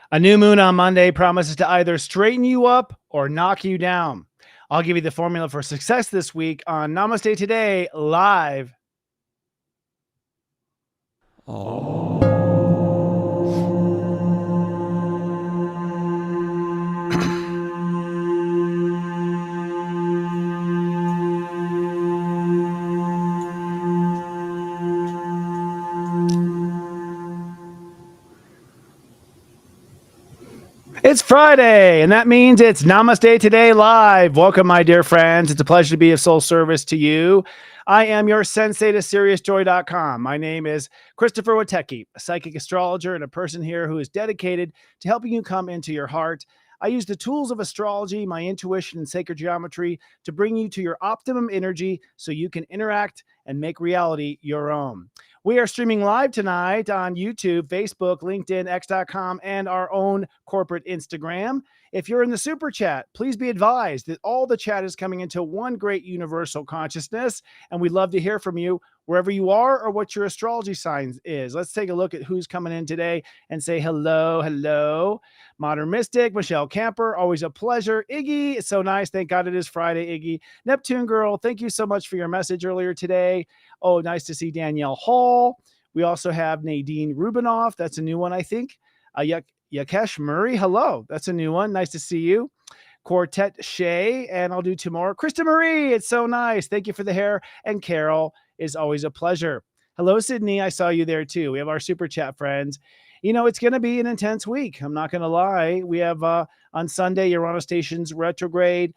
A new moon on Monday promises to either straighten you up or knock you down. I'll give you the formula for success this week on Namaste Today live. It's Friday, and that means it's Namaste Today Live. Welcome, my dear friends. It's a pleasure to be of soul service to you. I am your sensei to SeriousJoy.com. My name is Christopher Witecki, a psychic astrologer and a person here who is dedicated to helping you come into your heart. I use the tools of astrology, my intuition, and sacred geometry to bring you to your optimum energy so you can interact and make reality your own. We are streaming live tonight on YouTube, Facebook, LinkedIn, X.com, and our own corporate Instagram. If you're in the super chat, please be advised that all the chat is coming into one great universal consciousness, and we'd love to hear from you wherever you are or what your astrology sign is. Let's take a look at who's coming in today and say hello, hello. Modern Mystic, Michelle Camper, always a pleasure. Iggy, it's so nice. Thank God it is Friday, Iggy. Neptune Girl, thank you so much for your message earlier today. Oh, nice to see Danielle Hall. We also have Nadine Rubinoff. That's a new one, I think. Yakesh Murray, hello. That's a new one. Nice to see you. Quartet Shay, and I'll do two more. Krista Marie, it's so nice. Thank you for the hair. And Carol, is always a pleasure. Hello, Sydney. I saw you there too. We have our super chat friends. You know, it's going to be an intense week. I'm not going to lie. We have on Sunday, Uranus stations retrograde.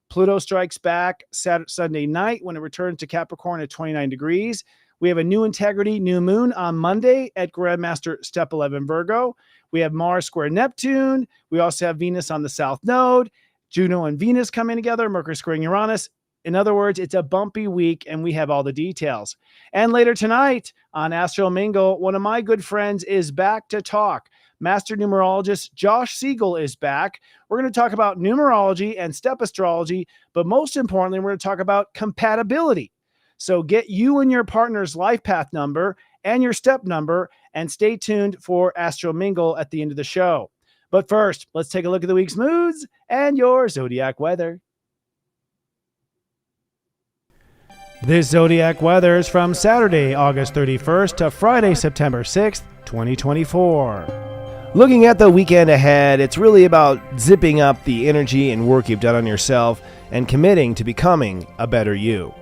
Pluto strikes back Sunday night when it returns to Capricorn at 29 degrees. We have a new integrity, new moon on Monday at Grandmaster Step 11 Virgo. We have Mars square Neptune. We also have Venus on the South Node. Juno and Venus coming together, Mercury squaring Uranus. In other words, it's a bumpy week, and we have all the details. And later tonight on Astral Mingle, one of my good friends is back to talk. Master numerologist Josh Siegel is back. We're going to talk about numerology and step astrology, but most importantly, we're going to talk about compatibility. So get you and your partner's life path number and your step number, and stay tuned for Astral Mingle at the end of the show. But first, let's take a look at the week's moods and your zodiac weather. This zodiac weather is from Saturday, August 31st to Friday, September 6th, 2024. Looking at the weekend ahead, it's really about zipping up the energy and work you've done on yourself and committing to becoming a better you.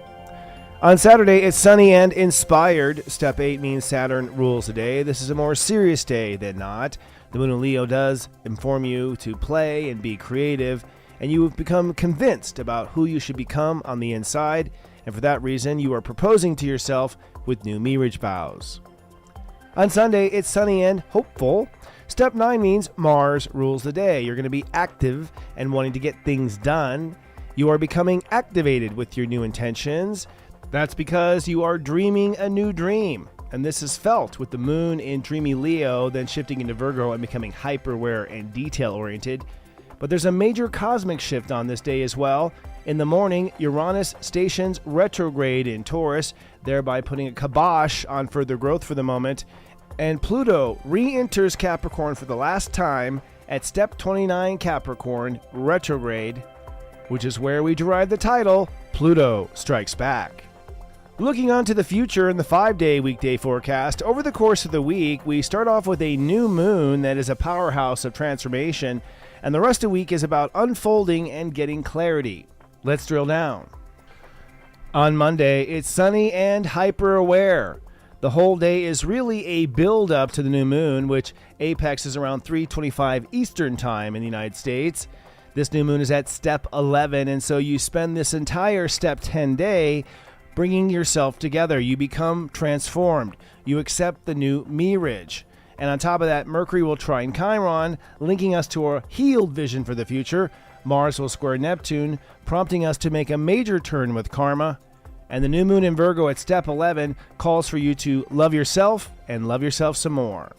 On Saturday, it's sunny and inspired. Step 8 means Saturn rules the day. This is a more serious day than not. The moon in Leo does inform you to play and be creative, and you have become convinced about who you should become on the inside. And for that reason, you are proposing to yourself with new marriage vows. On Sunday, it's sunny and hopeful. Step 9 means Mars rules the day. You're going to be active and wanting to get things done. You are becoming activated with your new intentions. That's because you are dreaming a new dream. And this is felt with the moon in dreamy Leo, then shifting into Virgo and becoming hyper-aware and detail-oriented. But there's a major cosmic shift on this day as well. In the morning, Uranus stations retrograde in Taurus, thereby putting a kibosh on further growth for the moment. And Pluto re-enters Capricorn for the last time at step 29 Capricorn retrograde, which is where we derive the title, Pluto Strikes Back. Looking on to the future in the 5-day weekday forecast, over the course of the week, we start off with a new moon that is a powerhouse of transformation, and the rest of the week is about unfolding and getting clarity. Let's drill down. On Monday, it's sunny and hyper-aware. The whole day is really a build-up to the new moon, which apex is around 3:25 Eastern Time in the United States. This new moon is at step 11, and so you spend this entire step 10 day bringing yourself together. You become transformed. You accept the new marriage. And on top of that, Mercury will trine Chiron, linking us to a healed vision for the future. Mars will square Neptune, prompting us to make a major turn with karma. And the new moon in Virgo at step 11 calls for you to love yourself and love yourself some more.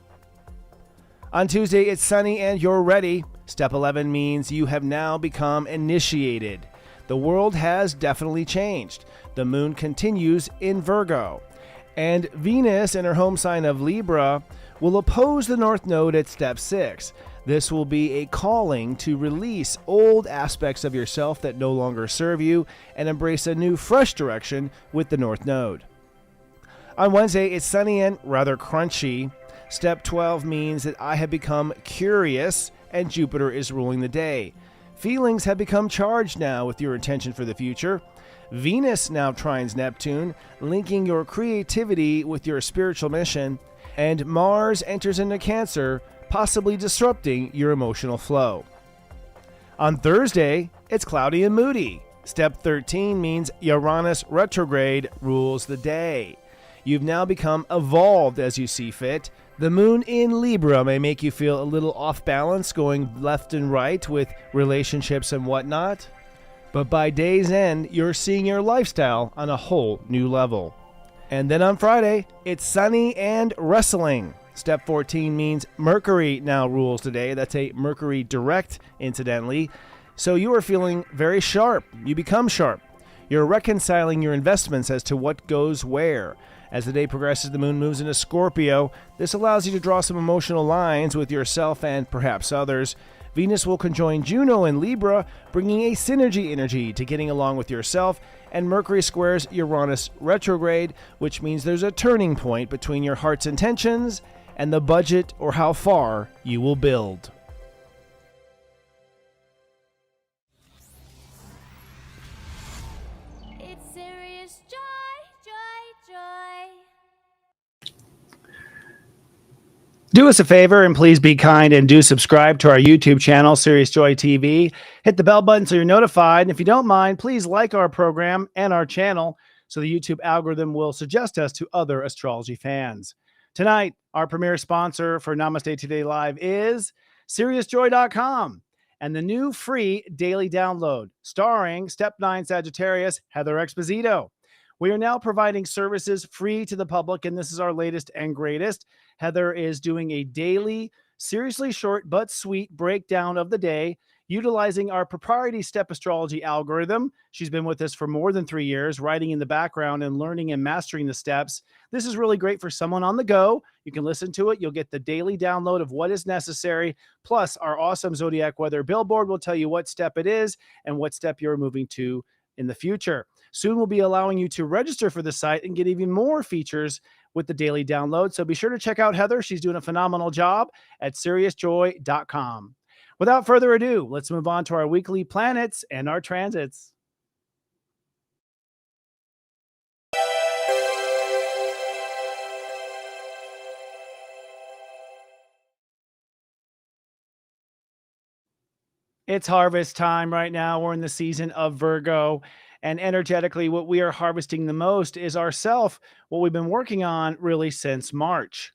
On Tuesday, it's sunny and you're ready. Step 11 means you have now become initiated. The world has definitely changed. The moon continues in Virgo. And Venus in her home sign of Libra will oppose the North Node at step 6. This will be a calling to release old aspects of yourself that no longer serve you and embrace a new, fresh direction with the North Node. On Wednesday, it's sunny and rather crunchy. Step 12 means that I have become curious and Jupiter is ruling the day. Feelings have become charged now with your intention for the future. Venus now trines Neptune, linking your creativity with your spiritual mission. And Mars enters into Cancer, possibly disrupting your emotional flow. On Thursday, it's cloudy and moody. Step 13 means Uranus retrograde rules the day. You've now become evolved as you see fit. The moon in Libra may make you feel a little off balance, going left and right with relationships and whatnot. But by day's end, you're seeing your lifestyle on a whole new level. And then on Friday, it's sunny and wrestling. Step 14 means Mercury now rules today. That's a Mercury direct, incidentally. So you are feeling very sharp. You become sharp. You're reconciling your investments as to what goes where. As the day progresses, the moon moves into Scorpio. This allows you to draw some emotional lines with yourself and perhaps others. Venus will conjoin Juno in Libra, bringing a synergy energy to getting along with yourself, and Mercury squares Uranus retrograde, which means there's a turning point between your heart's intentions and the budget or how far you will build. It's serious joy, joy, joy. Do us a favor and please be kind and do subscribe to our YouTube channel, Serious Joy TV. Hit the bell button so you're notified. And if you don't mind, please like our program and our channel so the YouTube algorithm will suggest us to other astrology fans. Tonight, our premier sponsor for Namaste Today Live is SeriousJoy.com and the new free daily download starring Step 9 Sagittarius, Heather Exposito. We are now providing services free to the public, and this is our latest and greatest. Heather is doing a daily, seriously short but sweet breakdown of the day, utilizing our proprietary step astrology algorithm. She's been with us for more than 3 years, writing in the background and learning and mastering the steps. This is really great for someone on the go. You can listen to it. You'll get the daily download of what is necessary. Plus, our awesome zodiac weather billboard will tell you what step it is and what step you're moving to in the future. Soon we'll be allowing you to register for the site and get even more features with the daily download. So be sure to check out Heather. She's doing a phenomenal job at SeriousJoy.com. Without further ado, let's move on to our weekly planets and our transits. It's harvest time right now. We're in the season of Virgo. And energetically, what we are harvesting the most is ourself, what we've been working on really since March.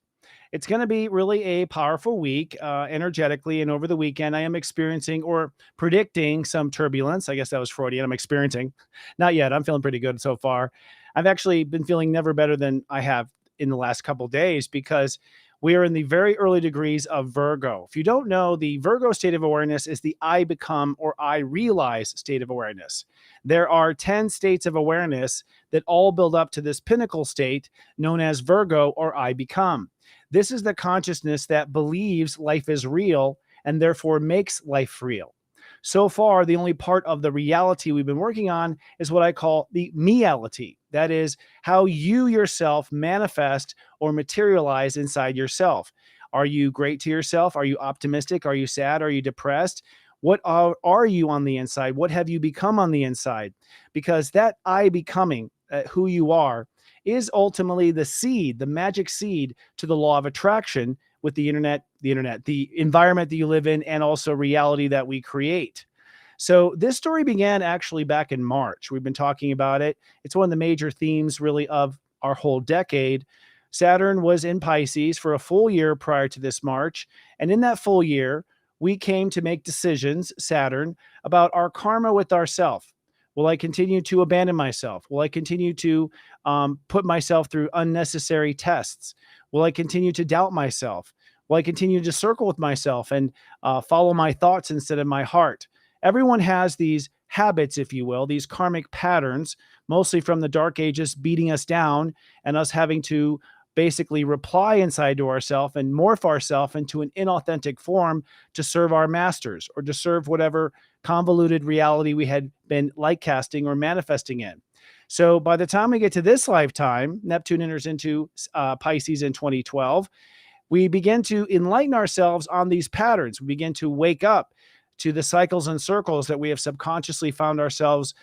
It's going to be really a powerful week energetically. And over the weekend, I am experiencing or predicting some turbulence. I guess that was Freudian. I'm experiencing. Not yet. I'm feeling pretty good so far. I've actually been feeling never better than I have in the last couple of days because we are in the very early degrees of Virgo. If you don't know, the Virgo state of awareness is the I become or I realize state of awareness. There are 10 states of awareness that all build up to this pinnacle state known as Virgo or I become. This is the consciousness that believes life is real and therefore makes life real. So far, the only part of the reality we've been working on is what I call the meality. That is how you yourself manifest or materialize inside yourself. Are you great to yourself? Are you optimistic? Are you sad? Are you depressed? What are you on the inside? What have you become on the inside? Because that I becoming who you are is ultimately the seed, the magic seed to the law of attraction with the internet, the environment that you live in, and also reality that we create. So this story began actually back in March. We've been talking about it. It's one of the major themes really of our whole decade. Saturn was in Pisces for a full year prior to this March. And in that full year, we came to make decisions, Saturn, about our karma with ourself. Will I continue to abandon myself? Will I continue to put myself through unnecessary tests? Will I continue to doubt myself? Will I continue to circle with myself and follow my thoughts instead of my heart? Everyone has these habits, if you will, these karmic patterns, mostly from the dark ages beating us down and us having to basically reply inside to ourselves and morph ourselves into an inauthentic form to serve our masters or to serve whatever convoluted reality we had been light casting or manifesting in. So by the time we get to this lifetime, Neptune enters into Pisces in 2012. We begin to enlighten ourselves on these patterns. We begin to wake up to the cycles and circles that we have subconsciously found ourselves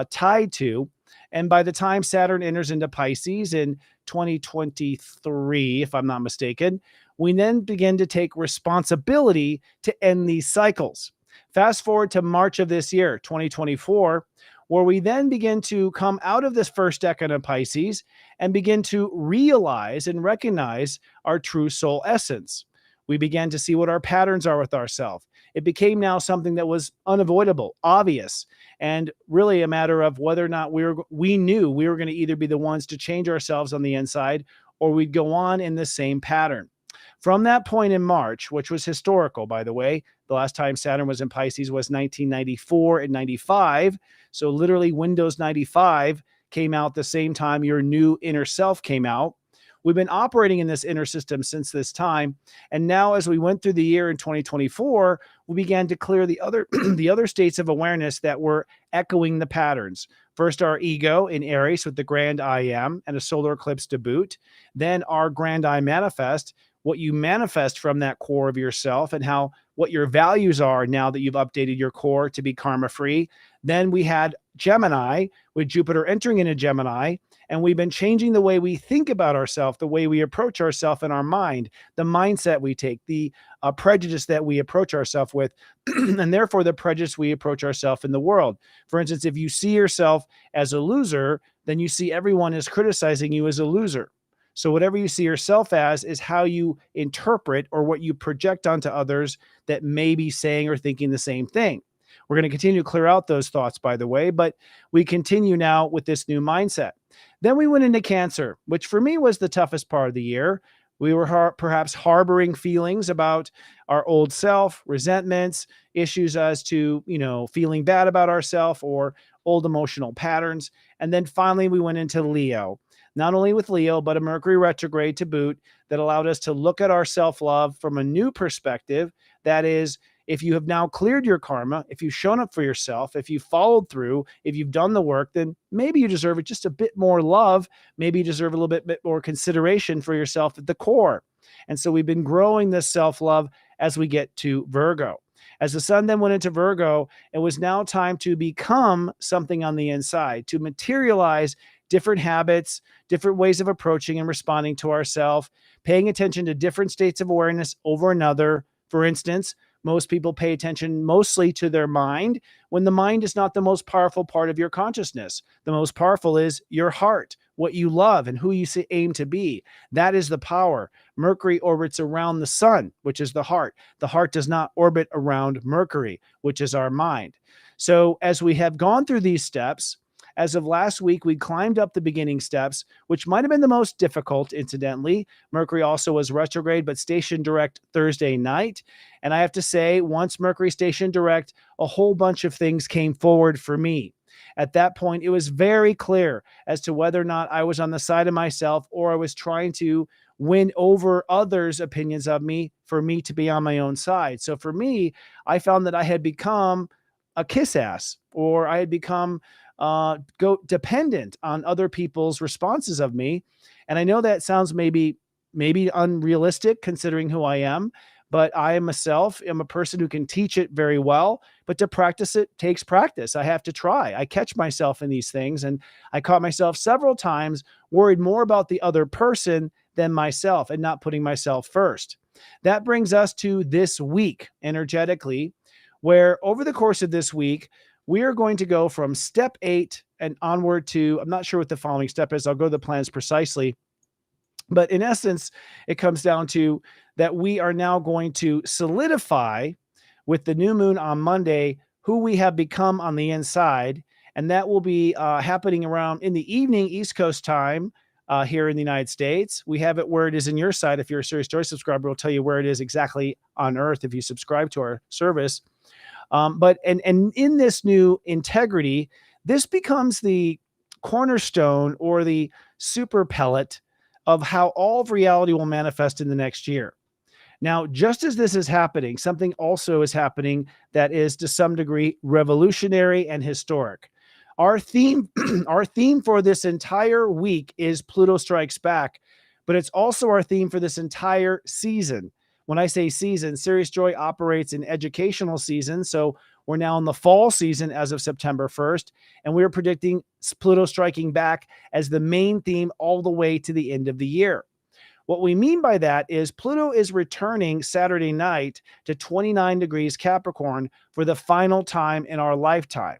tied to. And by the time Saturn enters into Pisces in 2023, if I'm not mistaken, we then begin to take responsibility to end these cycles. Fast forward to March of this year, 2024, where we then begin to come out of this first decan of Pisces and begin to realize and recognize our true soul essence. We began to see what our patterns are with ourselves. It became now something that was unavoidable, obvious, and really a matter of whether or not we knew we were going to either be the ones to change ourselves on the inside or we'd go on in the same pattern. From that point in March, which was historical, by the way, the last time Saturn was in Pisces was 1994 and 95. So literally Windows 95 came out the same time your new inner self came out. We've been operating in this inner system since this time. And now as we went through the year in 2024, we began to clear the other, the other states of awareness that were echoing the patterns. First, our ego in Aries with the grand I am and a solar eclipse to boot. Then our grand I manifest, what you manifest from that core of yourself and how what your values are now that you've updated your core to be karma free. Then we had Gemini with Jupiter entering into Gemini, and we've been changing the way we think about ourselves, the way we approach ourselves in our mind, the mindset we take, the prejudice that we approach ourselves with, and therefore the prejudice we approach ourselves in the world. For instance, if you see yourself as a loser, then you see everyone as criticizing you as a loser. So whatever you see yourself as is how you interpret or what you project onto others that may be saying or thinking the same thing. We're going to continue to clear out those thoughts, by the way, but we continue now with this new mindset. Then we went into Cancer, which for me was the toughest part of the year. We were perhaps harboring feelings about our old self, resentments, issues as to, feeling bad about ourselves or old emotional patterns. And then finally, we went into Leo. Not only with Leo, but a Mercury retrograde to boot that allowed us to look at our self-love from a new perspective. That is, if you have now cleared your karma, if you've shown up for yourself, if you followed through, if you've done the work, then maybe you deserve just a bit more love. Maybe you deserve a little bit more consideration for yourself at the core. And so we've been growing this self-love as we get to Virgo. As the sun then went into Virgo, it was now time to become something on the inside, to materialize different habits, different ways of approaching and responding to ourselves, paying attention to different states of awareness over another. For instance, most people pay attention mostly to their mind when the mind is not the most powerful part of your consciousness. The most powerful is your heart, what you love and who you aim to be. That is the power. Mercury orbits around the sun, which is the heart. The heart does not orbit around Mercury, which is our mind. So as we have gone through these steps, as of last week, we climbed up the beginning steps, which might have been the most difficult, incidentally. Mercury also was retrograde, but stationed direct Thursday night. And I have to say, once Mercury stationed direct, a whole bunch of things came forward for me. At that point, it was very clear as to whether or not I was on the side of myself or I was trying to win over others' opinions of me for me to be on my own side. So for me, I found that I had become a kiss ass, or I had become dependent on other people's responses of me. And I know that sounds maybe unrealistic considering who I am, but I am a person who can teach it very well, but to practice it takes practice. I have to try. I catch myself in these things, and I caught myself several times worried more about the other person than myself and not putting myself first. That brings us to this week energetically, where over the course of this week, we are going to go from step 8 and onward to, I'm not sure what the following step is. I'll go to the plans precisely. But in essence, it comes down to that we are now going to solidify with the new moon on Monday who we have become on the inside. And that will be happening around in the evening, East Coast time here in the United States. We have it where it is in your side. If you're a Serious Story subscriber, we'll tell you where it is exactly on Earth if you subscribe to our service. But in this new integrity, this becomes the cornerstone or the super pellet of how all of reality will manifest in the next year. Now, just as this is happening, something also is happening that is to some degree revolutionary and historic. Our theme, our theme for this entire week is Pluto Strikes Back, but it's also our theme for this entire season. When I say season, Sirius Joy operates in educational season, so we're now in the fall season as of September 1st, and we're predicting Pluto striking back as the main theme all the way to the end of the year. What we mean by that is Pluto is returning Saturday night to 29 degrees Capricorn for the final time in our lifetime.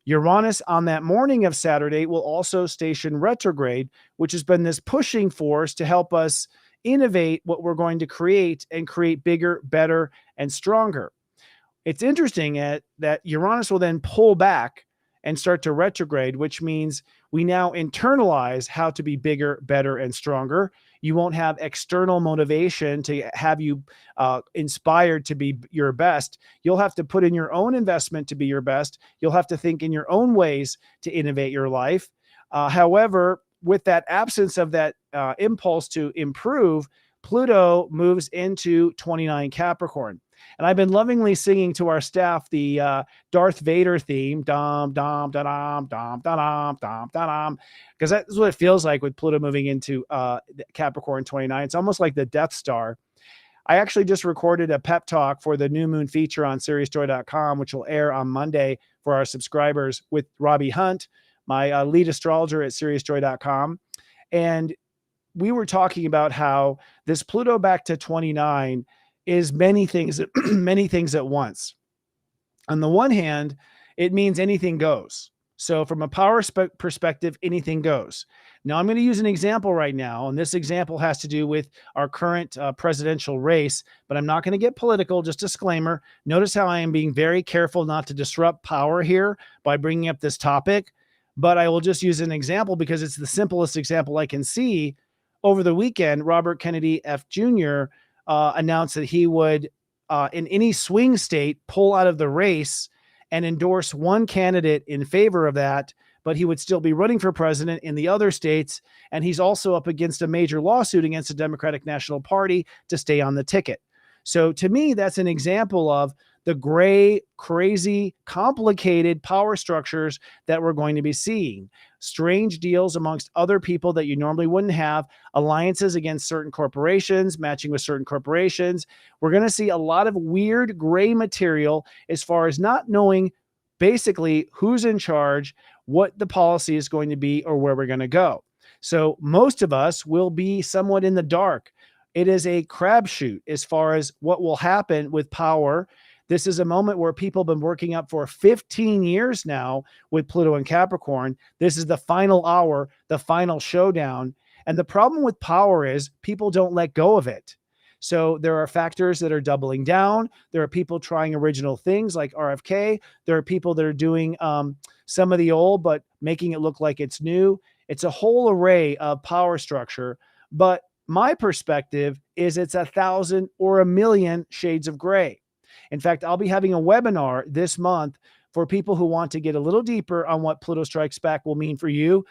Uranus on that morning of Saturday will also station retrograde, which has been this pushing force to help us innovate what we're going to create and create bigger, better, and stronger. It's interesting that Uranus will then pull back and start to retrograde, which means we now internalize how to be bigger, better, and stronger. You won't have external motivation to have you inspired to be your best. You'll have to put in your own investment to be your best. You'll have to think in your own ways to innovate your life. However, with that absence of that impulse to improve, Pluto moves into 29 Capricorn. And I've been lovingly singing to our staff the Darth Vader theme, dum, dum, da, dum, dum, da, dum, dum, da, dum, because that's what it feels like with Pluto moving into Capricorn 29. It's almost like the Death Star. I actually just recorded a pep talk for the new moon feature on SiriusJoy.com, which will air on Monday for our subscribers with Robbie Hunt, my lead astrologer at SiriusJoy.com. And we were talking about how this Pluto back to 29 is many things at once. On the one hand, it means anything goes. So from a power perspective, anything goes. Now I'm going to use an example right now, and this example has to do with our current presidential race, but I'm not going to get political, just disclaimer. Notice how I am being very careful not to disrupt power here by bringing up this topic, but I will just use an example because it's the simplest example I can see. Over the weekend, Robert Kennedy F. Jr. Announced that he would, in any swing state, pull out of the race and endorse one candidate in favor of that, but he would still be running for president in the other states. And he's also up against a major lawsuit against the Democratic National Party to stay on the ticket. So to me, that's an example of the gray, crazy, complicated power structures that we're going to be seeing. Strange deals amongst other people that you normally wouldn't have, alliances against certain corporations, matching with certain corporations. We're going to see a lot of weird gray material as far as not knowing basically who's in charge, what the policy is going to be, or where we're going to go. So most of us will be somewhat in the dark. It is a crapshoot as far as what will happen with power. This is a moment where people have been working up for 15 years now with Pluto and Capricorn. This is the final hour, the final showdown. And the problem with power is people don't let go of it. So there are factors that are doubling down. There are people trying original things like RFK. There are people that are doing some of the old, but making it look like it's new. It's a whole array of power structure. But my perspective is it's 1,000 or 1,000,000 shades of gray. In fact, I'll be having a webinar this month for people who want to get a little deeper on what Pluto Strikes Back will mean for you.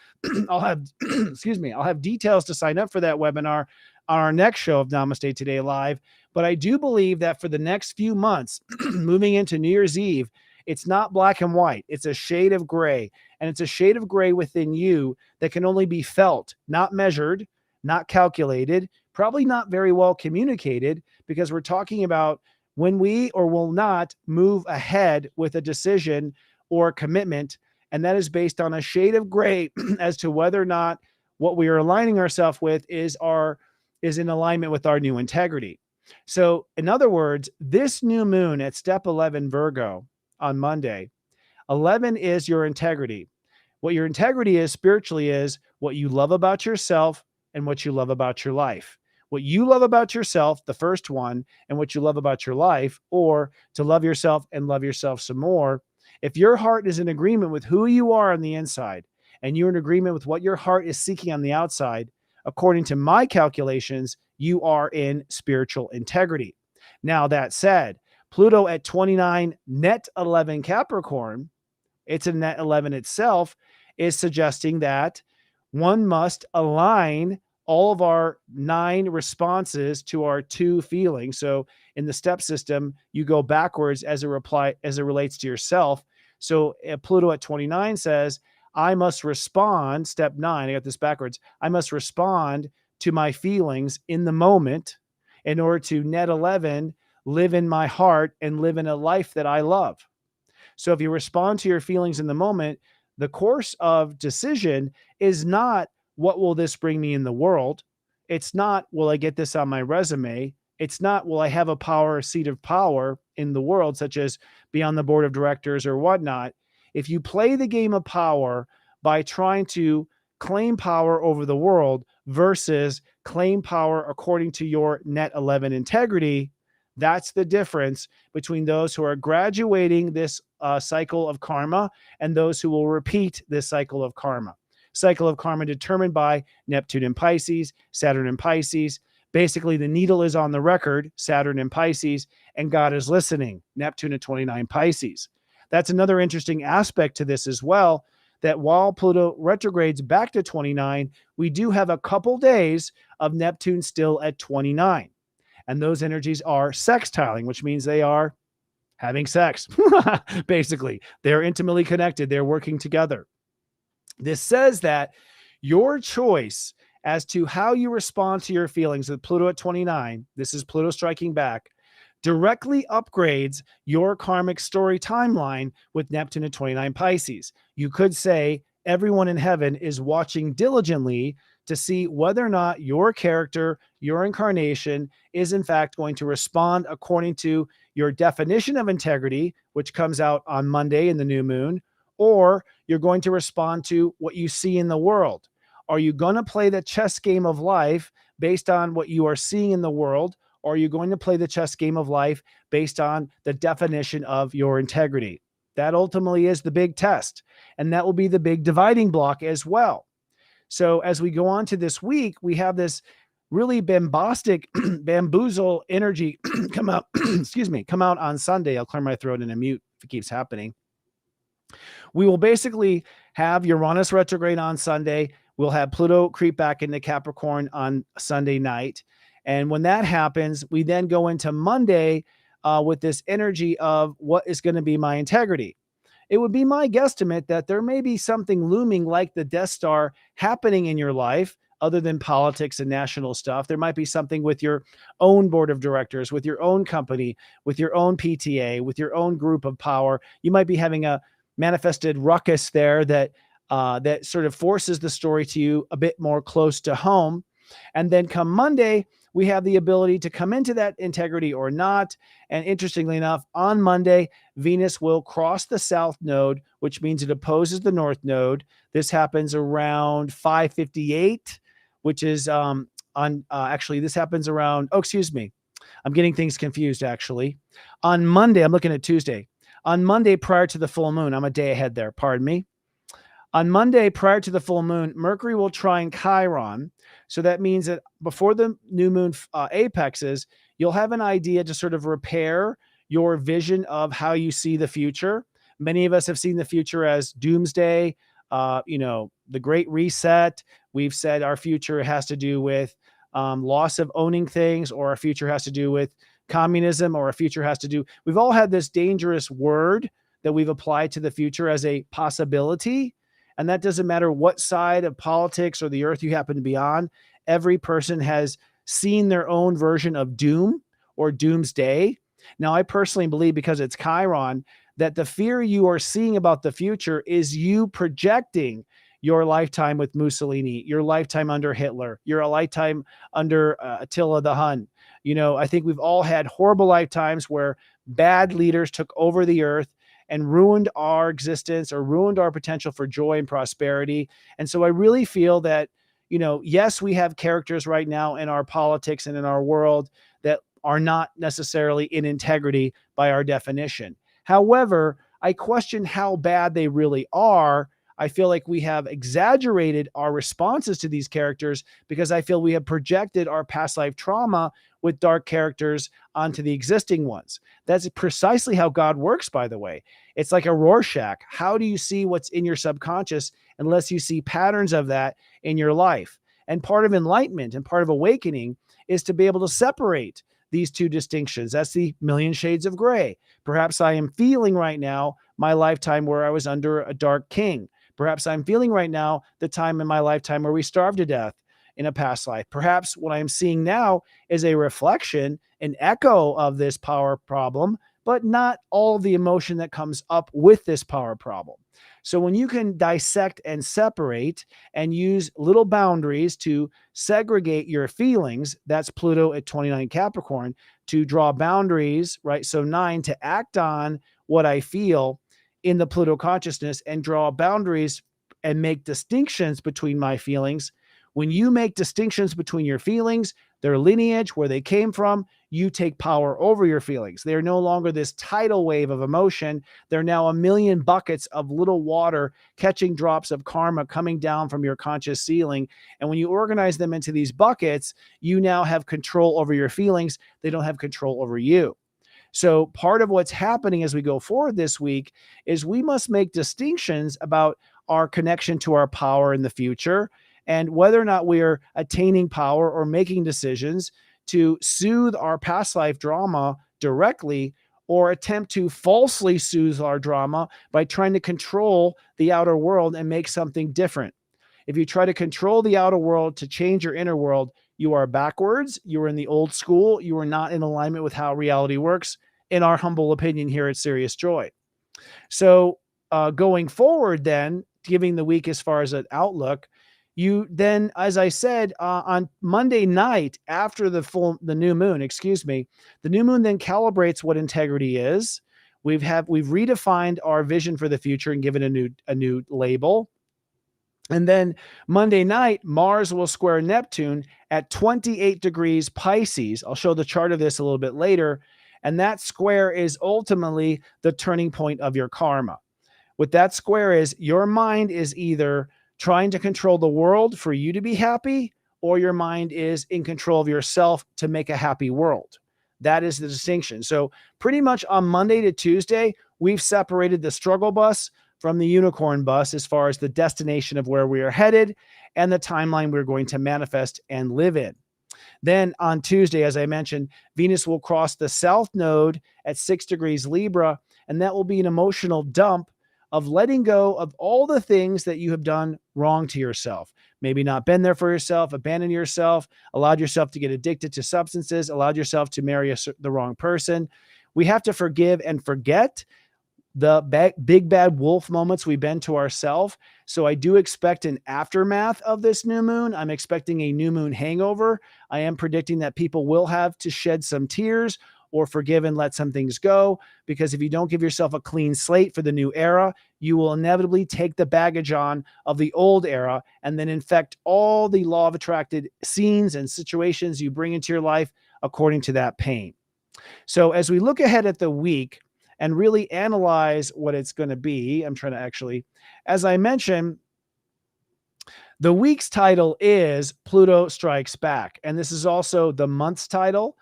I'll have, I'll have details to sign up for that webinar on our next show of Namaste Today Live. But I do believe that for the next few months, moving into New Year's Eve, it's not black and white. It's a shade of gray. And it's a shade of gray within you that can only be felt, not measured, not calculated, probably not very well communicated, because we're talking about when we or will not move ahead with a decision or commitment. And that is based on a shade of gray as to whether or not what we are aligning ourselves with is in alignment with our new integrity. So in other words, this new moon at step 11 Virgo on Monday, 11 is your integrity. What your integrity is spiritually is what you love about yourself and what you love about your life. What you love about yourself, the first one, and what you love about your life, or to love yourself and love yourself some more. If your heart is in agreement with who you are on the inside, and you're in agreement with what your heart is seeking on the outside, according to my calculations, you are in spiritual integrity. Now, that said, Pluto at 29 net 11 Capricorn, it's a net 11 itself, is suggesting that one must align all of our 9 responses to our 2 feelings. So in the step system, you go backwards as it relates to yourself. So Pluto at 29 says, I must respond, step 9, I got this backwards. I must respond to my feelings in the moment in order to net 11, live in my heart and live in a life that I love. So if you respond to your feelings in the moment, the course of decision is not what will this bring me in the world? It's not will I get this on my resume? It's not will I have a seat of power in the world, such as be on the board of directors or whatnot. If you play the game of power by trying to claim power over the world versus claim power according to your net 11 integrity, that's the difference between those who are graduating this cycle of karma and those who will repeat this cycle of karma. Cycle of karma determined by Neptune in Pisces, Saturn in Pisces. Basically, the needle is on the record, Saturn in Pisces, and God is listening, Neptune at 29 Pisces. That's another interesting aspect to this as well, that while Pluto retrogrades back to 29, we do have a couple days of Neptune still at 29. And those energies are sextiling, which means they are having sex. Basically, they're intimately connected. They're working together. This says that your choice as to how you respond to your feelings with Pluto at 29, this is Pluto striking back, directly upgrades your karmic story timeline with Neptune at 29 Pisces. You could say everyone in heaven is watching diligently to see whether or not your character, your incarnation, is in fact going to respond according to your definition of integrity, which comes out on Monday in the new moon, or you're going to respond to what you see in the world. Are you going to play the chess game of life based on what you are seeing in the world, or are you going to play the chess game of life based on the definition of your integrity? That ultimately is the big test, and that will be the big dividing block as well. So as we go on to this week, we have this really bombastic bamboozle energy come out, come out on Sunday. I'll clear my throat in a mute if it keeps happening. We will basically have Uranus retrograde on Sunday. We'll have Pluto creep back into Capricorn on Sunday night. And when that happens, we then go into Monday with this energy of what is going to be my integrity. It would be my guesstimate that there may be something looming like the Death Star happening in your life, other than politics and national stuff. There might be something with your own board of directors, with your own company, with your own PTA, with your own group of power. You might be having a manifested ruckus there that that sort of forces the story to you a bit more close to home. And then come Monday, we have the ability to come into that integrity or not. And interestingly enough, on Monday, Venus will cross the south node, which means it opposes the north node. This happens around 5:58, which is actually, this happens around, I'm getting things confused actually. On Monday, I'm looking at Tuesday. On Monday, prior to the full moon, I'm a day ahead there, pardon me. On Monday, prior to the full moon, Mercury will trine Chiron. So that means that before the new moon apexes, you'll have an idea to sort of repair your vision of how you see the future. Many of us have seen the future as doomsday, the great reset. We've said our future has to do with loss of owning things, or our future has to do with communism, or our future has to do. We've all had this dangerous word that we've applied to the future as a possibility. And that doesn't matter what side of politics or the earth you happen to be on. Every person has seen their own version of doom or doomsday. Now, I personally believe, because it's Chiron, that the fear you are seeing about the future is you projecting your lifetime with Mussolini, your lifetime under Hitler, your lifetime under Attila the Hun. I think we've all had horrible lifetimes where bad leaders took over the earth and ruined our existence or ruined our potential for joy and prosperity. And so I really feel that, yes, we have characters right now in our politics and in our world that are not necessarily in integrity by our definition. However, I question how bad they really are. I feel like we have exaggerated our responses to these characters because I feel we have projected our past life trauma with dark characters onto the existing ones. That's precisely how God works, by the way. It's like a Rorschach. How do you see what's in your subconscious unless you see patterns of that in your life? And part of enlightenment and part of awakening is to be able to separate these two distinctions. That's the million shades of gray. Perhaps I am feeling right now my lifetime where I was under a dark king. Perhaps I'm feeling right now the time in my lifetime where we starved to death in a past life. Perhaps what I'm seeing now is a reflection, an echo of this power problem, but not all of the emotion that comes up with this power problem. So when you can dissect and separate and use little boundaries to segregate your feelings, that's Pluto at 29 Capricorn, to draw boundaries, right? So 9, to act on what I feel in the Pluto consciousness and draw boundaries and make distinctions between my feelings. When you make distinctions between your feelings, their lineage, where they came from, you take power over your feelings. They're no longer this tidal wave of emotion. They're now a million buckets of little water catching drops of karma coming down from your conscious ceiling. And when you organize them into these buckets, you now have control over your feelings. They don't have control over you. So part of what's happening as we go forward this week is we must make distinctions about our connection to our power in the future and whether or not we are attaining power or making decisions to soothe our past life drama directly or attempt to falsely soothe our drama by trying to control the outer world and make something different. If you try to control the outer world to change your inner world, you are backwards. You are in the old school. You are not in alignment with how reality works, in our humble opinion here at Serious Joy. So going forward then, giving the week as far as an outlook, you then, as I said, on Monday night after the new moon, the new moon then calibrates what integrity is. We've redefined our vision for the future and given a new label. And then Monday night, Mars will square Neptune at 28 degrees Pisces. I'll show the chart of this a little bit later. And that square is ultimately the turning point of your karma. What that square is, your mind is either trying to control the world for you to be happy, or your mind is in control of yourself to make a happy world. That is the distinction. So pretty much on Monday to Tuesday, we've separated the struggle bus from the unicorn bus as far as the destination of where we are headed and the timeline we're going to manifest and live in. Then on Tuesday, as I mentioned, Venus will cross the south node at 6 degrees Libra, and that will be an emotional dump of letting go of all the things that you have done wrong to yourself. Maybe not been there for yourself, abandoned yourself, allowed yourself to get addicted to substances, allowed yourself to marry the wrong person. We have to forgive and forget the big bad wolf moments we've been to ourselves. So I do expect an aftermath of this new moon. I'm expecting a new moon hangover. I am predicting that people will have to shed some tears or forgive and let some things go, because if you don't give yourself a clean slate for the new era, you will inevitably take the baggage on of the old era and then infect all the law of attracted scenes and situations you bring into your life according to that pain. So as we look ahead at the week and really analyze what it's going to be, I'm trying to actually, as I mentioned, the week's title is Pluto Strikes Back. And this is also the month's title.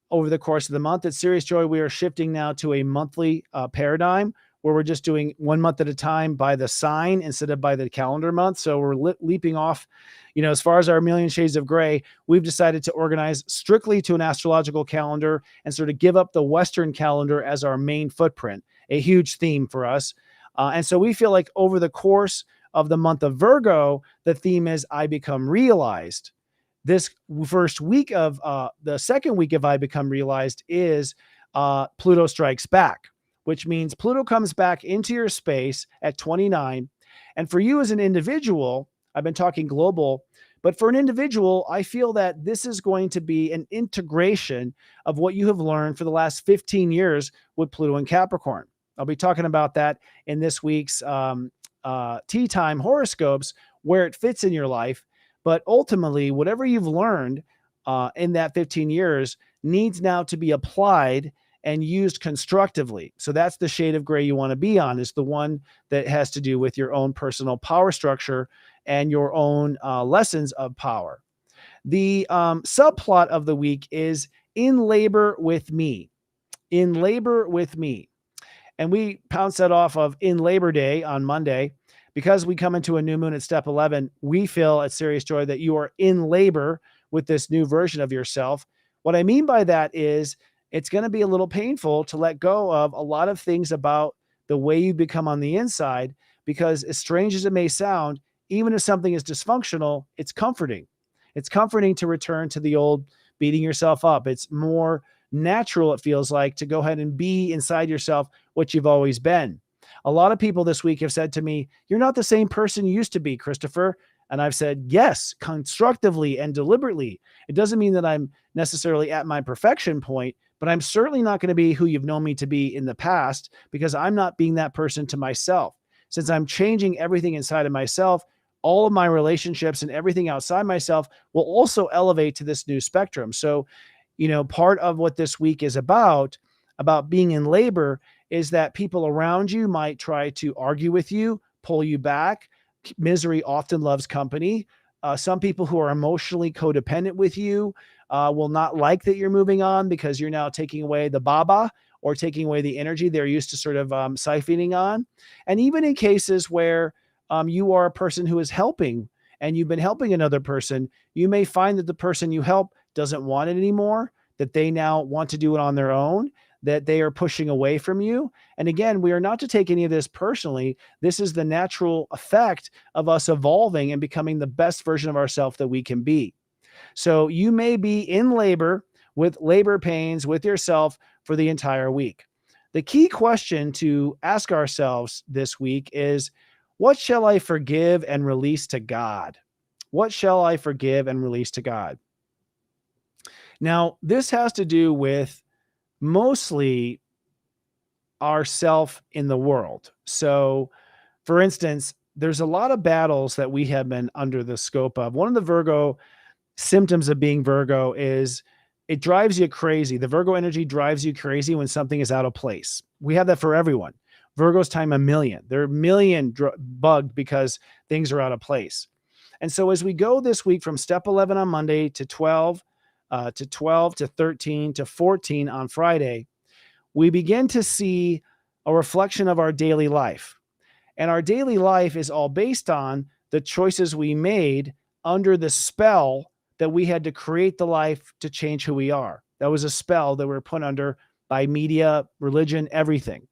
Over the course of the month at Serious Joy, we are shifting now to a monthly paradigm where we're just doing 1 month at a time by the sign instead of by the calendar month. So we're leaping off, as far as our million shades of gray, we've decided to organize strictly to an astrological calendar and sort of give up the Western calendar as our main footprint, a huge theme for us. And so we feel like over the course of the month of Virgo, the theme is I Become Realized. This first week of the second week of I Become Realized is Pluto Strikes Back, which means Pluto comes back into your space at 29. And for you as an individual, I've been talking global, but for an individual, I feel that this is going to be an integration of what you have learned for the last 15 years with Pluto and Capricorn. I'll be talking about that in this week's Tea Time Horoscopes, where it fits in your life. But ultimately, whatever you've learned in that 15 years needs now to be applied and used constructively. So that's the shade of gray you want to be on, is the one that has to do with your own personal power structure and your own lessons of power. The subplot of the week is In Labor with Me. In Labor with Me. And we pounce that off of In Labor Day on Monday. Because we come into a new moon at step 11, we feel at Serious Joy that you are in labor with this new version of yourself. What I mean by that is it's going to be a little painful to let go of a lot of things about the way you become on the inside, because as strange as it may sound, even if something is dysfunctional, it's comforting. It's comforting to return to the old beating yourself up. It's more natural, it feels like, to go ahead and be inside yourself what you've always been. A lot of people this week have said to me, "You're not the same person you used to be, Christopher." And I've said, yes, constructively and deliberately. It doesn't mean that I'm necessarily at my perfection point, but I'm certainly not going to be who you've known me to be in the past, because I'm not being that person to myself. Since I'm changing everything inside of myself, all of my relationships and everything outside myself will also elevate to this new spectrum. So, part of what this week is about being in labor, is that people around you might try to argue with you, pull you back. Misery often loves company. Some people who are emotionally codependent with you will not like that you're moving on, because you're now taking away the baba, or taking away the energy they're used to sort of siphoning on. And even in cases where you are a person who is helping and you've been helping another person, you may find that the person you help doesn't want it anymore, that they now want to do it on their own, that they are pushing away from you. And again, we are not to take any of this personally. This is the natural effect of us evolving and becoming the best version of ourselves that we can be. So you may be in labor with labor pains with yourself for the entire week. The key question to ask ourselves this week is, what shall I forgive and release to God? What shall I forgive and release to God? Now, this has to do with mostly ourself in the world. So, for instance, there's a lot of battles that we have been under the scope of. One of the Virgo symptoms of being Virgo is it drives you crazy. The Virgo energy drives you crazy when something is out of place. We have that for everyone. Virgos time a million. They're a million bugged because things are out of place. And so as we go this week from step 11 on Monday to 12 to 13 to 14 on Friday, we begin to see a reflection of our daily life. And our daily life is all based on the choices we made under the spell that we had to create the life to change who we are. That was a spell that we're put under by media, religion, everything.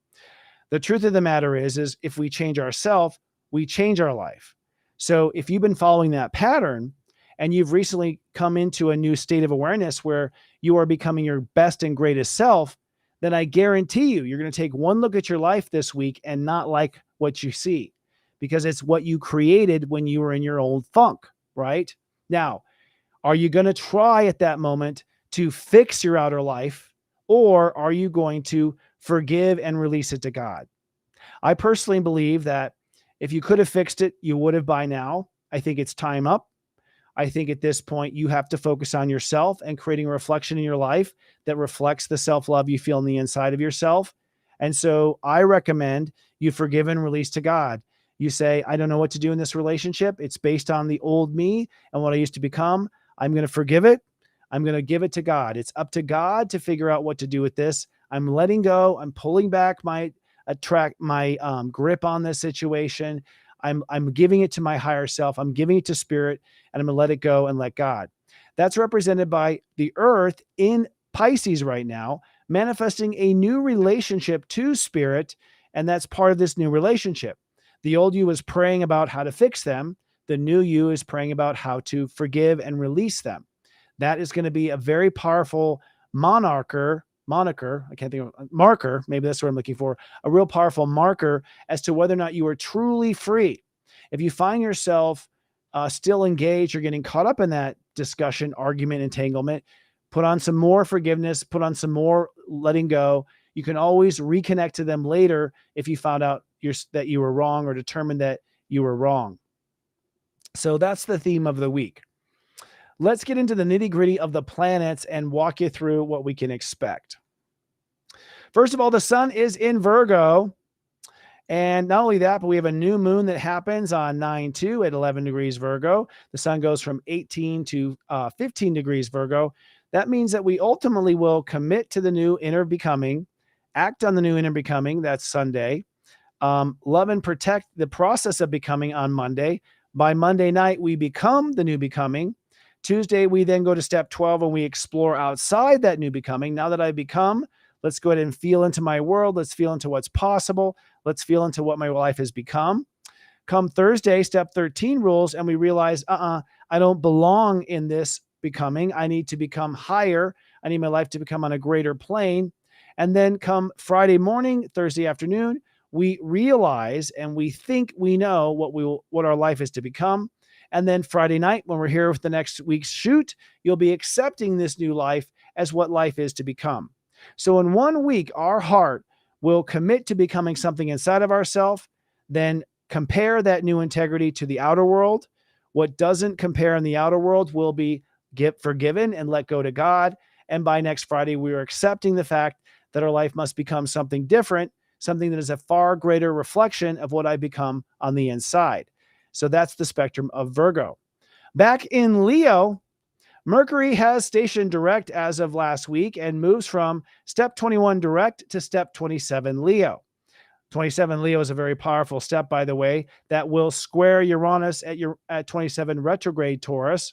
The truth of the matter is if we change ourselves, we change our life. So if you've been following that pattern and you've recently come into a new state of awareness where you are becoming your best and greatest self, then I guarantee you're going to take one look at your life this week and not like what you see, because it's what you created when you were in your old funk, right? Now, are you going to try at that moment to fix your outer life, or are you going to forgive and release it to God? I personally believe that if you could have fixed it, you would have by now. I think it's time up. I think at this point, you have to focus on yourself and creating a reflection in your life that reflects the self-love you feel on the inside of yourself. And so I recommend you forgive and release to God. You say, I don't know what to do in this relationship. It's based on the old me and what I used to become. I'm going to forgive it. I'm going to give it to God. It's up to God to figure out what to do with this. I'm letting go. I'm pulling back my grip on this situation. I'm giving it to my higher self. I'm giving it to spirit, and I'm going to let it go and let God. That's represented by the earth in Pisces right now, manifesting a new relationship to spirit. And that's part of this new relationship. The old you is praying about how to fix them. The new you is praying about how to forgive and release them. That is going to be a very powerful marker, maybe that's what I'm looking for, a real powerful marker as to whether or not you are truly free. If you find yourself still engaged or getting caught up in that discussion, argument, entanglement, put on some more forgiveness, put on some more letting go. You can always reconnect to them later if you found out that you were wrong or determined that you were wrong. So that's the theme of the week. Let's get into the nitty-gritty of the planets and walk you through what we can expect. First of all, the sun is in Virgo. And not only that, but we have a new moon that happens on 9/2 at 11 degrees Virgo. The sun goes from 18 to 15 degrees Virgo. That means that we ultimately will commit to the new inner becoming, act on the new inner becoming. That's Sunday. Love and protect the process of becoming on Monday. By Monday night, we become the new becoming. Tuesday, we then go to step 12 and we explore outside that new becoming. Now that I've become, let's go ahead and feel into my world. Let's feel into what's possible. Let's feel into what my life has become. Come Thursday, step 13 rules, and we realize, I don't belong in this becoming. I need to become higher. I need my life to become on a greater plane. And then come Friday morning, Thursday afternoon, we realize and we think we know what our life is to become. And then Friday night, when we're here with the next week's shoot, you'll be accepting this new life as what life is to become. So in 1 week, our heart will commit to becoming something inside of ourselves, then compare that new integrity to the outer world. What doesn't compare in the outer world will be forgiven and let go to God. And by next Friday, we are accepting the fact that our life must become something different, something that is a far greater reflection of what I become on the inside. So that's the spectrum of Virgo. Back in Leo, Mercury has stationed direct as of last week and moves from step 21 direct to step 27 Leo. 27 Leo is a very powerful step, by the way, that will square Uranus at 27 retrograde Taurus.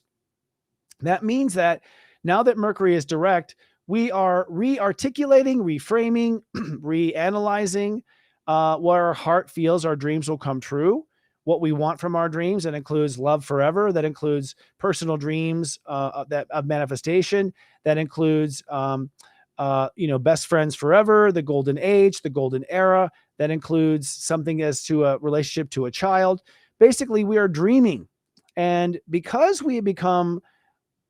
That means that now that Mercury is direct, we are re-articulating, reframing, reanalyzing what our heart feels our dreams will come true, what we want from our dreams. That includes love forever. That includes personal dreams of manifestation. That includes, best friends forever, the golden age, the golden era. That includes something as to a relationship to a child. Basically, we are dreaming. And because we have become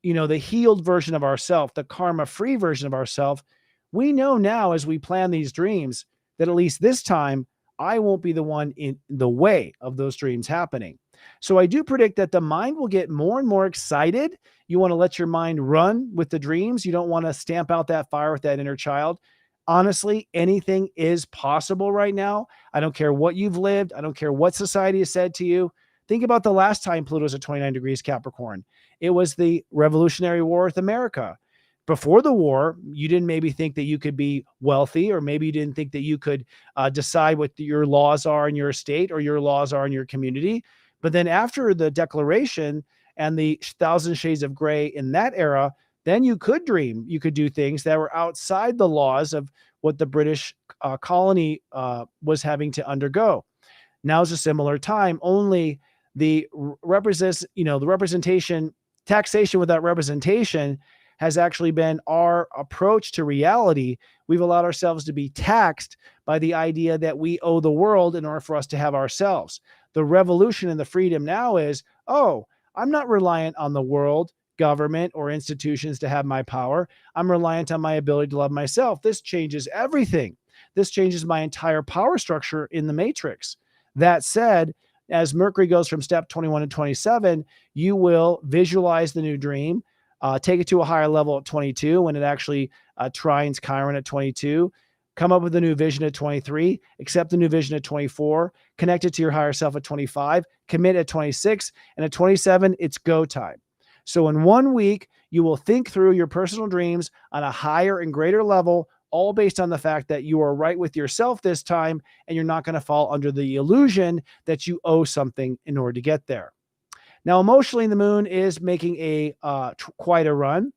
the healed version of ourselves, the karma-free version of ourselves, we know now as we plan these dreams that at least this time, I won't be the one in the way of those dreams happening. So I do predict that the mind will get more and more excited. You want to let your mind run with the dreams. You don't want to stamp out that fire with that inner child. Honestly, anything is possible right now. I don't care what you've lived. I don't care what society has said to you. Think about the last time Pluto was at 29 degrees Capricorn. It was the Revolutionary War with America. Before the war, you didn't maybe think that you could be wealthy, or maybe you didn't think that you could decide what your laws are in your state or your laws are in your community. But then after the Declaration and the Thousand Shades of Gray in that era, then you could dream. You could do things that were outside the laws of what the British colony was having to undergo. Now is a similar time, only the representation, taxation without representation has actually been our approach to reality. We've allowed ourselves to be taxed by the idea that we owe the world in order for us to have ourselves. The revolution and the freedom now is, I'm not reliant on the world, government, or institutions to have my power. I'm reliant on my ability to love myself. This changes everything. This changes my entire power structure in the matrix. That said, as Mercury goes from step 21 to 27, you will visualize the new dream, take it to a higher level at 22 when it actually trines Chiron at 22, come up with a new vision at 23, accept the new vision at 24, connect it to your higher self at 25, commit at 26, and at 27, it's go time. So in 1 week, you will think through your personal dreams on a higher and greater level, all based on the fact that you are right with yourself this time, and you're not going to fall under the illusion that you owe something in order to get there. Now, emotionally, the moon is making quite a run.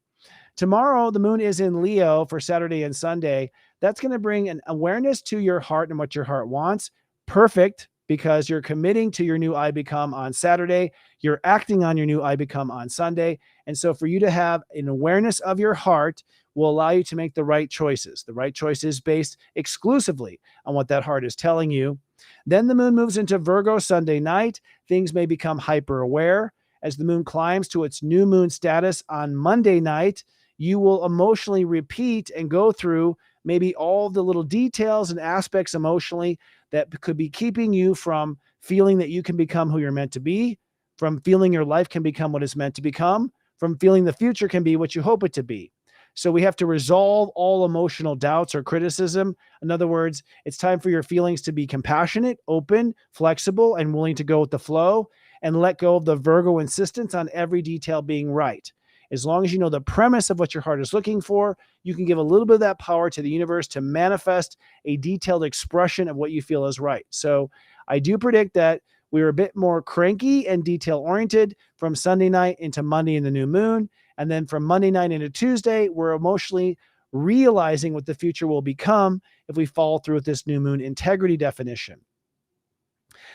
Tomorrow, the moon is in Leo for Saturday and Sunday. That's going to bring an awareness to your heart and what your heart wants. Perfect, because you're committing to your new I become on Saturday. You're acting on your new I become on Sunday. And so for you to have an awareness of your heart will allow you to make the right choices. The right choices based exclusively on what that heart is telling you. Then the moon moves into Virgo Sunday night. Things may become hyper aware. As the moon climbs to its new moon status on Monday night, you will emotionally repeat and go through maybe all the little details and aspects emotionally that could be keeping you from feeling that you can become who you're meant to be, from feeling your life can become what it's meant to become, from feeling the future can be what you hope it to be. So we have to resolve all emotional doubts or criticism. In other words, it's time for your feelings to be compassionate, open, flexible, and willing to go with the flow, and let go of the Virgo insistence on every detail being right. As long as you know the premise of what your heart is looking for, you can give a little bit of that power to the universe to manifest a detailed expression of what you feel is right. So I do predict that we're a bit more cranky and detail oriented from Sunday night into Monday and the new moon. And then from Monday night into Tuesday, we're emotionally realizing what the future will become if we follow through with this new moon integrity definition.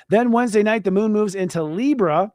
Then Wednesday night, the moon moves into Libra.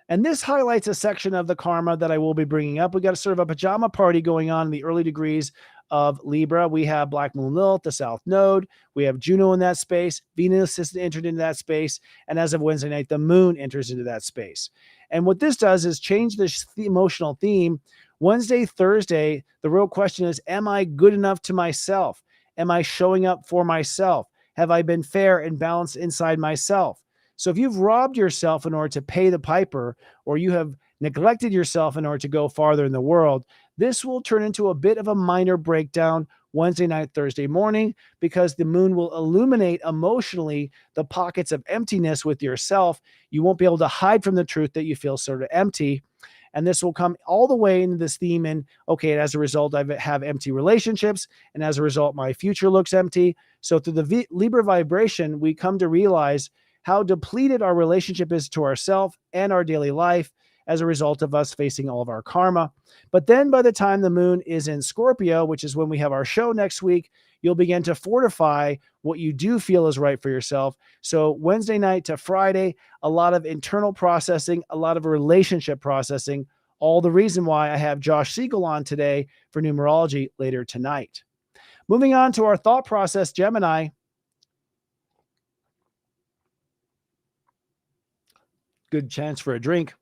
And this highlights a section of the karma that I will be bringing up. We got sort of a pajama party going on in the early degrees of Libra. We have Black Moon Lilith, the South Node. We have Juno in that space. Venus has entered into that space. And as of Wednesday night, the moon enters into that space. And what this does is change this emotional theme. Wednesday, Thursday, the real question is, am I good enough to myself? Am I showing up for myself? Have I been fair and balanced inside myself? So if you've robbed yourself in order to pay the piper, or you have neglected yourself in order to go farther in the world, this will turn into a bit of a minor breakdown Wednesday night, Thursday morning, because the moon will illuminate emotionally the pockets of emptiness with yourself. You won't be able to hide from the truth that you feel sort of empty. And this will come all the way into this theme in, okay, as a result, I have empty relationships. And as a result, my future looks empty. So through the Libra vibration, we come to realize how depleted our relationship is to ourselves and our daily life as a result of us facing all of our karma. But then by the time the moon is in Scorpio, which is when we have our show next week, you'll begin to fortify what you do feel is right for yourself. So Wednesday night to Friday, a lot of internal processing, a lot of relationship processing, all the reason why I have Josh Siegel on today for numerology later tonight. Moving on to our thought process, Gemini. Good chance for a drink.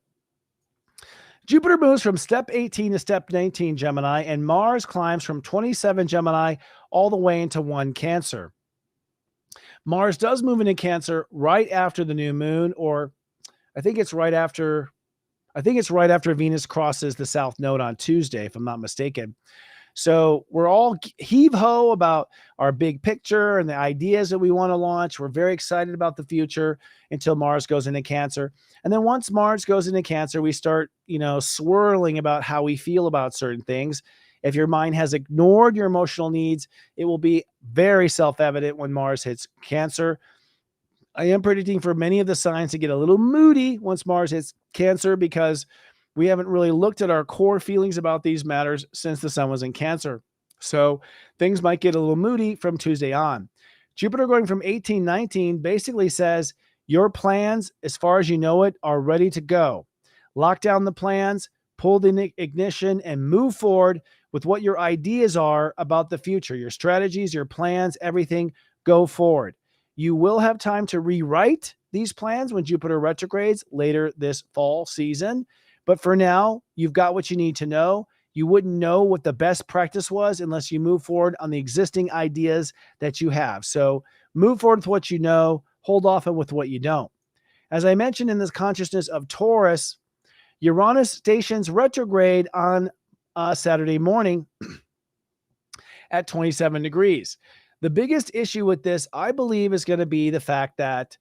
Jupiter moves from step 18 to step 19, Gemini, and Mars climbs from 27 Gemini all the way into 1 Cancer. Mars does move into Cancer right after the new moon, or I think it's right after Venus crosses the South Node on Tuesday, if I'm not mistaken. So we're all heave-ho about our big picture and the ideas that we want to launch. We're very excited about the future until Mars goes into Cancer. And then once Mars goes into Cancer, we start, swirling about how we feel about certain things. If your mind has ignored your emotional needs, it will be very self-evident when Mars hits Cancer. I am predicting for many of the signs to get a little moody once Mars hits Cancer, because we haven't really looked at our core feelings about these matters since the sun was in Cancer. So things might get a little moody from Tuesday on. Jupiter going from 18-19 basically says your plans, as far as you know it, are ready to go. Lock down the plans, pull the ignition, and move forward with what your ideas are about the future, your strategies, your plans, everything. Go forward. You will have time to rewrite these plans when Jupiter retrogrades later this fall season. But for now, you've got what you need to know. You wouldn't know what the best practice was unless you move forward on the existing ideas that you have. So move forward with what you know, hold off with what you don't. As I mentioned in this consciousness of Taurus, Uranus stations retrograde on Saturday morning at 27 degrees. The biggest issue with this, I believe, is going to be the fact that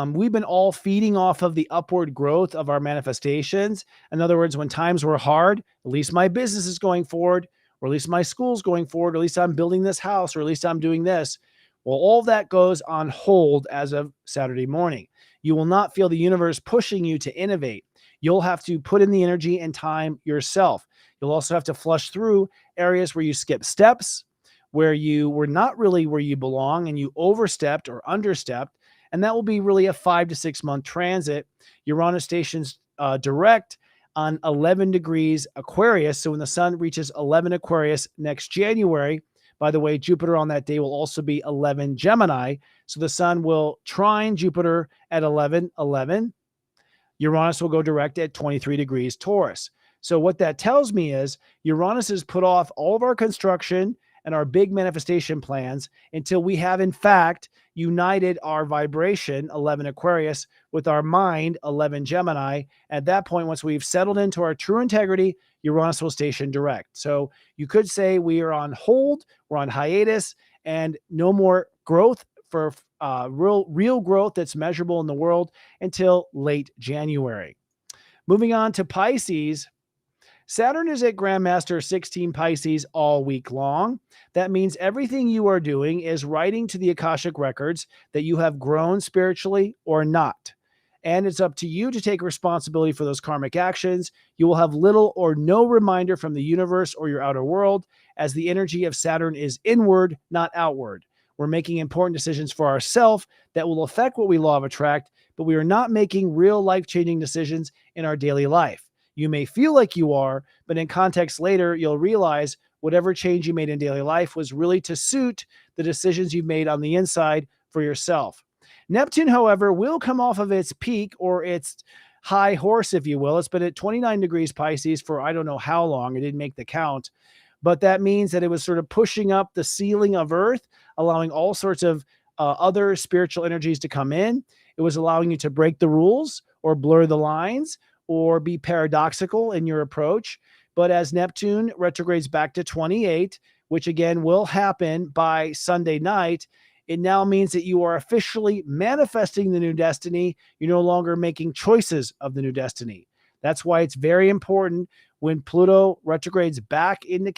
we've been all feeding off of the upward growth of our manifestations. In other words, when times were hard, at least my business is going forward, or at least my school's going forward, or at least I'm building this house, or at least I'm doing this. Well, all that goes on hold as of Saturday morning. You will not feel the universe pushing you to innovate. You'll have to put in the energy and time yourself. You'll also have to flush through areas where you skip steps, where you were not really where you belong and you overstepped or understepped. And that will be really a 5 to 6 month transit. Uranus stations direct on 11 degrees Aquarius. So when the sun reaches 11 Aquarius next January, by the way, Jupiter on that day will also be 11 Gemini. So the sun will trine Jupiter at 11:11. Uranus will go direct at 23 degrees Taurus. So what that tells me is Uranus has put off all of our construction and our big manifestation plans until we have, in fact, united our vibration, 11 Aquarius, with our mind, 11 Gemini. At that point, once we've settled into our true integrity, Uranus will station direct. So you could say we are on hold, we're on hiatus, and no more growth for real growth that's measurable in the world until late January. Moving on to Pisces, Saturn is at Grandmaster 16 Pisces all week long. That means everything you are doing is writing to the Akashic records that you have grown spiritually or not. And it's up to you to take responsibility for those karmic actions. You will have little or no reminder from the universe or your outer world, as the energy of Saturn is inward, not outward. We're making important decisions for ourselves that will affect what we law of attract, but we are not making real life-changing decisions in our daily life. You may feel like you are, but in context later, you'll realize whatever change you made in daily life was really to suit the decisions you've made on the inside for yourself. Neptune, however, will come off of its peak, or its high horse, if you will. It's been at 29 degrees Pisces for I don't know how long. I didn't make the count. But that means that it was sort of pushing up the ceiling of Earth, allowing all sorts of other spiritual energies to come in. It was allowing you to break the rules or blur the lines or be paradoxical in your approach. But as Neptune retrogrades back to 28, which again will happen by Sunday night, it now means that you are officially manifesting the new destiny. You're no longer making choices of the new destiny. That's why it's very important when Pluto retrogrades back into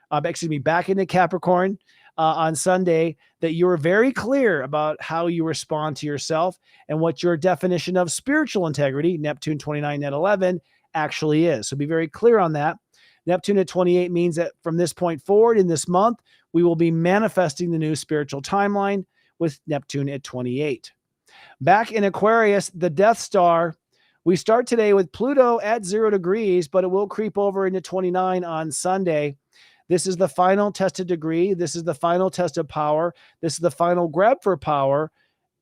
back into Capricorn on Sunday, that you are very clear about how you respond to yourself and what your definition of spiritual integrity, Neptune 29 at 11, actually is. So be very clear on that. Neptune at 28 means that from this point forward in this month, we will be manifesting the new spiritual timeline with Neptune at 28. Back in Aquarius, the Death Star, we start today with Pluto at 0 degrees, but it will creep over into 29 on Sunday. This is the final tested degree. This is the final test of power. This is the final grab for power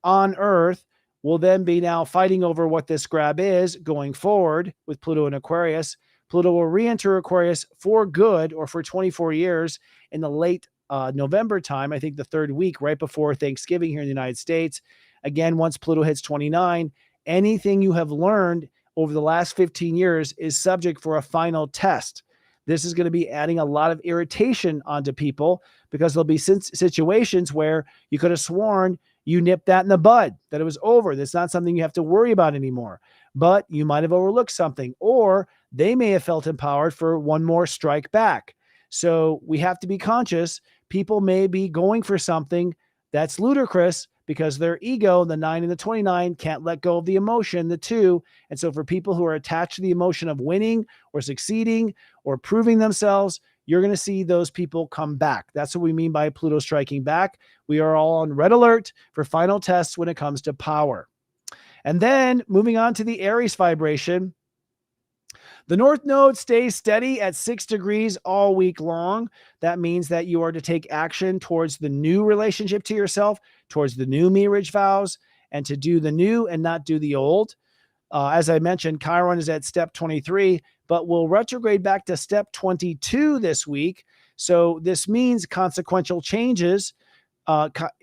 on Earth. We'll then be now fighting over what this grab is going forward with Pluto in Aquarius. Pluto will re-enter Aquarius for good, or for 24 years in the late November time, I think the third week right before Thanksgiving here in the United States. Again, once Pluto hits 29, anything you have learned over the last 15 years is subject for a final test. This is going to be adding a lot of irritation onto people, because there'll be situations where you could have sworn you nipped that in the bud, that it was over. That's not something you have to worry about anymore. But you might have overlooked something, or they may have felt empowered for one more strike back. So we have to be conscious. People may be going for something that's ludicrous because their ego, the 9 and the 29, can't let go of the emotion, the 2. And so for people who are attached to the emotion of winning or succeeding or proving themselves, you're going to see those people come back. That's what we mean by Pluto striking back. We are all on red alert for final tests when it comes to power. And then moving on to the Aries vibration, the North Node stays steady at 6 degrees all week long. That means that you are to take action towards the new relationship to yourself, towards the new marriage vows, and to do the new and not do the old. As I mentioned, Chiron is at step 23, but will retrograde back to step 22 this week. So this means consequential changes.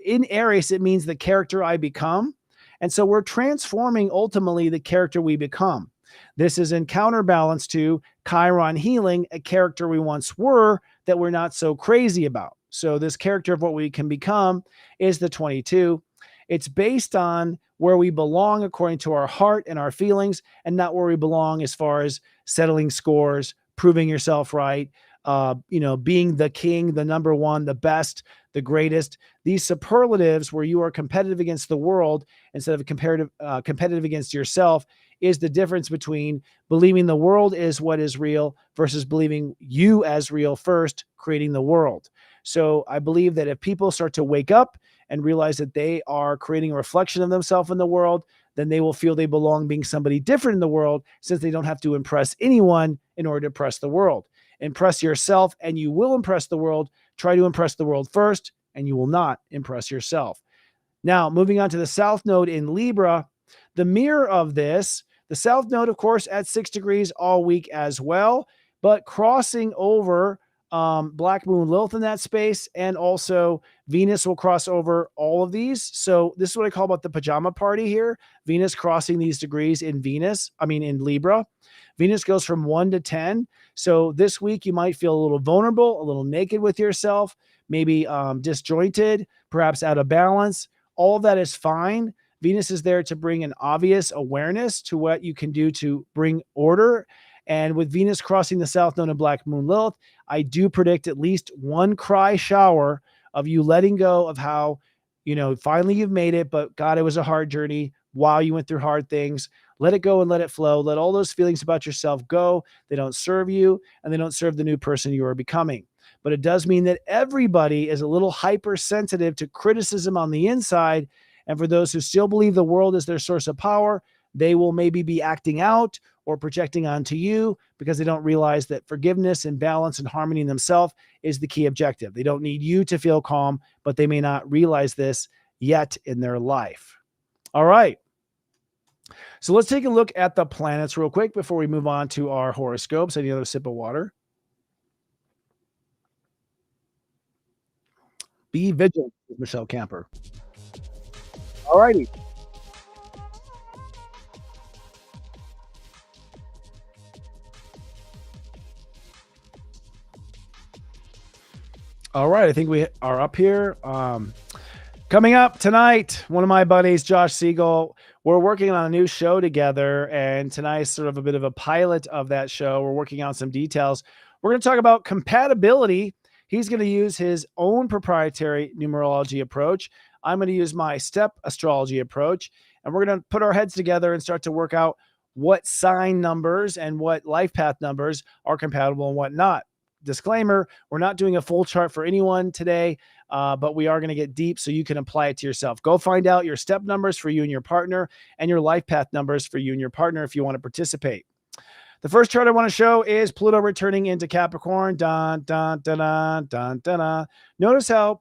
In Aries, it means the character I become. And so we're transforming ultimately the character we become. This is in counterbalance to Chiron healing a character we once were that we're not so crazy about. So this character of what we can become is the 22. It's based on where we belong according to our heart and our feelings, and not where we belong as far as settling scores, proving yourself right, being the king, the number one, the best, the greatest. These superlatives where you are competitive against the world instead of competitive against yourself is the difference between believing the world is what is real versus believing you as real first, creating the world. So I believe that if people start to wake up and realize that they are creating a reflection of themselves in the world, then they will feel they belong being somebody different in the world, since they don't have to impress anyone in order to impress the world. Impress yourself and you will impress the world. Try to impress the world first and you will not impress yourself. Now, moving on to the South Node in Libra, the mirror of this, the South Node, of course, at 6 degrees all week as well, but crossing over Black Moon Lilith in that space, and also Venus will cross over all of these. So this is what I call about the pajama party here. Venus crossing these degrees in Libra. Venus goes from 1 to 10. So this week you might feel a little vulnerable, a little naked with yourself, maybe disjointed, perhaps out of balance. All of that is fine. Venus is there to bring an obvious awareness to what you can do to bring order And with Venus crossing the south node in Black Moon Lilith, I do predict at least one cry shower of you letting go of how, finally you've made it, but God, it was a hard journey. While you went through hard things, let it go and let it flow. Let all those feelings about yourself go. They don't serve you and they don't serve the new person you are becoming. But it does mean that everybody is a little hypersensitive to criticism on the inside. And for those who still believe the world is their source of power, they will maybe be acting out or projecting onto you because they don't realize that forgiveness and balance and harmony in themselves is the key objective. They don't need you to feel calm, but they may not realize this yet in their life. All right. So let's take a look at the planets real quick before we move on to our horoscopes. Any other sip of water? Be vigilant with Michelle Camper. All righty. All right. I think we are up here. Coming up tonight, one of my buddies, Josh Siegel, we're working on a new show together. And tonight's sort of a bit of a pilot of that show. We're working on some details. We're going to talk about compatibility. He's going to use his own proprietary numerology approach. I'm going to use my step astrology approach. And we're going to put our heads together and start to work out what sign numbers and what life path numbers are compatible and what not. Disclaimer, we're not doing a full chart for anyone today, but we are going to get deep so you can apply it to yourself. Go find out your step numbers for you and your partner and your life path numbers for you and your partner if you want to participate. The first chart I want to show is Pluto returning into Capricorn. Dun, dun, dun, dun, dun, dun, dun. Notice how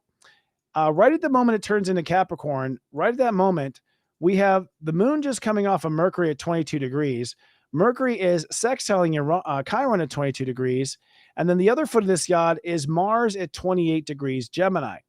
right at the moment it turns into Capricorn, right at that moment, we have the moon just coming off of Mercury at 22 degrees. Mercury is sextiling Chiron at 22 degrees. And then the other foot of this yod is Mars at 28 degrees Gemini.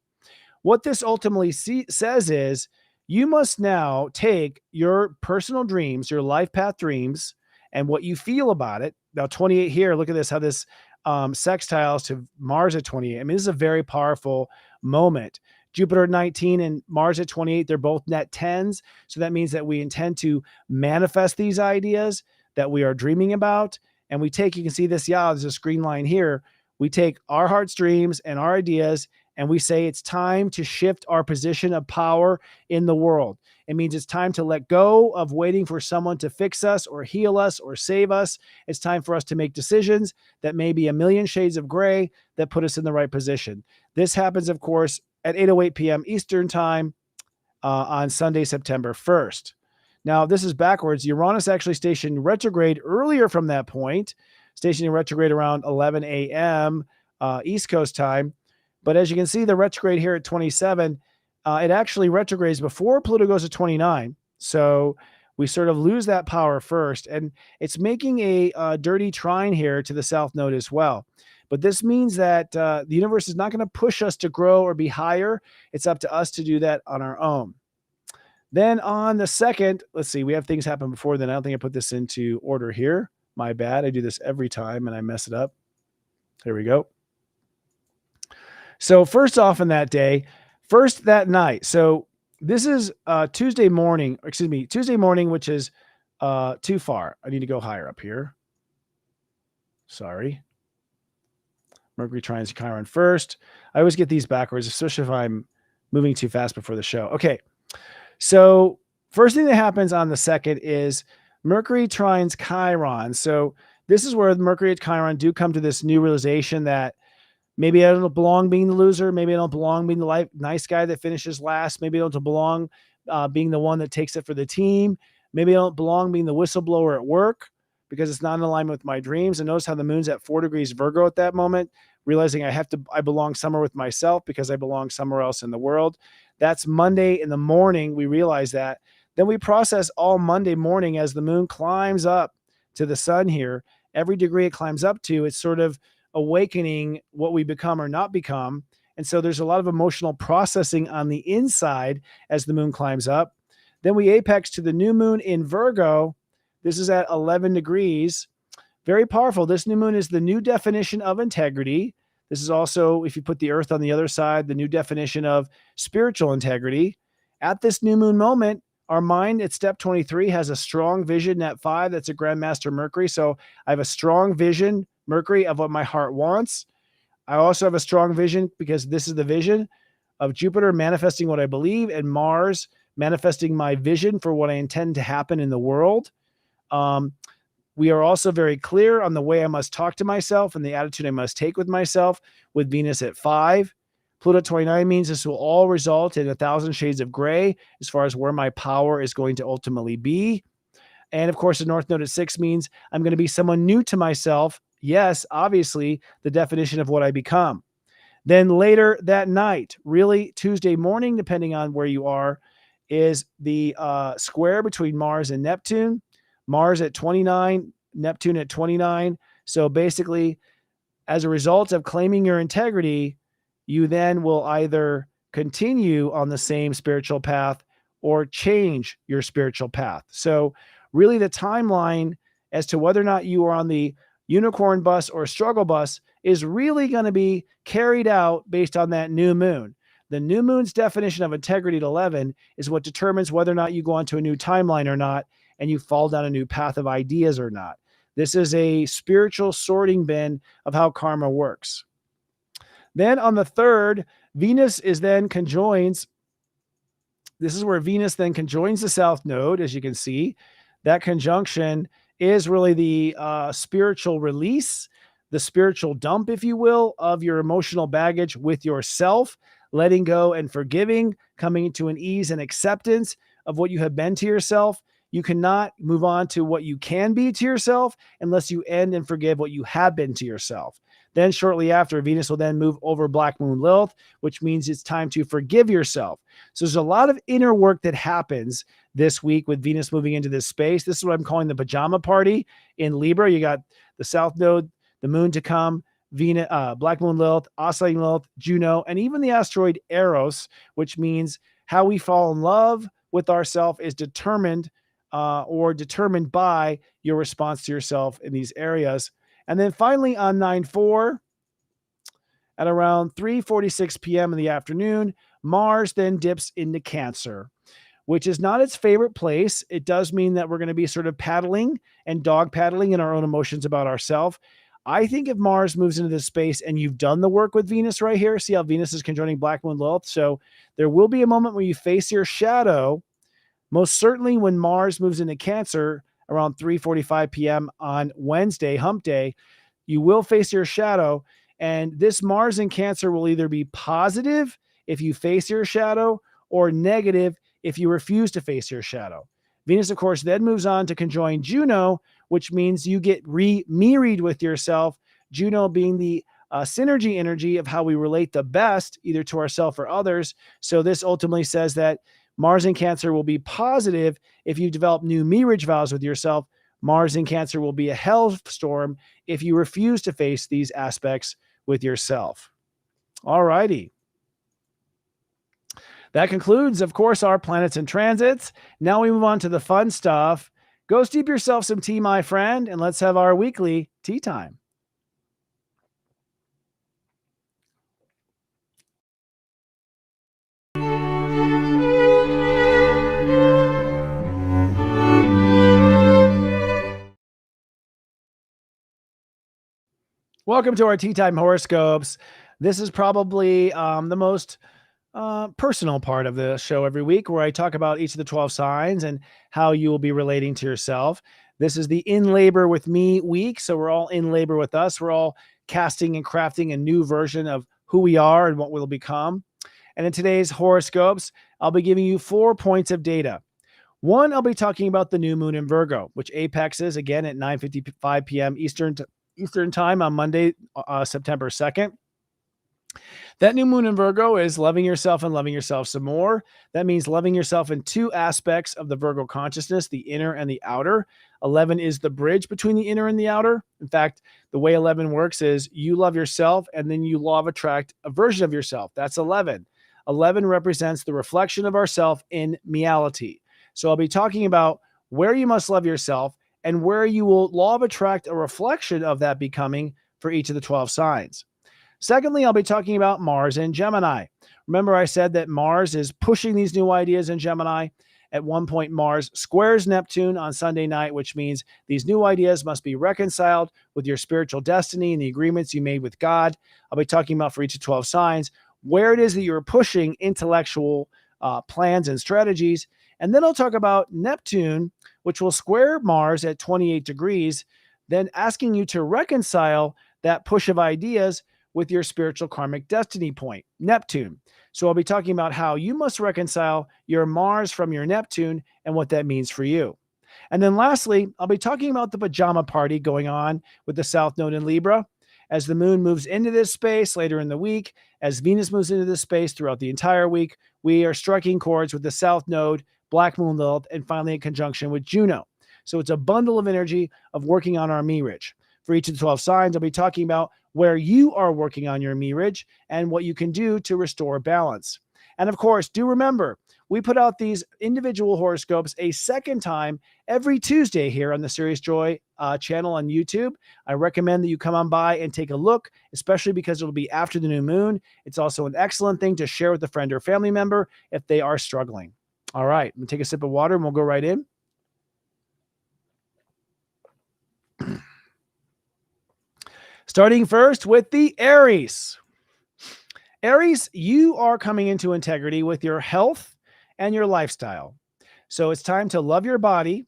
What this ultimately says is you must now take your personal dreams, your life path dreams, and what you feel about it. Now, 28 here, look at this, how this sextiles to Mars at 28. I mean, this is a very powerful moment. Jupiter at 19 and Mars at 28, they're both net 10s. So that means that we intend to manifest these ideas that we are dreaming about. And we take, you can see this, there's a screen line here. We take our heart's dreams and our ideas, and we say it's time to shift our position of power in the world. It means it's time to let go of waiting for someone to fix us or heal us or save us. It's time for us to make decisions that may be a million shades of gray that put us in the right position. This happens, of course, at 8:08 p.m. Eastern time on Sunday, September 1st. Now, this is backwards. Uranus actually stationed retrograde earlier from that point, stationing retrograde around 11 a.m. East Coast time. But as you can see, the retrograde here at 27, it actually retrogrades before Pluto goes to 29. So we sort of lose that power first. And it's making a dirty trine here to the south node as well. But this means that the universe is not going to push us to grow or be higher. It's up to us to do that on our own. Then on the second, let's see, we have things happen before then. I don't think I put this into order here. My bad. I do this every time and I mess it up. There we go. So first off in that day, first that night. So this is Tuesday morning, which is too far. I need to go higher up here. Sorry. Mercury trines Chiron first. I always get these backwards, especially if I'm moving too fast before the show. Okay. So first thing that happens on the second is Mercury trines Chiron. So this is where Mercury and Chiron do come to this new realization that maybe I don't belong being the loser. Maybe I don't belong being the nice guy that finishes last. Maybe I don't belong being the one that takes it for the team. Maybe I don't belong being the whistleblower at work because it's not in alignment with my dreams. And notice how the moon's at 4 degrees Virgo at that moment, realizing I belong somewhere with myself because I belong somewhere else in the world. That's Monday in the morning. We realize that. Then we process all Monday morning as the moon climbs up to the sun here. Every degree it climbs up to, it's sort of awakening what we become or not become. And so there's a lot of emotional processing on the inside as the moon climbs up. Then we apex to the new moon in Virgo. This is at 11 degrees. Very powerful. This new moon is the new definition of integrity. This is also, if you put the earth on the other side, the new definition of spiritual integrity. At this new moon moment, Our mind at step 23 has a strong vision at 5. That's a Grandmaster Mercury. So I have a strong vision, Mercury, of what my heart wants. I also have a strong vision, because this is the vision of Jupiter manifesting what I believe, and Mars manifesting my vision for what I intend to happen in the world. We are also very clear on the way I must talk to myself and the attitude I must take with myself, with Venus at 5. Pluto 29 means this will all result in 1,000 shades of gray as far as where my power is going to ultimately be. And of course, the North Node at 6 means I'm going to be someone new to myself. Yes, obviously, the definition of what I become. Then later that night, really Tuesday morning, depending on where you are, is the square between Mars and Neptune. Mars at 29, Neptune at 29. So basically, as a result of claiming your integrity, you then will either continue on the same spiritual path or change your spiritual path. So really the timeline as to whether or not you are on the unicorn bus or struggle bus is really going to be carried out based on that new moon. The new moon's definition of integrity at 11 is what determines whether or not you go onto a new timeline or not, and you fall down a new path of ideas or not. This is a spiritual sorting bin of how karma works. Then on the 3rd, Venus is then conjoins. This is where Venus then conjoins the South Node, as you can see. That conjunction is really the spiritual release, the spiritual dump, if you will, of your emotional baggage with yourself, letting go and forgiving, coming to an ease and acceptance of what you have been to yourself. You cannot move on to what you can be to yourself unless you end and forgive what you have been to yourself. Then shortly after, Venus will then move over Black Moon Lilith, which means it's time to forgive yourself. So there's a lot of inner work that happens this week with Venus moving into this space. This is what I'm calling the pajama party in Libra. You got the South Node, the moon to come, Venus, Black Moon Lilith, oscillating Lilith, Juno, and even the asteroid Eros, which means how we fall in love with ourselves is determined by your response to yourself in these areas. And then finally on 9/4, at around 3:46 p.m. in the afternoon, Mars then dips into Cancer, which is not its favorite place. It does mean that we're going to be sort of paddling and dog paddling in our own emotions about ourselves. I think if Mars moves into this space and you've done the work with Venus right here, see how Venus is conjoining Black Moon Lilith. So there will be a moment where you face your shadow. Most certainly when Mars moves into Cancer around 3:45 p.m. on Wednesday, hump day, you will face your shadow. And this Mars in Cancer will either be positive if you face your shadow or negative if you refuse to face your shadow. Venus, of course, then moves on to conjoin Juno, which means you get re-married with yourself. Juno being the synergy energy of how we relate the best, either to ourselves or others. So this ultimately says that Mars in Cancer will be positive if you develop new marriage vows with yourself. Mars in Cancer will be a hellstorm if you refuse to face these aspects with yourself. All righty. That concludes, of course, our planets and transits. Now we move on to the fun stuff. Go steep yourself some tea, my friend, and let's have our weekly tea time. Welcome to our Tea Time Horoscopes. This is probably the most personal part of the show every week, where I talk about each of the 12 signs and how you will be relating to yourself. This is the In Labor with Me week, so we're all in labor with us. We're all casting and crafting a new version of who we are and what we'll become. And in today's horoscopes, I'll be giving you 4 points of data. One, I'll be talking about the new moon in Virgo, which apexes again at 9:55 p.m. Eastern time on Monday, September 2nd. That new moon in Virgo is loving yourself and loving yourself some more. That means loving yourself in 2 aspects of the Virgo consciousness, the inner and the outer. 11 is the bridge between the inner and the outer. In fact, the way 11 works is you love yourself and then you law of attract a version of yourself. That's 11. 11 represents the reflection of ourself in reality. So I'll be talking about where you must love yourself and where you will law of attract a reflection of that becoming for each of the 12 signs. Secondly, I'll be talking about Mars in Gemini. Remember, I said that Mars is pushing these new ideas in Gemini, At one point, Mars squares Neptune on Sunday night, which means these new ideas must be reconciled with your spiritual destiny and the agreements you made with God. I'll be talking about for each of 12 signs where it is that you're pushing intellectual plans and strategies. And then I'll talk about Neptune, which will square Mars at 28 degrees, then asking you to reconcile that push of ideas with your spiritual karmic destiny point, Neptune. So I'll be talking about how you must reconcile your Mars from your Neptune and what that means for you. And then lastly, I'll be talking about the pajama party going on with the South Node in Libra. As the moon moves into this space later in the week, as Venus moves into this space throughout the entire week, we are striking chords with the South Node, Black Moon Lilith, and finally in conjunction with Juno. So it's a bundle of energy of working on our Mirage. For each of the 12 signs, I'll be talking about where you are working on your Mirage and what you can do to restore balance. And of course, do remember, we put out these individual horoscopes a second time every Tuesday here on the Serious Joy channel on YouTube. I recommend that you come on by and take a look, especially because it'll be after the new moon. It's also an excellent thing to share with a friend or family member if they are struggling. All right, I'm going to take a sip of water and we'll go right in. Starting first with the Aries. Aries, you are coming into integrity with your health and your lifestyle. So it's time to love your body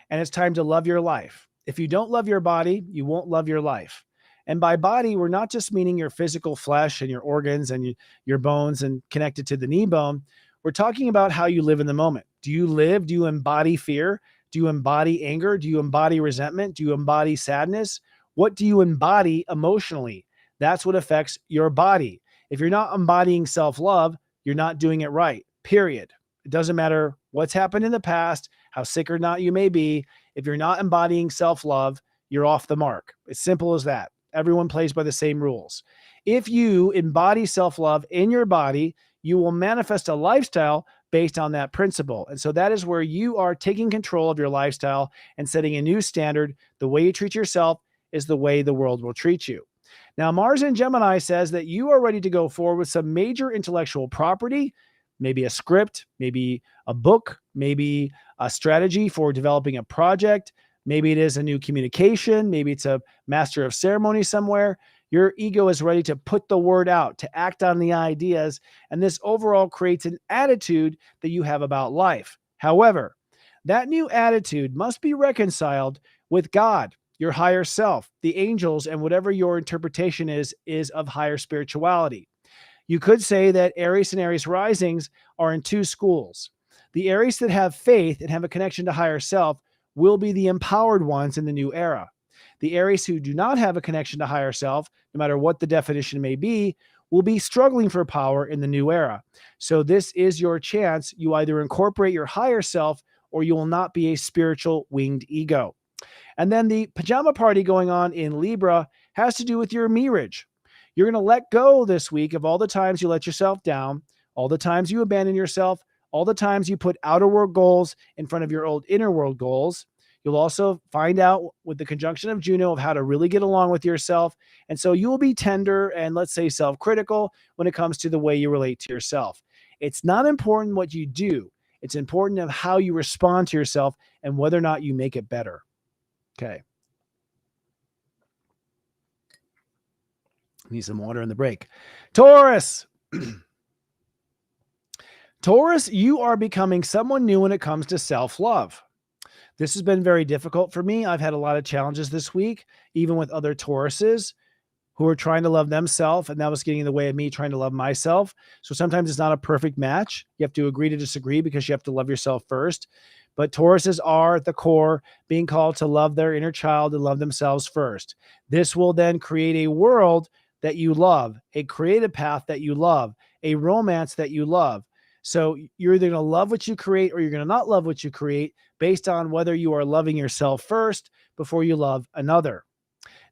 and it's time to love your life. If you don't love your body, you won't love your life. And by body, we're not just meaning your physical flesh and your organs and your bones and connected to the knee bone. We're talking about how you live in the moment. Do you embody fear? Do you embody anger? Do you embody resentment? Do you embody sadness? What do you embody emotionally? That's what affects your body. If you're not embodying self-love, you're not doing it right, period. It doesn't matter what's happened in the past, how sick or not you may be. If you're not embodying self-love, you're off the mark. It's simple as that. Everyone plays by the same rules. If you embody self-love in your body, you will manifest a lifestyle based on that principle. And so that is where you are taking control of your lifestyle and setting a new standard. The way you treat yourself is the way the world will treat you. Now, Mars in Gemini says that you are ready to go forward with some major intellectual property, maybe a script, maybe a book, maybe a strategy for developing a project. Maybe it is a new communication. Maybe it's a master of ceremony somewhere. Your ego is ready to put the word out, to act on the ideas. And this overall creates an attitude that you have about life. However, that new attitude must be reconciled with God, your higher self, the angels, and whatever your interpretation is of higher spirituality. You could say that Aries and Aries risings are in two schools. The Aries that have faith and have a connection to higher self will be the empowered ones in the new era. The Aries who do not have a connection to higher self, no matter what the definition may be, will be struggling for power in the new era. So this is your chance. You either incorporate your higher self or you will not be a spiritual winged ego. And then the pajama party going on in Libra has to do with your Mirage. You're going to let go this week of all the times you let yourself down, all the times you abandon yourself, all the times you put outer world goals in front of your old inner world goals. You'll also find out with the conjunction of Juno of how to really get along with yourself. And so you will be tender and, let's say, self-critical when it comes to the way you relate to yourself. It's not important what you do. It's important of how you respond to yourself and whether or not you make it better. Okay. Need some water in the break. Taurus. Taurus, you are becoming someone new when it comes to self-love. This has been very difficult for me. I've had a lot of challenges this week, even with other Tauruses who are trying to love themselves, and that was getting in the way of me trying to love myself. So sometimes it's not a perfect match. You have to agree to disagree because you have to love yourself first. But Tauruses are at the core being called to love their inner child and love themselves first. This will then create a world that you love, a creative path that you love, a romance that you love. So you're either going to love what you create or you're going to not love what you create based on whether you are loving yourself first before you love another.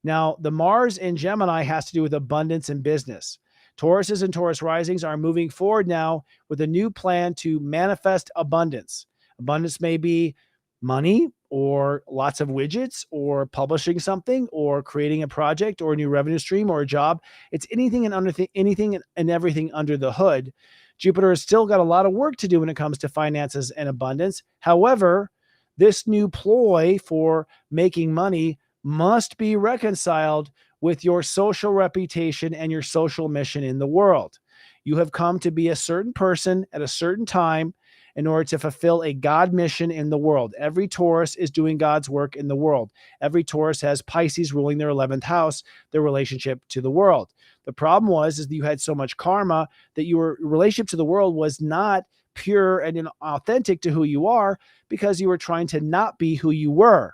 Now, the Mars in Gemini has to do with abundance in business. Tauruses and Taurus risings are moving forward now with a new plan to manifest abundance. Abundance may be money or lots of widgets or publishing something or creating a project or a new revenue stream or a job. It's anything and everything under the hood Jupiter has still got a lot of work to do when it comes to finances and abundance. However, this new ploy for making money must be reconciled with your social reputation and your social mission in the world. You have come to be a certain person at a certain time in order to fulfill a God mission in the world. Every Taurus is doing God's work in the world. Every Taurus has Pisces ruling their 11th house, their relationship to the world. The problem is that you had so much karma that your relationship to the world was not pure and authentic to who you are because you were trying to not be who you were.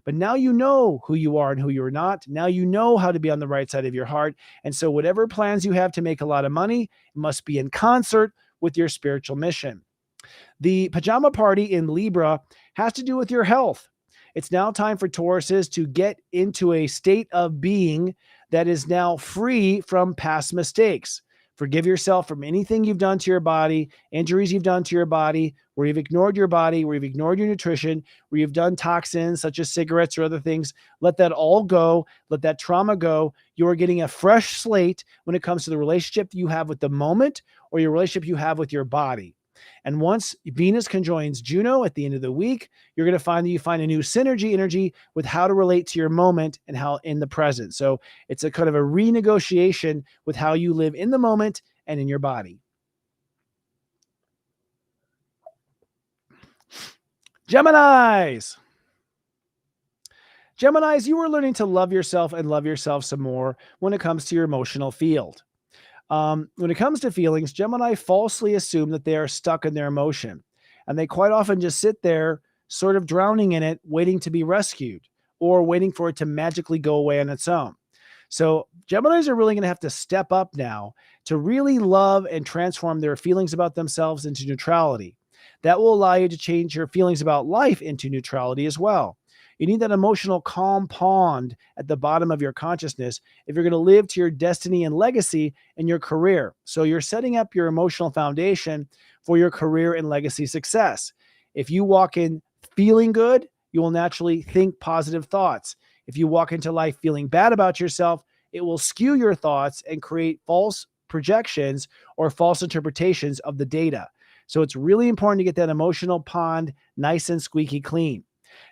But now you know who you are and who you're not. Now you know how to be on the right side of your heart. And so whatever plans you have to make a lot of money must be in concert with your spiritual mission. The pajama party in Libra has to do with your health. It's now time for Tauruses to get into a state of being that is now free from past mistakes. Forgive yourself from anything you've done to your body, injuries you've done to your body, where you've ignored your body, where you've ignored your nutrition, where you've done toxins such as cigarettes or other things. Let that all go. Let that trauma go. You are getting a fresh slate when it comes to the relationship you have with the moment or your relationship you have with your body. And once Venus conjoins Juno at the end of the week, you're going to find that you find a new synergy energy with how to relate to your moment and how in the present. So it's a kind of a renegotiation with how you live in the moment and in your body. Geminis. Geminis, you are learning to love yourself and love yourself some more when it comes to your emotional field. When it comes to feelings, Gemini falsely assume that they are stuck in their emotion. And they quite often just sit there sort of drowning in it, waiting to be rescued or waiting for it to magically go away on its own. So Geminis are really going to have to step up now to really love and transform their feelings about themselves into neutrality. That will allow you to change your feelings about life into neutrality as well. You need that emotional calm pond at the bottom of your consciousness if you're going to live to your destiny and legacy in your career. So you're setting up your emotional foundation for your career and legacy success. If you walk in feeling good, you will naturally think positive thoughts. If you walk into life feeling bad about yourself, it will skew your thoughts and create false projections or false interpretations of the data. So it's really important to get that emotional pond nice and squeaky clean.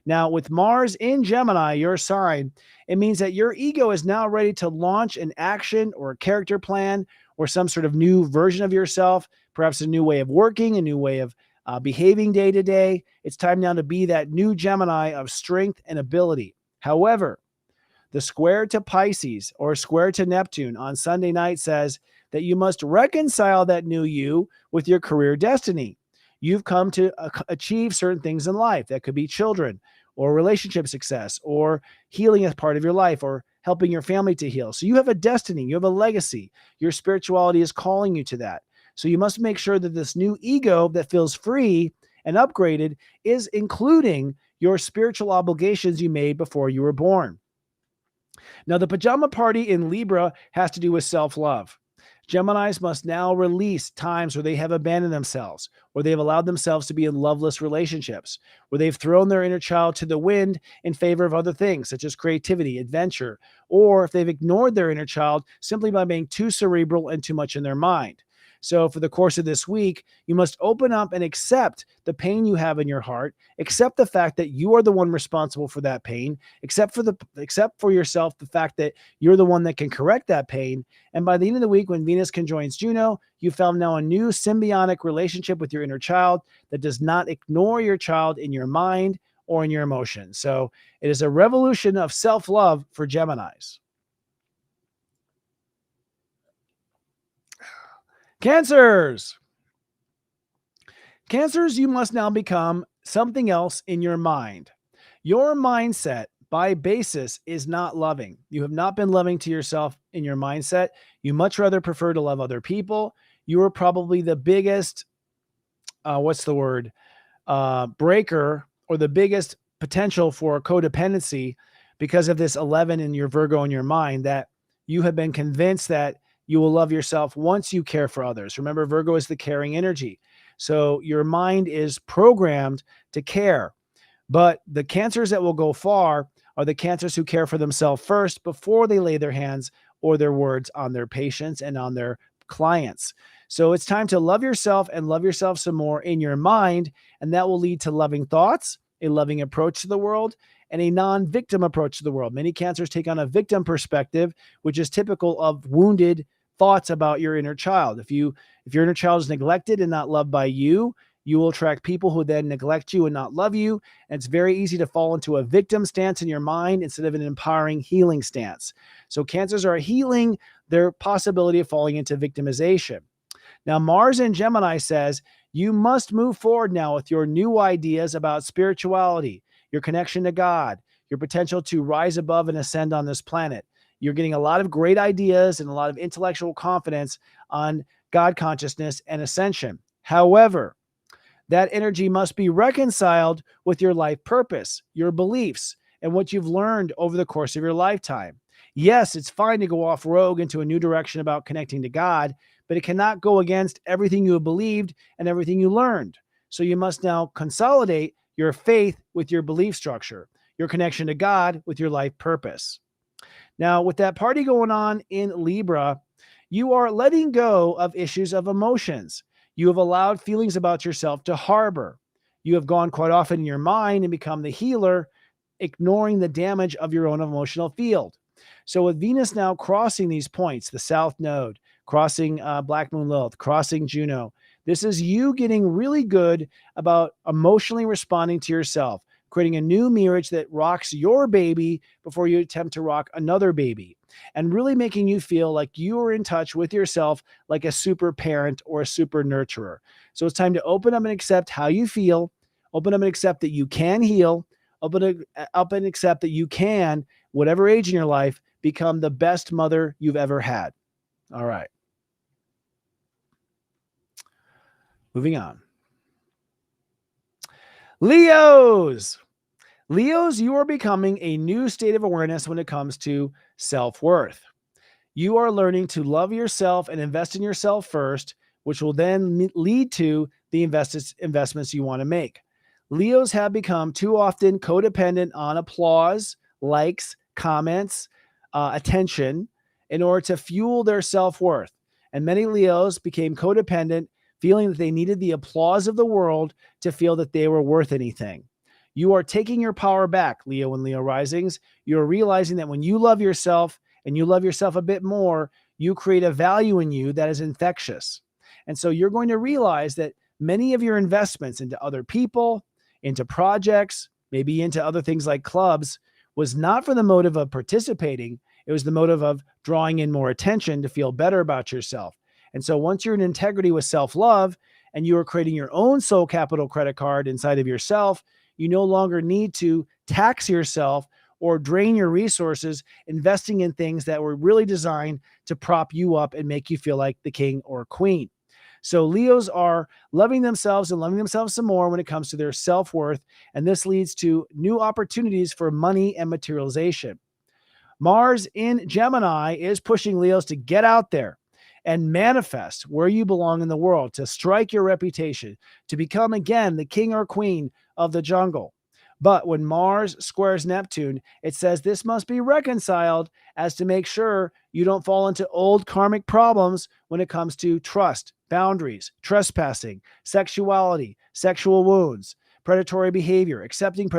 Now, with Mars in Gemini, your sign, it means that your ego is now ready to launch an action or a character plan or some sort of new version of yourself, perhaps a new way of working, a new way of behaving day to day. It's time now to be that new Gemini of strength and ability. However, the square to Pisces or square to Neptune on Sunday night says that you must reconcile that new you with your career destiny. You've come to achieve certain things in life. That could be children or relationship success or healing as part of your life or helping your family to heal. So you have a destiny. You have a legacy. Your spirituality is calling you to that. So you must make sure that this new ego that feels free and upgraded is including your spiritual obligations you made before you were born. Now, the pajama party in Libra has to do with self-love. Geminis must now release times where they have abandoned themselves, or they've allowed themselves to be in loveless relationships, where they've thrown their inner child to the wind in favor of other things, such as creativity, adventure, or if they've ignored their inner child simply by being too cerebral and too much in their mind. So for the course of this week, you must open up and accept the pain you have in your heart, accept the fact that you are the one responsible for that pain, accept for yourself the fact that you're the one that can correct that pain. And by the end of the week, when Venus conjoins Juno, you found now a new symbiotic relationship with your inner child that does not ignore your child in your mind or in your emotions. So it is a revolution of self-love for Geminis. Cancers. Cancers, you must now become something else in your mind. Your mindset by basis is not loving. You have not been loving to yourself in your mindset. You much rather prefer to love other people. You are probably the biggest, breaker or the biggest potential for codependency because of this 11 in your Virgo in your mind, that you have been convinced that you will love yourself once you care for others. Remember, Virgo is the caring energy. So your mind is programmed to care. But the cancers that will go far are the cancers who care for themselves first before they lay their hands or their words on their patients and on their clients. So it's time to love yourself and love yourself some more in your mind. And that will lead to loving thoughts, a loving approach to the world, and a non-victim approach to the world. Many cancers take on a victim perspective, which is typical of wounded thoughts about your inner child. If your inner child is neglected and not loved by you, you will attract people who then neglect you and not love you. And it's very easy to fall into a victim stance in your mind instead of an empowering, healing stance. So cancers are healing their possibility of falling into victimization. Now, Mars in Gemini says, you must move forward now with your new ideas about spirituality, your connection to God, your potential to rise above and ascend on this planet. You're getting a lot of great ideas and a lot of intellectual confidence on God consciousness and ascension. However, that energy must be reconciled with your life purpose, your beliefs, and what you've learned over the course of your lifetime. Yes, it's fine to go off rogue into a new direction about connecting to God, but it cannot go against everything you have believed and everything you learned. So you must now consolidate your faith with your belief structure, your connection to God with your life purpose. Now, with that party going on in Libra, you are letting go of issues of emotions. You have allowed feelings about yourself to harbor. You have gone quite often in your mind and become the healer, ignoring the damage of your own emotional field. So with Venus now crossing these points, the South Node, crossing Black Moon Lilith, crossing Juno, this is you getting really good about emotionally responding to yourself, creating a new marriage that rocks your baby before you attempt to rock another baby, and really making you feel like you are in touch with yourself like a super parent or a super nurturer. So it's time to open up and accept how you feel, open up and accept that you can heal, open up and accept that you can, whatever age in your life, become the best mother you've ever had. All right. Moving on. Leos, you are becoming a new state of awareness when it comes to self-worth. You are learning to love yourself and invest in yourself first, which will then lead to the investments you want to make. Leos have become too often codependent on applause, likes, comments, attention in order to fuel their self-worth. And many Leos became codependent, feeling that they needed the applause of the world to feel that they were worth anything. You are taking your power back, Leo and Leo risings. You're realizing that when you love yourself and you love yourself a bit more, you create a value in you that is infectious. And so you're going to realize that many of your investments into other people, into projects, maybe into other things like clubs, was not for the motive of participating. It was the motive of drawing in more attention to feel better about yourself. And so once you're in integrity with self-love and you are creating your own soul capital credit card inside of yourself, you no longer need to tax yourself or drain your resources investing in things that were really designed to prop you up and make you feel like the king or queen. So Leos are loving themselves and loving themselves some more when it comes to their self-worth, and this leads to new opportunities for money and materialization. Mars in Gemini is pushing Leos to get out there and manifest where you belong in the world, to strike your reputation, to become again the king or queen of the jungle. But when Mars squares Neptune, it says this must be reconciled as to make sure you don't fall into old karmic problems when it comes to trust, boundaries, trespassing, sexuality, sexual wounds, predatory behavior, accepting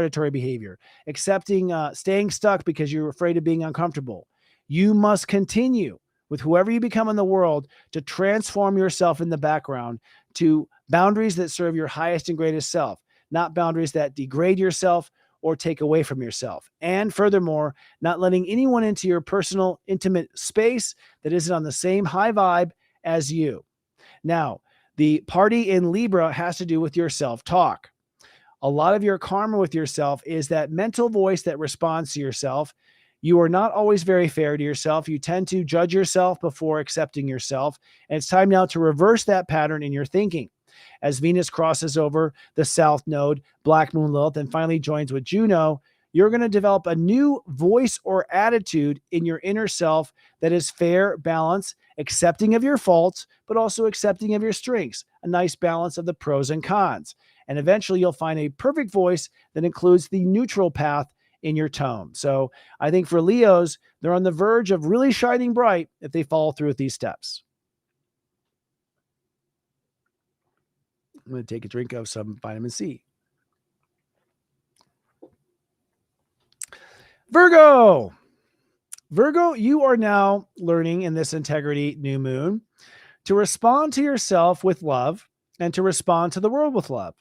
staying stuck because you're afraid of being uncomfortable. You must continue with whoever you become in the world to transform yourself in the background to boundaries that serve your highest and greatest self, not boundaries that degrade yourself or take away from yourself. And furthermore, not letting anyone into your personal, intimate space that isn't on the same high vibe as you. Now, the party in Libra has to do with your self-talk. A lot of your karma with yourself is that mental voice that responds to yourself. You are not always very fair to yourself. You tend to judge yourself before accepting yourself. And it's time now to reverse that pattern in your thinking. As Venus crosses over the South Node, Black Moon Lilith, and finally joins with Juno, you're going to develop a new voice or attitude in your inner self that is fair, balanced, accepting of your faults, but also accepting of your strengths, a nice balance of the pros and cons. And eventually you'll find a perfect voice that includes the neutral path in your tone. So I think for Leos, they're on the verge of really shining bright if they follow through with these steps. I'm going to take a drink of some vitamin C. Virgo. Virgo, you are now learning in this integrity new moon to respond to yourself with love and to respond to the world with love.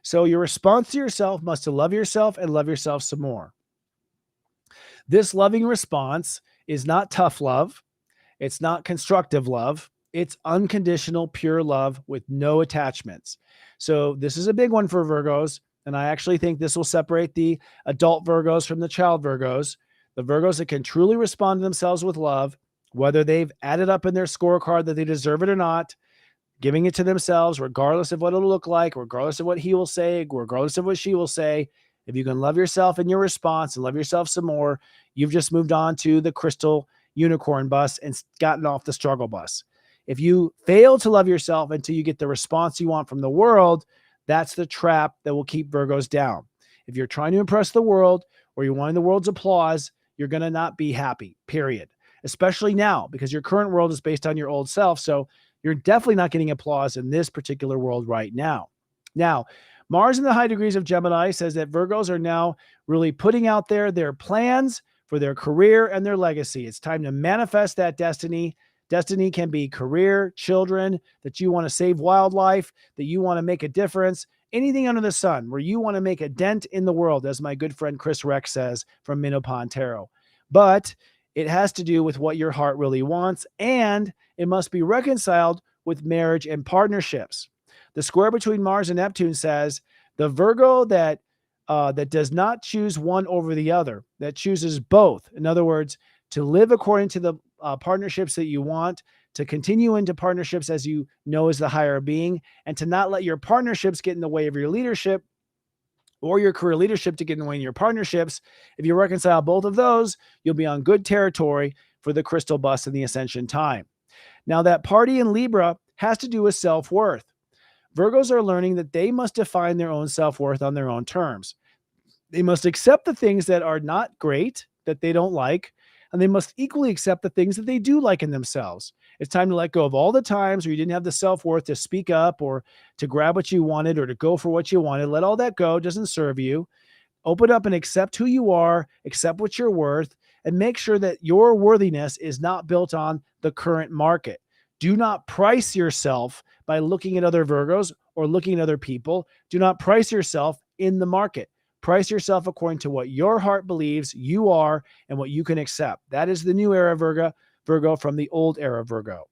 So your response to yourself must to love yourself and love yourself some more. This loving response is not tough love. It's not constructive love. It's unconditional, pure love with no attachments. So this is a big one for Virgos. And I actually think this will separate the adult Virgos from the child Virgos. The Virgos that can truly respond to themselves with love, whether they've added up in their scorecard that they deserve it or not, giving it to themselves, regardless of what it'll look like, regardless of what he will say, regardless of what she will say. If you can love yourself in your response and love yourself some more, you've just moved on to the crystal unicorn bus and gotten off the struggle bus. If you fail to love yourself until you get the response you want from the world, that's the trap that will keep Virgos down. If you're trying to impress the world or you're wanting the world's applause, you're going to not be happy, period. Especially now, because your current world is based on your old self. So you're definitely not getting applause in this particular world right now. Now, Mars in the high degrees of Gemini says that Virgos are now really putting out there their plans for their career and their legacy. It's time to manifest that destiny. Destiny can be career, children, that you want to save wildlife, that you want to make a difference, anything under the sun where you want to make a dent in the world, as my good friend Chris Rex says from Minnow Pond Tarot. But it has to do with what your heart really wants, and it must be reconciled with marriage and partnerships. The square between Mars and Neptune says the Virgo that does not choose one over the other, that chooses both. In other words, to live according to the partnerships that you want, to continue into partnerships as you know as the higher being, and to not let your partnerships get in the way of your leadership or your career leadership to get in the way of your partnerships. If you reconcile both of those, you'll be on good territory for the crystal bus and the ascension time. Now, that party in Libra has to do with self-worth. Virgos are learning that they must define their own self-worth on their own terms. They must accept the things that are not great, that they don't like, and they must equally accept the things that they do like in themselves. It's time to let go of all the times where you didn't have the self-worth to speak up or to grab what you wanted or to go for what you wanted. Let all that go. It doesn't serve you. Open up and accept who you are, accept what you're worth, and make sure that your worthiness is not built on the current market. Do not price yourself by looking at other Virgos or looking at other people. Do not price yourself in the market. Price yourself according to what your heart believes you are and what you can accept. That is the new era Virgo from the old era Virgo.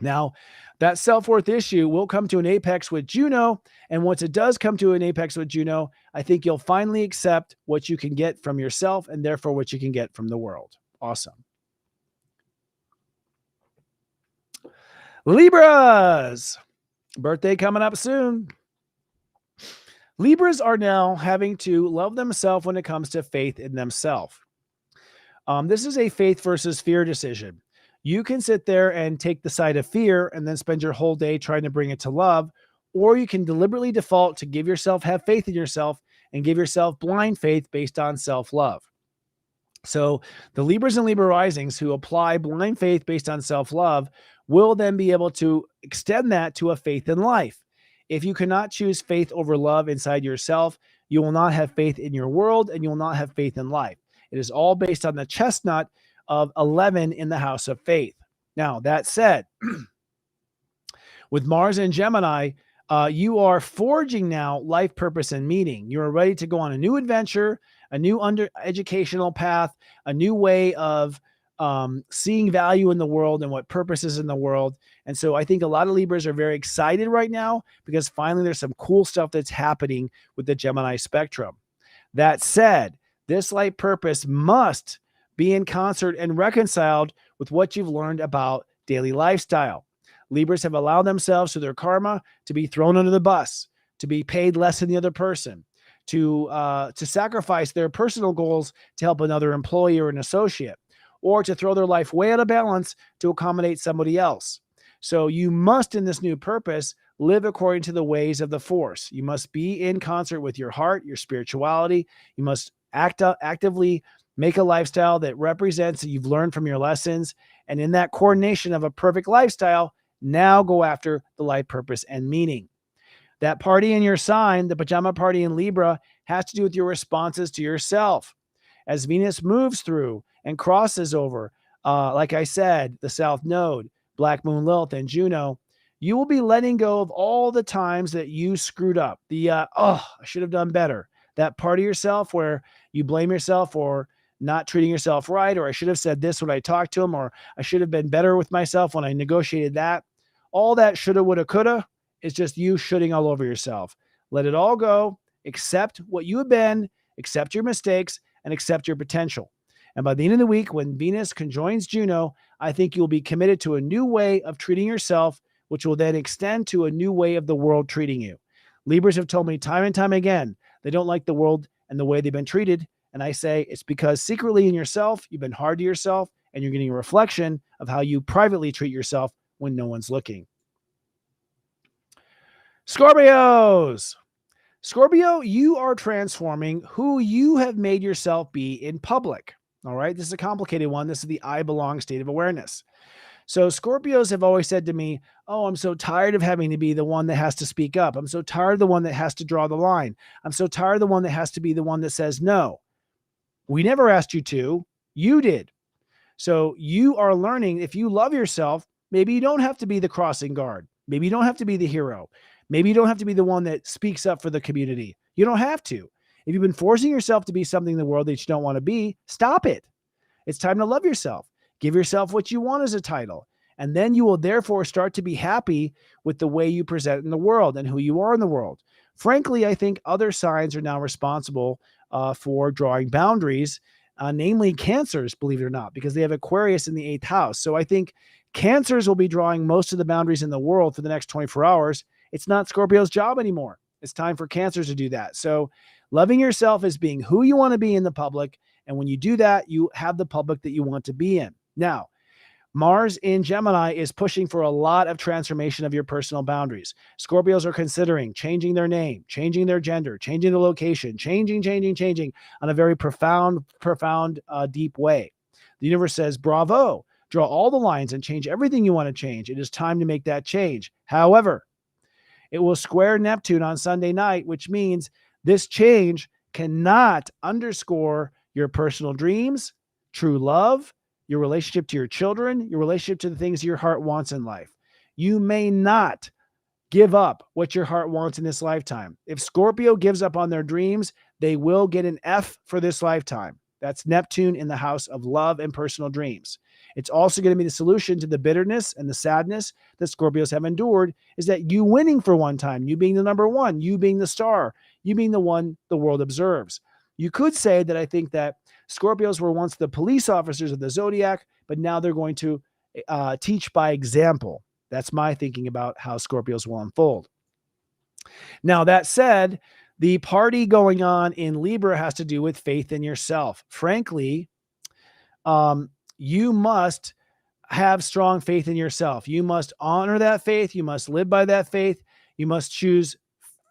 Now, that self-worth issue will come to an apex with Juno. And once it does come to an apex with Juno, I think you'll finally accept what you can get from yourself and therefore what you can get from the world. Awesome. Libras, birthday coming up soon. Libras are now having to love themselves when it comes to faith in themselves. This is a faith versus fear decision. You can sit there and take the side of fear and then spend your whole day trying to bring it to love, or you can deliberately default to have faith in yourself and give yourself blind faith based on self-love. So the Libras and Libra risings who apply blind faith based on self-love will then be able to extend that to a faith in life. If you cannot choose faith over love inside yourself, you will not have faith in your world and you will not have faith in life. It is all based on the chestnut of 11 in the house of faith. Now, that said, with Mars and Gemini, you are forging now life purpose and meaning. You are ready to go on a new adventure, a new educational path, a new way of seeing value in the world and what purpose is in the world. And so I think a lot of Libras are very excited right now because finally there's some cool stuff that's happening with the Gemini spectrum. That said, this life purpose must be in concert and reconciled with what you've learned about daily lifestyle. Libras have allowed themselves through their karma to be thrown under the bus, to be paid less than the other person, to sacrifice their personal goals to help another employee or an associate, or to throw their life way out of balance to accommodate somebody else. So you must, in this new purpose, live according to the ways of the force. You must be in concert with your heart, your spirituality. You must actively make a lifestyle that represents that you've learned from your lessons. And in that coordination of a perfect lifestyle, now go after the life purpose and meaning. That party in your sign, the pajama party in Libra, has to do with your responses to yourself. As Venus moves through and crosses over, like I said, the South Node, Black Moon Lilith, and Juno, you will be letting go of all the times that you screwed up. I should have done better. That part of yourself where you blame yourself for not treating yourself right, or I should have said this when I talked to him, or I should have been better with myself when I negotiated that. All that shoulda, woulda, coulda is just you shooting all over yourself. Let it all go. Accept what you have been, accept your mistakes, and accept your potential. And by the end of the week, when Venus conjoins Juno, I think you'll be committed to a new way of treating yourself, which will then extend to a new way of the world treating you. Libras have told me time and time again, they don't like the world and the way they've been treated. And I say it's because secretly in yourself, you've been hard to yourself, and you're getting a reflection of how you privately treat yourself when no one's looking. Scorpios. Scorpio, you are transforming who you have made yourself be in public. All right. This is a complicated one. This is the I belong state of awareness. So Scorpios have always said to me, oh, I'm so tired of having to be the one that has to speak up. I'm so tired of the one that has to draw the line. I'm so tired of the one that has to be the one that says no. We never asked you to. You did. So you are learning, if you love yourself, maybe you don't have to be the crossing guard. Maybe you don't have to be the hero. Maybe you don't have to be the one that speaks up for the community. You don't have to. If you've been forcing yourself to be something in the world that you don't want to be, stop it. It's time to love yourself. Give yourself what you want as a title. And then you will therefore start to be happy with the way you present in the world and who you are in the world. Frankly, I think other signs are now responsible for drawing boundaries, namely Cancers, believe it or not, because they have Aquarius in the 8th house. So I think Cancers will be drawing most of the boundaries in the world for the next 24 hours. It's not Scorpio's job anymore. It's time for Cancers to do that. So loving yourself is being who you want to be in the public. And when you do that, you have the public that you want to be in. Now, Mars in Gemini is pushing for a lot of transformation of your personal boundaries. Scorpios are considering changing their name, changing their gender, changing the location, changing on a very profound, deep way. The universe says, bravo, draw all the lines and change everything you want to change. It is time to make that change. However, it will square Neptune on Sunday night, which means this change cannot underscore your personal dreams, true love, your relationship to your children, your relationship to the things your heart wants in life. You may not give up what your heart wants in this lifetime. If Scorpio gives up on their dreams, they will get an F for this lifetime. That's Neptune in the house of love and personal dreams. It's also going to be the solution to the bitterness and the sadness that Scorpios have endured, is that you winning for one time, you being the number one, you being the star, you being the one the world observes. You could say that I think that Scorpios were once the police officers of the zodiac, but now they're going to teach by example. That's my thinking about how Scorpios will unfold. Now, that said, the party going on in Libra has to do with faith in yourself. Frankly, you must have strong faith in yourself. You must honor that faith. You must live by that faith. You must choose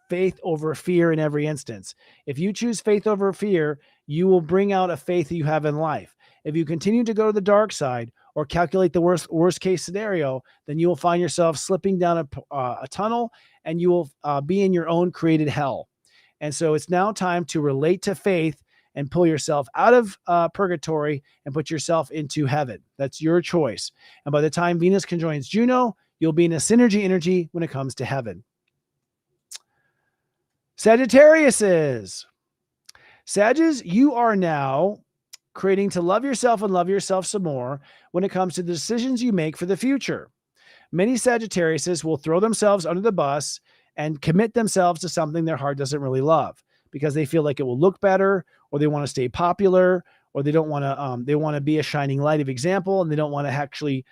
faith over fear in every instance. If you choose faith over fear, you will bring out a faith that you have in life. If you continue to go to the dark side or calculate the worst case scenario, then you will find yourself slipping down a tunnel, and you will be in your own created hell. And so it's now time to relate to faith and pull yourself out of purgatory and put yourself into heaven. That's your choice. And by the time Venus conjoins Juno, you'll be in a synergy energy when it comes to heaven. Sagittariuses. Sagis, you are now creating to love yourself and love yourself some more when it comes to the decisions you make for the future. Many Sagittariuses will throw themselves under the bus and commit themselves to something their heart doesn't really love because they feel like it will look better, or they want to stay popular, or they don't want to, they want to be a shining light of example, and they don't want to actually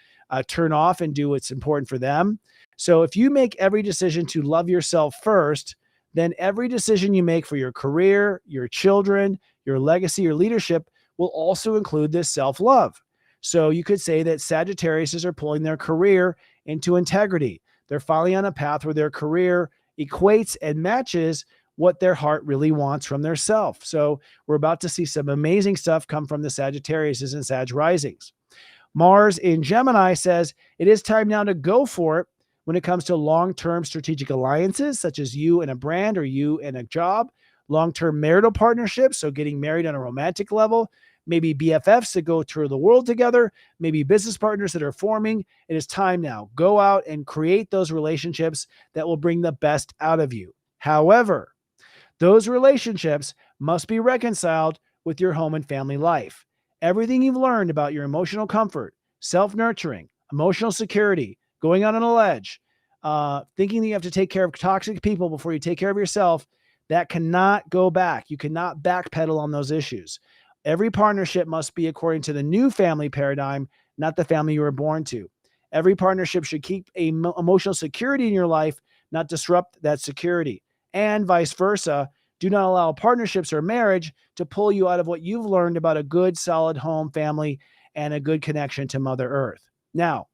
turn off and do what's important for them. So if you make every decision to love yourself first, then every decision you make for your career, your children, your legacy, your leadership will also include this self-love. So you could say that Sagittariuses are pulling their career into integrity. They're finally on a path where their career equates and matches what their heart really wants from their self. So we're about to see some amazing stuff come from the Sagittariuses and Sag risings. Mars in Gemini says it is time now to go for it when it comes to long-term strategic alliances, such as you and a brand or you and a job, long-term marital partnerships, so getting married on a romantic level, maybe BFFs that go through the world together, maybe business partners that are forming. It is time now. Go out and create those relationships that will bring the best out of you. However, those relationships must be reconciled with your home and family life. Everything you've learned about your emotional comfort, self-nurturing, emotional security, going out on a ledge, thinking that you have to take care of toxic people before you take care of yourself, that cannot go back. You cannot backpedal on those issues. Every partnership must be according to the new family paradigm, not the family you were born to. Every partnership should keep emotional security in your life, not disrupt that security. And vice versa. Do not allow partnerships or marriage to pull you out of what you've learned about a good, solid home, family, and a good connection to Mother Earth. Now,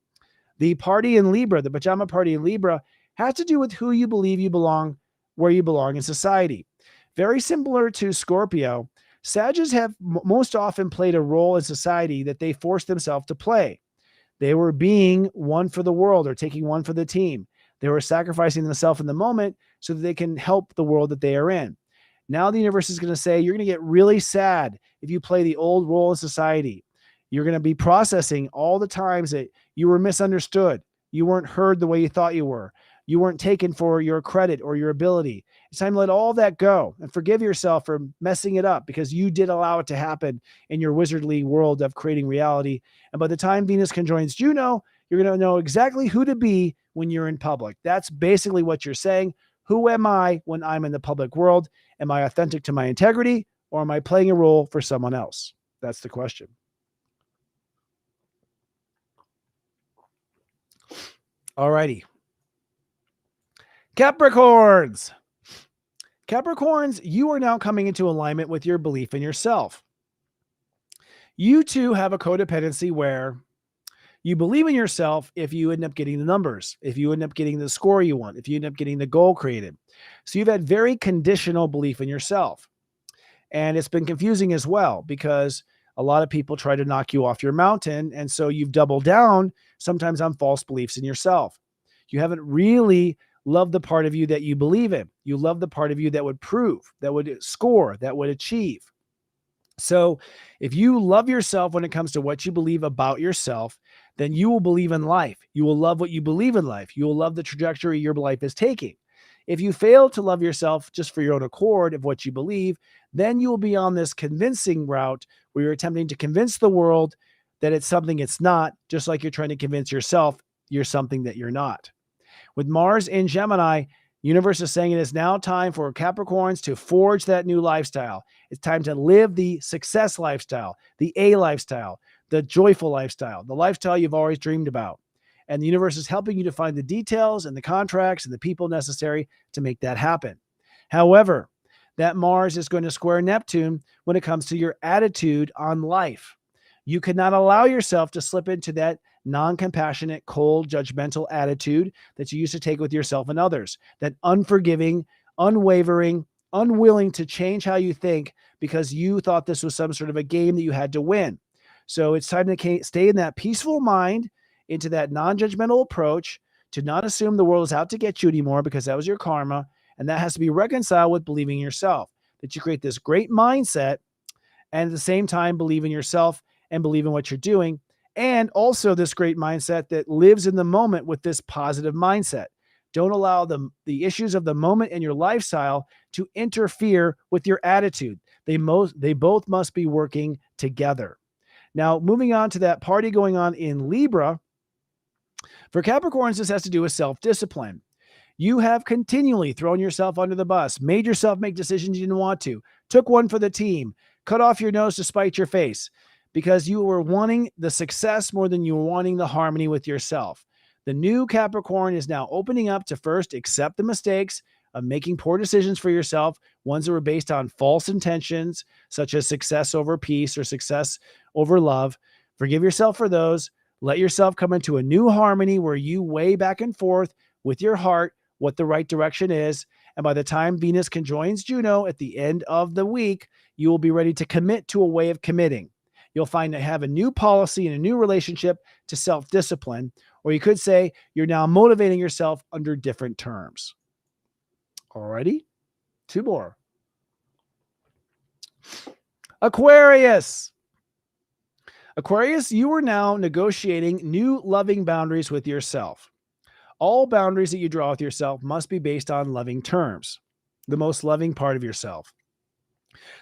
the party in Libra, the pajama party in Libra, has to do with who you believe you belong, where you belong in society. Very similar to Scorpio, Sagittarius have most often played a role in society that they forced themselves to play. They were being one for the world or taking one for the team. They were sacrificing themselves in the moment so that they can help the world that they are in. Now the universe is going to say, you're going to get really sad if you play the old role in society. You're going to be processing all the times that you were misunderstood. You weren't heard the way you thought you were. You weren't taken for your credit or your ability. It's time to let all that go and forgive yourself for messing it up, because you did allow it to happen in your wizardly world of creating reality. And by the time Venus conjoins Juno, you're going to know exactly who to be when you're in public. That's basically what you're saying. Who am I when I'm in the public world? Am I authentic to my integrity, or am I playing a role for someone else? That's the question. All righty. Capricorns. Capricorns, you are now coming into alignment with your belief in yourself. You too have a codependency where you believe in yourself if you end up getting the numbers, if you end up getting the score you want, if you end up getting the goal created. So you've had very conditional belief in yourself. And it's been confusing as well, because a lot of people try to knock you off your mountain. And so you've doubled down sometimes on false beliefs in yourself. You haven't really loved the part of you that you believe in. You love the part of you that would prove, that would score, that would achieve. So if you love yourself when it comes to what you believe about yourself, then you will believe in life. You will love what you believe in life. You will love the trajectory your life is taking. If you fail to love yourself just for your own accord of what you believe, then you will be on this convincing route where you're attempting to convince the world that it's something it's not, just like you're trying to convince yourself you're something that you're not. With Mars in Gemini, universe is saying it is now time for Capricorns to forge that new lifestyle. It's time to live the success lifestyle, the A lifestyle, the joyful lifestyle, the lifestyle you've always dreamed about. And the universe is helping you to find the details and the contracts and the people necessary to make that happen. However, that Mars is going to square Neptune when it comes to your attitude on life. You cannot allow yourself to slip into that non-compassionate, cold, judgmental attitude that you used to take with yourself and others, that unforgiving, unwavering, unwilling to change how you think because you thought this was some sort of a game that you had to win. So it's time to stay in that peaceful mind, into that non-judgmental approach, to not assume the world is out to get you anymore, because that was your karma. And that has to be reconciled with believing in yourself, that you create this great mindset and at the same time believe in yourself and believe in what you're doing. And also this great mindset that lives in the moment with this positive mindset. Don't allow the issues of the moment in your lifestyle to interfere with your attitude. They both must be working together. Now, moving on to that party going on in Libra, for Capricorns, this has to do with self-discipline. You have continually thrown yourself under the bus, made yourself make decisions you didn't want to, took one for the team, cut off your nose to spite your face, because you were wanting the success more than you were wanting the harmony with yourself. The new Capricorn is now opening up to first accept the mistakes of making poor decisions for yourself, ones that were based on false intentions, such as success over peace or success over love. Forgive yourself for those. Let yourself come into a new harmony where you weigh back and forth with your heart what the right direction is. And by the time Venus conjoins Juno at the end of the week, you will be ready to commit to a way of committing. You'll find to have a new policy and a new relationship to self-discipline, Or you could say you're now motivating yourself under different terms. Alrighty, 2 more. Aquarius. Aquarius, you are now negotiating new loving boundaries with yourself. All boundaries that you draw with yourself must be based on loving terms, the most loving part of yourself.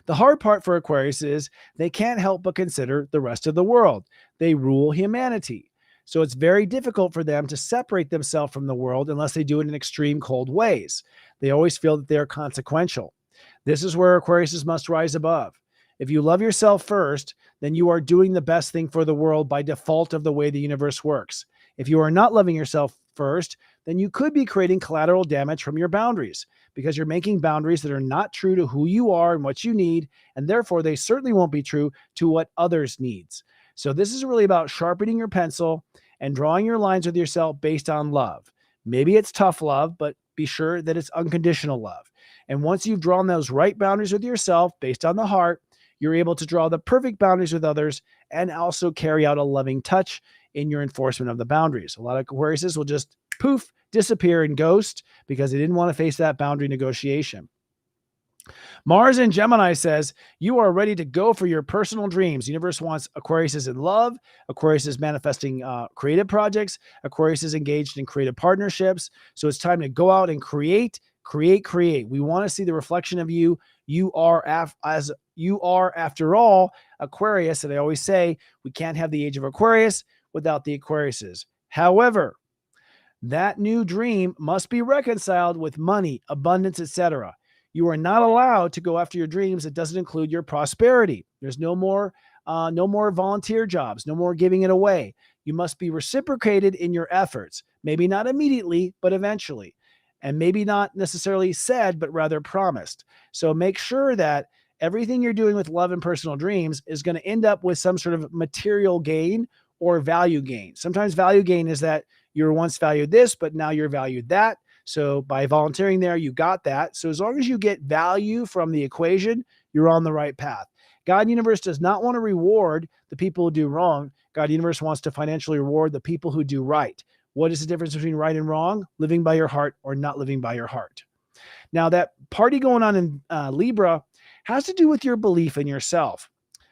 The hard part for Aquarius is they can't help but consider the rest of the world. They rule humanity. So it's very difficult for them to separate themselves from the world unless they do it in extreme cold ways. They always feel that they are consequential. This is where Aquarius must rise above. If you love yourself first, then you are doing the best thing for the world by default of the way the universe works. If you are not loving yourself first, then you could be creating collateral damage from your boundaries because you're making boundaries that are not true to who you are and what you need, and therefore they certainly won't be true to what others needs. So this is really about sharpening your pencil and drawing your lines with yourself based on love. Maybe it's tough love, but be sure that it's unconditional love. And once you've drawn those right boundaries with yourself based on the heart, you're able to draw the perfect boundaries with others and also carry out a loving touch in your enforcement of the boundaries. A lot of Aquariuses will just poof, disappear and ghost because they didn't want to face that boundary negotiation. Mars in Gemini says, you are ready to go for your personal dreams. The universe wants Aquarius in love. Aquarius is manifesting creative projects. Aquarius is engaged in creative partnerships. So it's time to go out and create. We want to see the reflection of you. You are, after all, Aquarius. And I always say, we can't have the age of Aquarius without the Aquariuses. However, that new dream must be reconciled with money, abundance, etc. You are not allowed to go after your dreams that doesn't include your prosperity. There's no more volunteer jobs, no more giving it away. You must be reciprocated in your efforts. Maybe not immediately, but eventually. And maybe not necessarily said, but rather promised. So make sure that everything you're doing with love and personal dreams is going to end up with some sort of material gain or value gain. Sometimes value gain is that you were once valued this, but now you're valued that. So by volunteering there, you got that. So as long as you get value from the equation, you're on the right path. God universe does not want to reward the people who do wrong. God universe wants to financially reward the people who do right. What is the difference between right and wrong? Living by your heart or not living by your heart. Now that party going on in Libra has to do with your belief in yourself.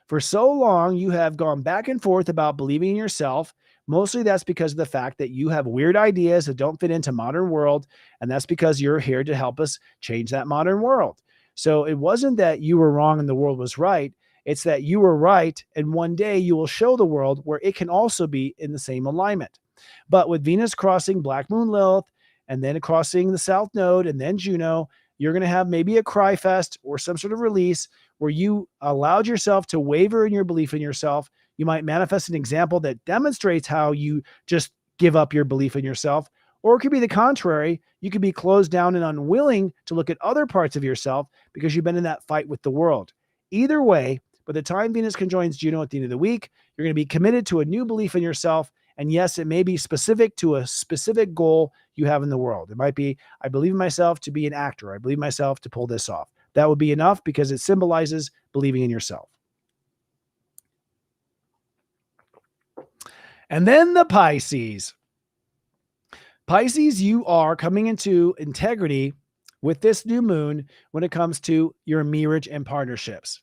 For so long, you have gone back and forth about believing in yourself. Mostly that's because of the fact that you have weird ideas that don't fit into modern world. And that's because you're here to help us change that modern world. So it wasn't that you were wrong and the world was right. It's that you were right. And one day you will show the world where it can also be in the same alignment. But with Venus crossing Black Moon Lilith and then crossing the South Node and then Juno, you're going to have maybe a cry fest or some sort of release where you allowed yourself to waver in your belief in yourself. You might manifest an example that demonstrates how you just give up your belief in yourself. Or it could be the contrary. You could be closed down and unwilling to look at other parts of yourself because you've been in that fight with the world. Either way, by the time Venus conjoins Juno at the end of the week, you're going to be committed to a new belief in yourself. And yes, it may be specific to a specific goal you have in the world. It might be, I believe in myself to be an actor. I believe in myself to pull this off. That would be enough because it symbolizes believing in yourself. And then the Pisces. Pisces, you are coming into integrity with this new moon when it comes to your marriage and partnerships.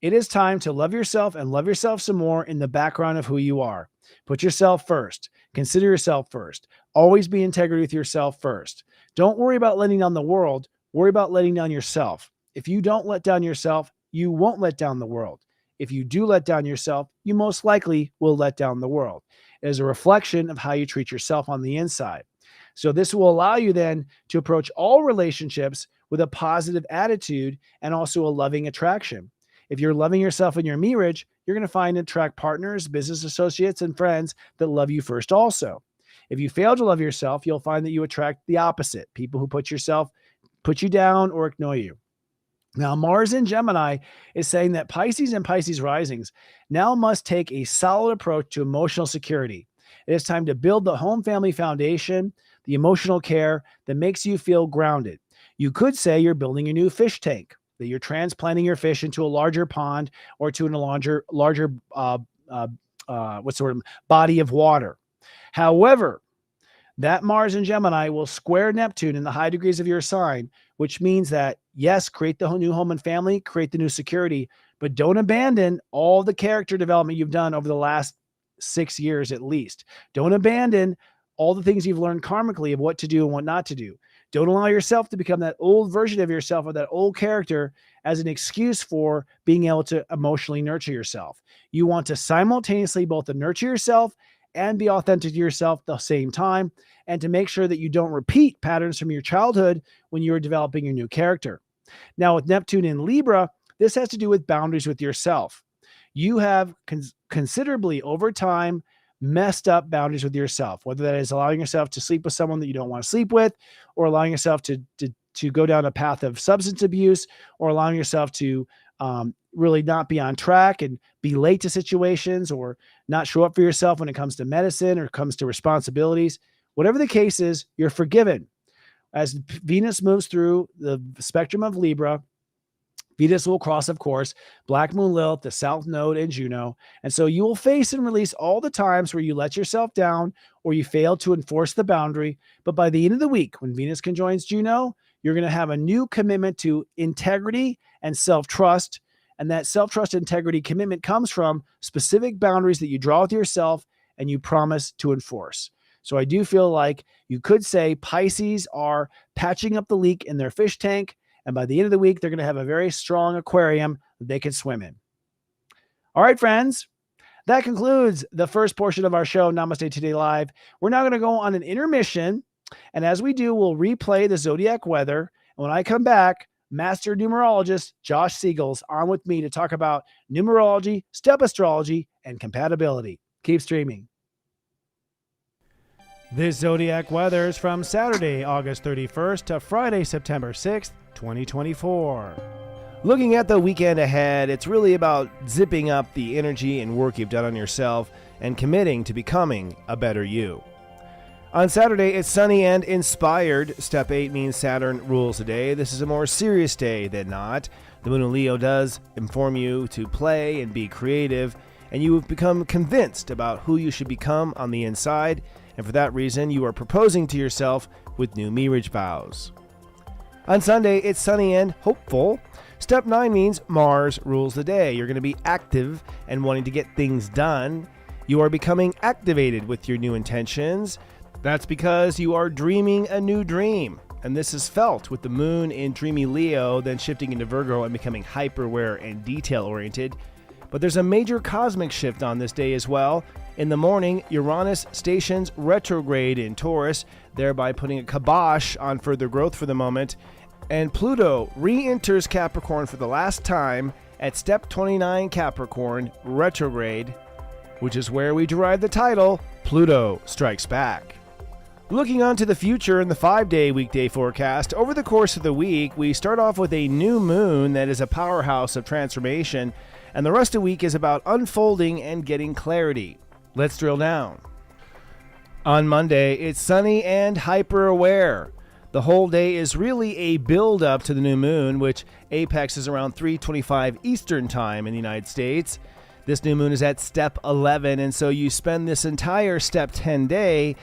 It is time to love yourself and love yourself some more in the background of who you are. Put yourself first. Consider yourself first. Always be integrity with yourself first. Don't worry about letting down the world. Worry about letting down yourself. If you don't let down yourself, you won't let down the world. If you do let down yourself, you most likely will let down the world. It is a reflection of how you treat yourself on the inside. So this will allow you then to approach all relationships with a positive attitude and also a loving attraction. If you're loving yourself in your marriage, you're going to find and attract partners, business associates, and friends that love you first also. If you fail to love yourself, you'll find that you attract the opposite, people who put you down or ignore you. Now, Mars in Gemini is saying that Pisces and Pisces risings now must take a solid approach to emotional security. It is time to build the home family foundation, the emotional care that makes you feel grounded. You could say you're building a new fish tank, that you're transplanting your fish into a larger pond or to a larger body of water. However, that Mars in Gemini will square Neptune in the high degrees of your sign, which means that, yes, create the new home and family, create the new security, but don't abandon all the character development you've done over the last 6 years at least. Don't abandon all the things you've learned karmically of what to do and what not to do. Don't allow yourself to become that old version of yourself or that old character as an excuse for being able to emotionally nurture yourself. You want to simultaneously both to nurture yourself and be authentic to yourself at the same time, and to make sure that you don't repeat patterns from your childhood when you were developing your new character. Now, with Neptune in Libra, this has to do with boundaries with yourself. You have considerably over time messed up boundaries with yourself, whether that is allowing yourself to sleep with someone that you don't want to sleep with, or allowing yourself to go down a path of substance abuse, or allowing yourself to really not be on track and be late to situations, or not show up for yourself when it comes to medicine or comes to responsibilities. Whatever the case is, you're forgiven. As Venus moves through the spectrum of Libra, Venus will cross, of course, Black Moon Lilith, the South Node, and Juno. And so you will face and release all the times where you let yourself down or you fail to enforce the boundary. But by the end of the week, when Venus conjoins Juno, you're going to have a new commitment to integrity and self-trust. And that self-trust, integrity, commitment comes from specific boundaries that you draw with yourself and you promise to enforce. So I do feel like you could say Pisces are patching up the leak in their fish tank. And by the end of the week, they're going to have a very strong aquarium that they can swim in. All right, friends, that concludes the first portion of our show, Namaste Today Live. We're now going to go on an intermission. And as we do, we'll replay the zodiac weather. And when I come back, master numerologist Josh Siegel's on with me to talk about numerology, step astrology, and compatibility. Keep streaming. This zodiac weather is from Saturday, August 31st to Friday, September 6th, 2024. Looking at the weekend ahead, it's really about zipping up the energy and work you've done on yourself and committing to becoming a better you. On Saturday, it's sunny and inspired. Step 8 means Saturn rules the day. This is a more serious day than not. The moon in Leo does inform you to play and be creative, and you have become convinced about who you should become on the inside, and for that reason, you are proposing to yourself with new marriage vows. On Sunday, it's sunny and hopeful. Step 9 means Mars rules the day. You're going to be active and wanting to get things done. You are becoming activated with your new intentions. That's because you are dreaming a new dream. And this is felt with the moon in dreamy Leo, then shifting into Virgo and becoming hyper-aware and detail-oriented. But there's a major cosmic shift on this day as well. In the morning, Uranus stations retrograde in Taurus, thereby putting a kibosh on further growth for the moment. And Pluto re-enters Capricorn for the last time at step 29 Capricorn retrograde, which is where we derive the title, Pluto Strikes Back. Looking on to the future in the 5-day weekday forecast, over the course of the week, we start off with a new moon that is a powerhouse of transformation, and the rest of the week is about unfolding and getting clarity. Let's drill down. On Monday, it's sunny and hyper-aware. The whole day is really a build-up to the new moon, which apex is around 3:25 Eastern Time in the United States. This new moon is at step 11, and so you spend this entire step 10 day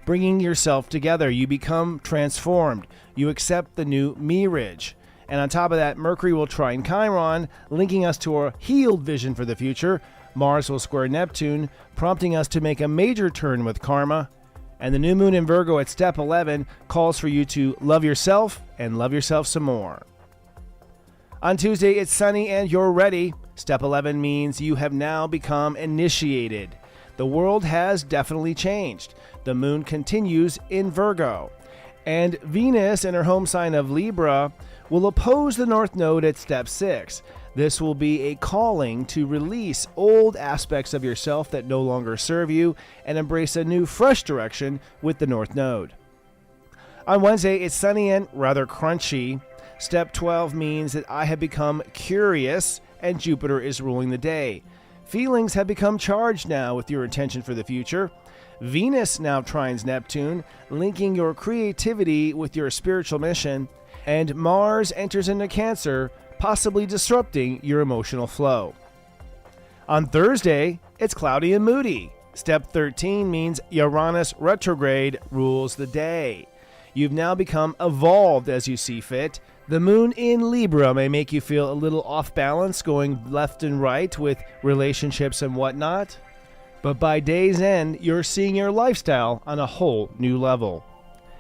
bringing yourself together. You become transformed. You accept the new marriage. And on top of that, Mercury will trine Chiron, linking us to a healed vision for the future. Mars will square Neptune, prompting us to make a major turn with karma. And the new moon in Virgo at step 11 calls for you to love yourself and love yourself some more. On Tuesday, it's sunny and you're ready. Step 11 means you have now become initiated. The world has definitely changed. The moon continues in Virgo. And Venus in her home sign of Libra will oppose the North Node at step 6. This will be a calling to release old aspects of yourself that no longer serve you and embrace a new, fresh direction with the North Node. On Wednesday, it's sunny and rather crunchy. Step 12 means that I have become curious and Jupiter is ruling the day. Feelings have become charged now with your intention for the future. Venus now trines Neptune, linking your creativity with your spiritual mission. And Mars enters into Cancer, possibly disrupting your emotional flow. On Thursday, it's cloudy and moody. Step 13 means Uranus retrograde rules the day. You've now become evolved as you see fit. The moon in Libra may make you feel a little off balance, going left and right with relationships and whatnot. But by day's end, you're seeing your lifestyle on a whole new level.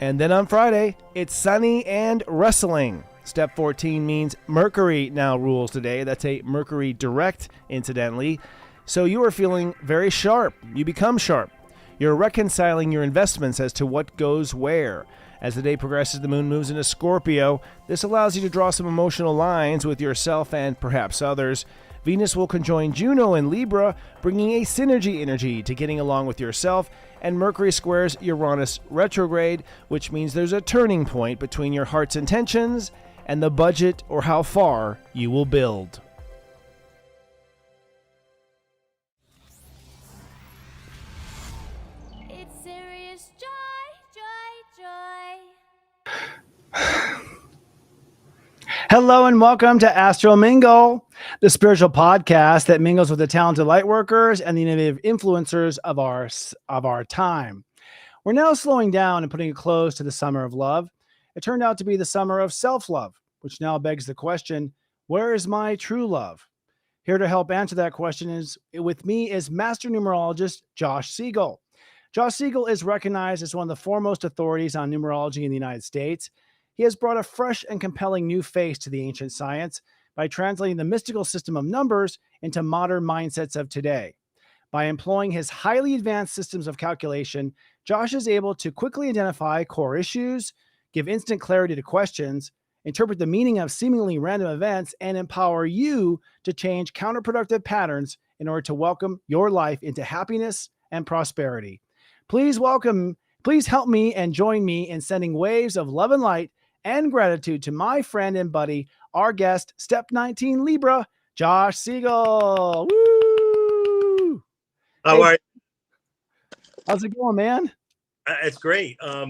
And then on Friday, it's sunny and wrestling. Step 14 means Mercury now rules today. That's a Mercury direct, incidentally. So you are feeling very sharp. You become sharp. You're reconciling your investments as to what goes where. As the day progresses, the moon moves into Scorpio. This allows you to draw some emotional lines with yourself and perhaps others. Venus will conjoin Juno in Libra, bringing a synergy energy to getting along with yourself, and Mercury squares Uranus retrograde, which means there's a turning point between your heart's intentions and the budget or how far you will build. It's serious joy, joy, joy. Hello and welcome to Astro Mingle, the spiritual podcast that mingles with the talented light workers and the innovative influencers of our time. We're now slowing down and putting a close to the summer of love. It turned out to be the summer of self-love, which now begs the question, where is my true love? Here to help answer that question with me is Master Numerologist Josh Siegel. Josh Siegel is recognized as one of the foremost authorities on numerology in the United States. He has brought a fresh and compelling new face to the ancient science by translating the mystical system of numbers into modern mindsets of today. By employing his highly advanced systems of calculation, Josh is able to quickly identify core issues, give instant clarity to questions, interpret the meaning of seemingly random events, and empower you to change counterproductive patterns in order to welcome your life into happiness and prosperity. Please help me and join me in sending waves of love and light and gratitude to my friend and buddy, our guest, Step 19 Libra, Josh Siegel. Woo! How are you? How's it going, man? It's great. I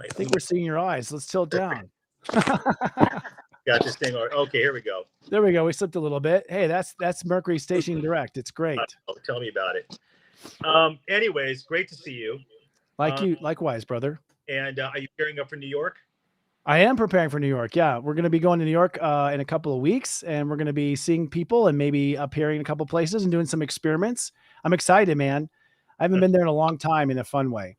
think we're seeing your eyes. Let's tilt down. Got this thing. Okay, here we go. There we go. We slipped a little bit. Hey, that's Mercury stationing direct. It's great. Tell me about it. Anyways, great to see you. Likewise, brother. And are you gearing up for New York? I am preparing for New York. Yeah, we're going to be going to New York in a couple of weeks, and we're going to be seeing people and maybe appearing in a couple places and doing some experiments. I'm excited, man. I haven't been there in a long time in a fun way.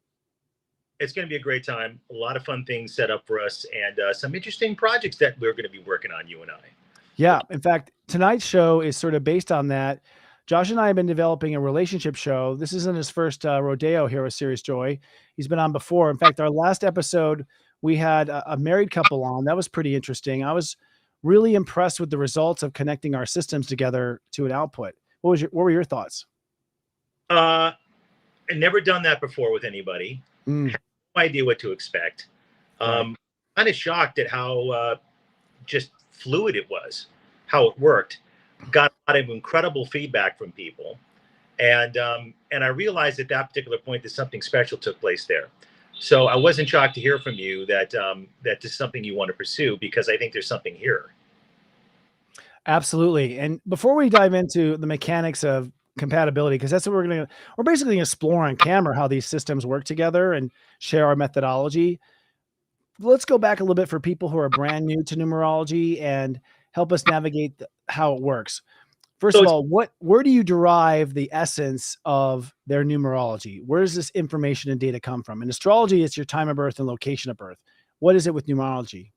It's going to be a great time. A lot of fun things set up for us and some interesting projects that we're going to be working on, you and I. Yeah. In fact, tonight's show is sort of based on that. Josh and I have been developing a relationship show. This isn't his first rodeo here with Serious Joy. He's been on before. In fact, our last episode, we had a married couple on. That was pretty interesting. I was really impressed with the results of connecting our systems together to an output. What were your thoughts? I've never done that before with anybody. Had no idea what to expect. Kind of shocked at how just fluid it was, how it worked. Got a lot of incredible feedback from people. And I realized at that particular point that something special took place there. So I wasn't shocked to hear from you that this is something you want to pursue, because I think there's something here. Absolutely. And before we dive into the mechanics of compatibility, because that's what we're basically going to explore on camera how these systems work together and share our methodology. Let's go back a little bit for people who are brand new to numerology and help us navigate how it works. First of all, where do you derive the essence of their numerology? Where does this information and data come from? In astrology, it's your time of birth and location of birth. What is it with numerology?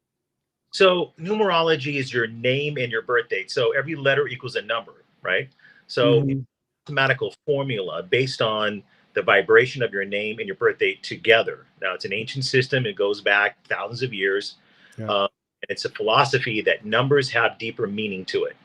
So numerology is your name and your birth date. So every letter equals a number, right? So it's a mathematical formula based on the vibration of your name and your birth date together. Now, it's an ancient system. It goes back thousands of years. Yeah. And it's a philosophy that numbers have deeper meaning to it.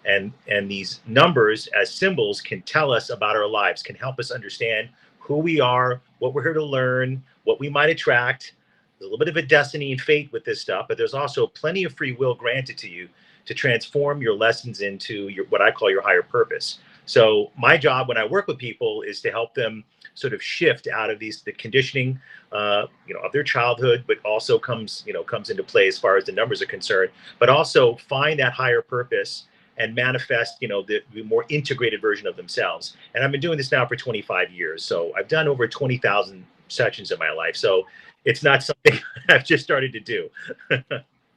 And these numbers as symbols can tell us about our lives, can help us understand who we are, what we're here to learn, what we might attract. There's a little bit of a destiny and fate with this stuff, but there's also plenty of free will granted to you to transform your lessons into what I call your higher purpose. So my job when I work with people is to help them sort of shift out of the conditioning, of their childhood, but also comes into play as far as the numbers are concerned, but also find that higher purpose and manifest, the more integrated version of themselves. And I've been doing this now for 25 years. So I've done over 20,000 sessions in my life. So it's not something I've just started to do.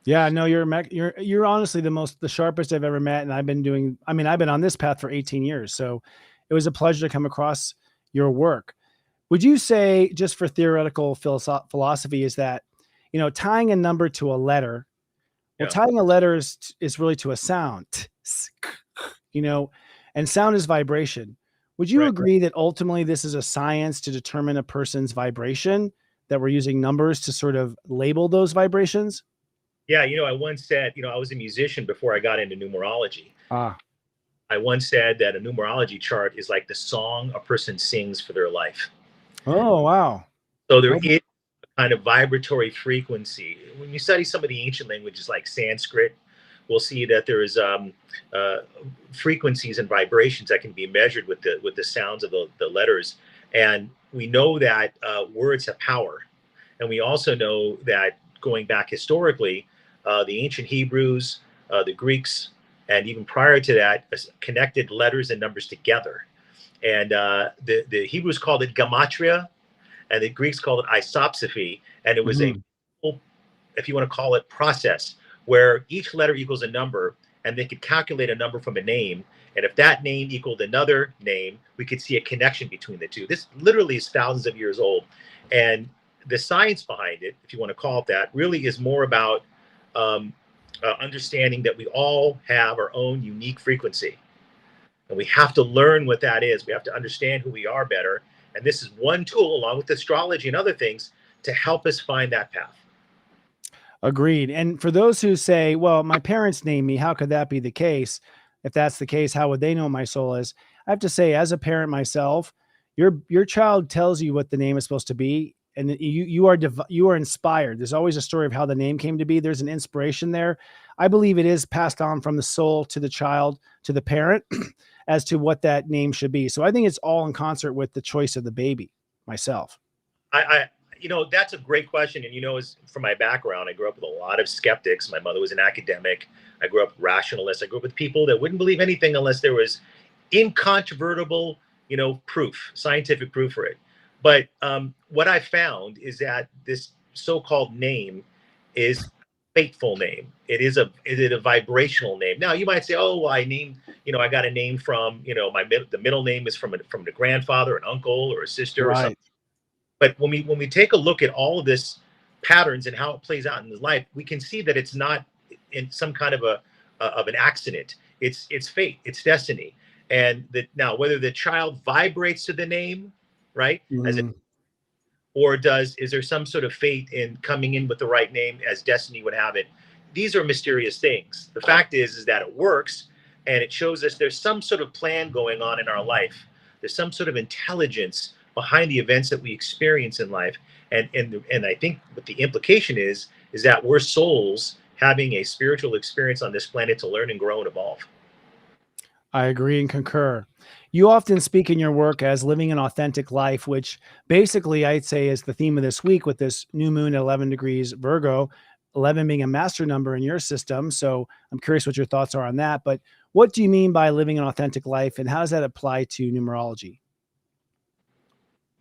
Yeah, no, you're honestly the sharpest I've ever met. And I've been on this path for 18 years. So it was a pleasure to come across your work. Would you say, just for theoretical philosophy, is that, tying a number to a letter, well, tying a letter is really to a sound, and sound is vibration. Would you agree that ultimately this is a science to determine a person's vibration, that we're using numbers to sort of label those vibrations? Yeah, I once said, I was a musician before I got into numerology. Ah. I once said that a numerology chart is like the song a person sings for their life. Oh, wow. So there is a kind of vibratory frequency. When you study some of the ancient languages like Sanskrit, we'll see that there is frequencies and vibrations that can be measured with the sounds of the letters. And we know that words have power. And we also know that, going back historically, the ancient Hebrews, the Greeks, and even prior to that, connected letters and numbers together. And the Hebrews called it gematria, and the Greeks called it isopsephy. And it was a, if you want to call it, process where each letter equals a number, and they could calculate a number from a name. And if that name equaled another name, we could see a connection between the two. This literally is thousands of years old. And the science behind it, if you want to call it that, really is more about understanding that we all have our own unique frequency. And we have to learn what that is. We have to understand who we are better. And this is one tool, along with astrology and other things, to help us find that path. Agreed. And for those who say, well, my parents named me, how could that be the case? If that's the case, how would they know what my soul is? I have to say, as a parent myself, your child tells you what the name is supposed to be, and you are inspired. There's always a story of how the name came to be. There's an inspiration there. I believe it is passed on from the soul to the child, to the parent, as to what that name should be. So I think it's all in concert with the choice of the baby myself. That's a great question. And, as from my background, I grew up with a lot of skeptics. My mother was an academic. I grew up rationalist. I grew up with people that wouldn't believe anything unless there was incontrovertible, proof, scientific proof for it. But what I found is that this so-called name is a fateful name. It is a vibrational name. Now you might say, oh, well, I got a name from, the middle name is from the grandfather, an uncle, or a sister, or something. But when we take a look at all of this patterns and how it plays out in his life, we can see that it's not in some kind of an accident. It's fate. It's destiny. And now whether the child vibrates to the name, right, is there some sort of fate in coming in with the right name as destiny would have it? These are mysterious things. The fact is that it works, and it shows us there's some sort of plan going on in our life. There's some sort of intelligence behind the events that we experience in life. And I think what the implication is that we're souls having a spiritual experience on this planet to learn and grow and evolve. I agree and concur. You often speak in your work as living an authentic life, which basically I'd say is the theme of this week, with this new moon at 11 degrees Virgo, 11 being a master number in your system. So I'm curious what your thoughts are on that. But what do you mean by living an authentic life, and how does that apply to numerology?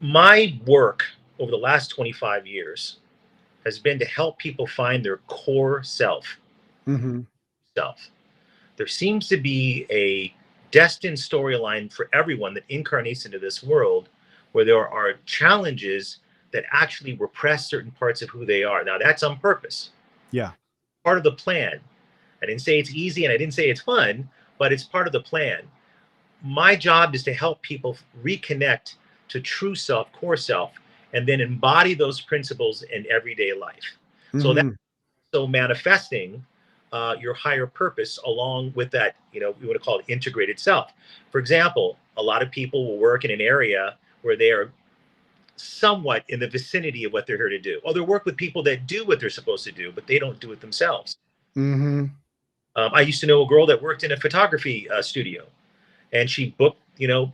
My work over the last 25 years has been to help people find their core self. There seems to be a destined storyline for everyone that incarnates into this world, where there are challenges that actually repress certain parts of who they are. Now, that's on purpose. Yeah. Part of the plan. I didn't say it's easy and I didn't say it's fun, but it's part of the plan. My job is to help people reconnect to true self, core self, and then embody those principles in everyday life. So manifesting your higher purpose along with that, we want to call it integrated self. For example, a lot of people will work in an area where they are somewhat in the vicinity of what they're here to do. Or they'll work with people that do what they're supposed to do, but they don't do it themselves. I used to know a girl that worked in a photography studio, and she booked,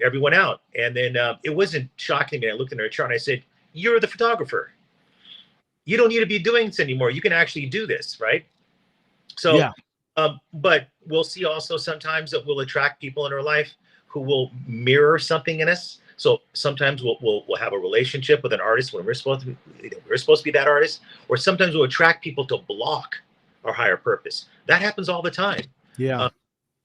everyone out. And then it wasn't shocking to me. I looked in her chart and I said, "You're the photographer. You don't need to be doing this anymore. You can actually do this," right? So, but we'll see also sometimes that we'll attract people in our life who will mirror something in us. So sometimes we'll have a relationship with an artist when we're supposed to be, we're supposed to be that artist, or sometimes we'll attract people to block our higher purpose. That happens all the time. Yeah.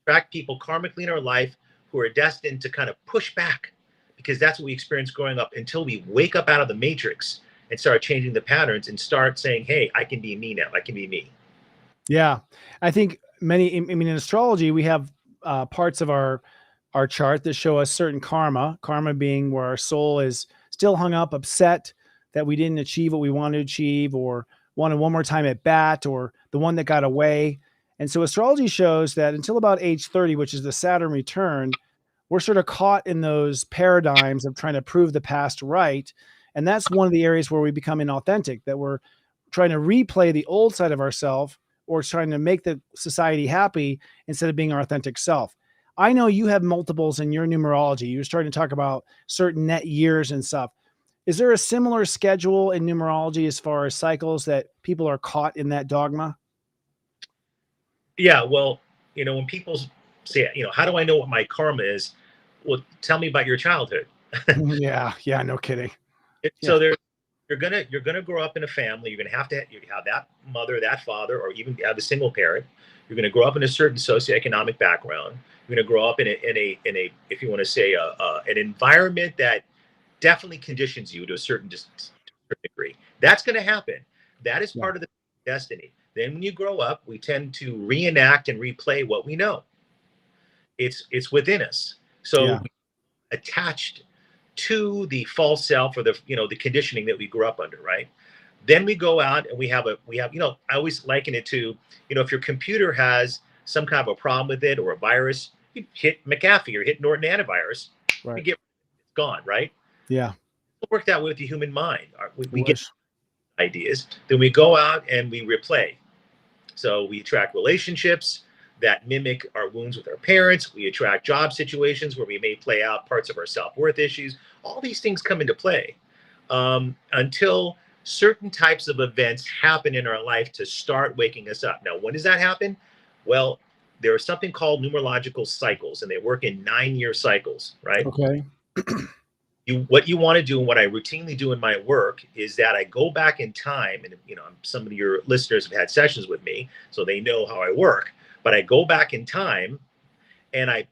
Attract people karmically in our life who are destined to kind of push back, because that's what we experience growing up, until we wake up out of the matrix and start changing the patterns and start saying, hey, I can be me now. I can be me. Yeah. I think I mean, in astrology, we have parts of our chart that show us certain karma being where our soul is still hung up, upset that we didn't achieve what we wanted to achieve, or wanted one more time at bat, or the one that got away. And so astrology shows that until about age 30, which is the Saturn return, we're sort of caught in those paradigms of trying to prove the past right. And that's one of the areas where we become inauthentic, that we're trying to replay the old side of ourselves, or trying to make the society happy instead of being our authentic self. I know you have multiples in your numerology. You're starting to talk about certain net years and stuff. Is there a similar schedule in numerology as far as cycles that people are caught in that dogma? Yeah, well, when people say, how do I know what my karma is? Well, tell me about your childhood. Yeah, no kidding. So you're gonna grow up in a family. You're gonna have you have that mother, that father, or even have a single parent. You're gonna grow up in a certain socioeconomic background. You're gonna grow up in a if you want to say an environment that definitely conditions you to a certain degree. That's gonna happen. That is part of the destiny. Then when you grow up, we tend to reenact and replay what we know. It's within us. So attached to the false self, or the conditioning that we grew up under, right? Then we go out and we have I always liken it to, if your computer has some kind of a problem with it, or a virus, you hit McAfee or hit Norton antivirus, Right. it's gone, right? Yeah. It'll work that way with the human mind. We get ideas, then we go out and we replay. So we attract relationships that mimic our wounds with our parents. We attract job situations where we may play out parts of our self-worth issues. All these things come into play until certain types of events happen in our life to start waking us up. Now, when does that happen? Well, there is something called numerological cycles, and they work in 9-year cycles, right? Okay. What you want to do, and what I routinely do in my work, is that I go back in time, and some of your listeners have had sessions with me, so they know how I work. But I go back in time, and I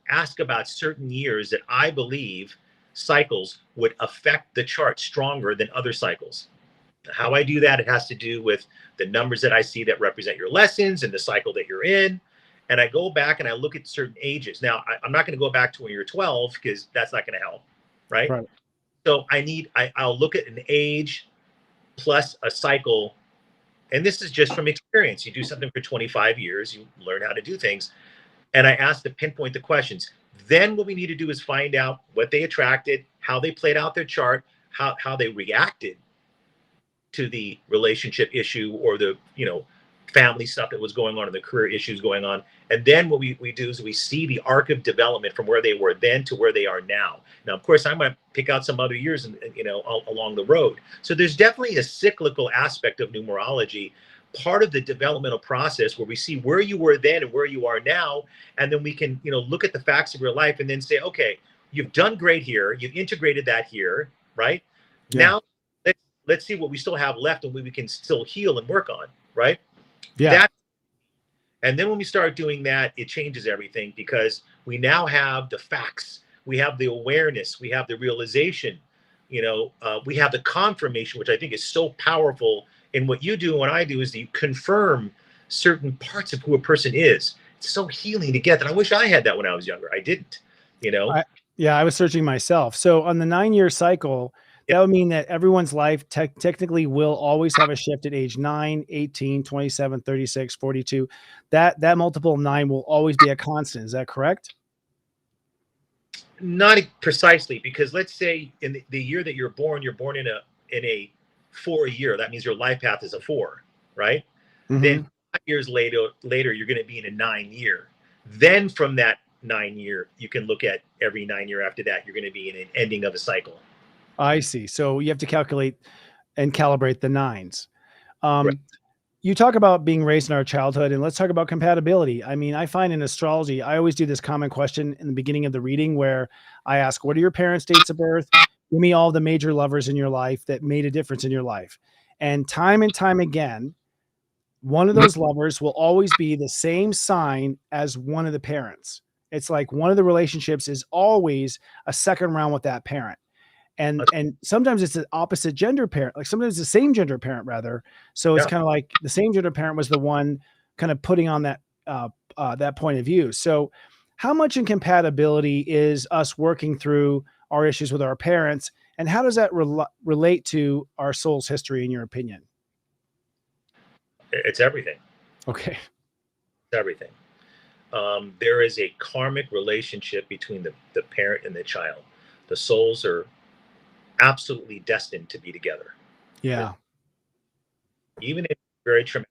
ask about certain years that I believe cycles would affect the chart stronger than other cycles. How I do that, it has to do with the numbers that I see that represent your lessons and the cycle that you're in. And I go back and I look at certain ages. Now, I'm not going to go back to when you're 12, because that's not going to help. Right. So I'll look at an age plus a cycle. And this is just from experience. You do something for 25 years, you learn how to do things. And I ask to pinpoint the questions. Then what we need to do is find out what they attracted, how they played out their chart, how they reacted to the relationship issue, or the, family stuff that was going on, or the career issues going on. And then what we do is we see the arc of development from where they were then to where they are now. Now, of course, I'm going to pick out some other years along the road. So there's definitely a cyclical aspect of numerology, part of the developmental process, where we see where you were then and where you are now. And then we can, look at the facts of your life and then say, okay, you've done great here. You've integrated that here, right? Yeah. Now, let's see what we still have left and what we can still heal and work on, right? Yeah. And then when we start doing that, it changes everything, because we now have the facts, we have the awareness, we have the realization, we have the confirmation, which I think is so powerful in what you do and what I do, is that you confirm certain parts of who a person is. It's so healing to get that. I wish I had that when I was younger. I didn't, I was searching myself. So on the 9-year cycle, that would mean that everyone's life technically will always have a shift at age 9, 18, 27, 36, 42. That multiple 9 will always be a constant. Is that correct? Not precisely, because let's say in the year that you're born in a 4 year. That means your life path is a 4, right? Mm-hmm. Then 5 years later, you're going to be in a 9 year. Then from that 9 year, you can look at every 9 year after that, you're going to be in an ending of a cycle. I see. So you have to calculate and calibrate the 9s. Right. you talk about being raised in our childhood, and let's talk about compatibility. I mean, I find in astrology, I always do this common question in the beginning of the reading where I ask, what are your parents' dates of birth? Give me all the major lovers in your life that made a difference in your life. And time again, one of those lovers will always be the same sign as one of the parents. It's like one of the relationships is always a second round with that parent. And sometimes it's the opposite gender parent, like sometimes the same gender parent rather. So it's Yeah. kind of like the same gender parent was the one kind of putting on that point of view. So how much incompatibility is us working through our issues with our parents, and how does that relate to our soul's history in your opinion? It's everything. Okay. It's everything. There is a karmic relationship between the parent and the child. The souls are absolutely destined to be together. Yeah. Even in very traumatic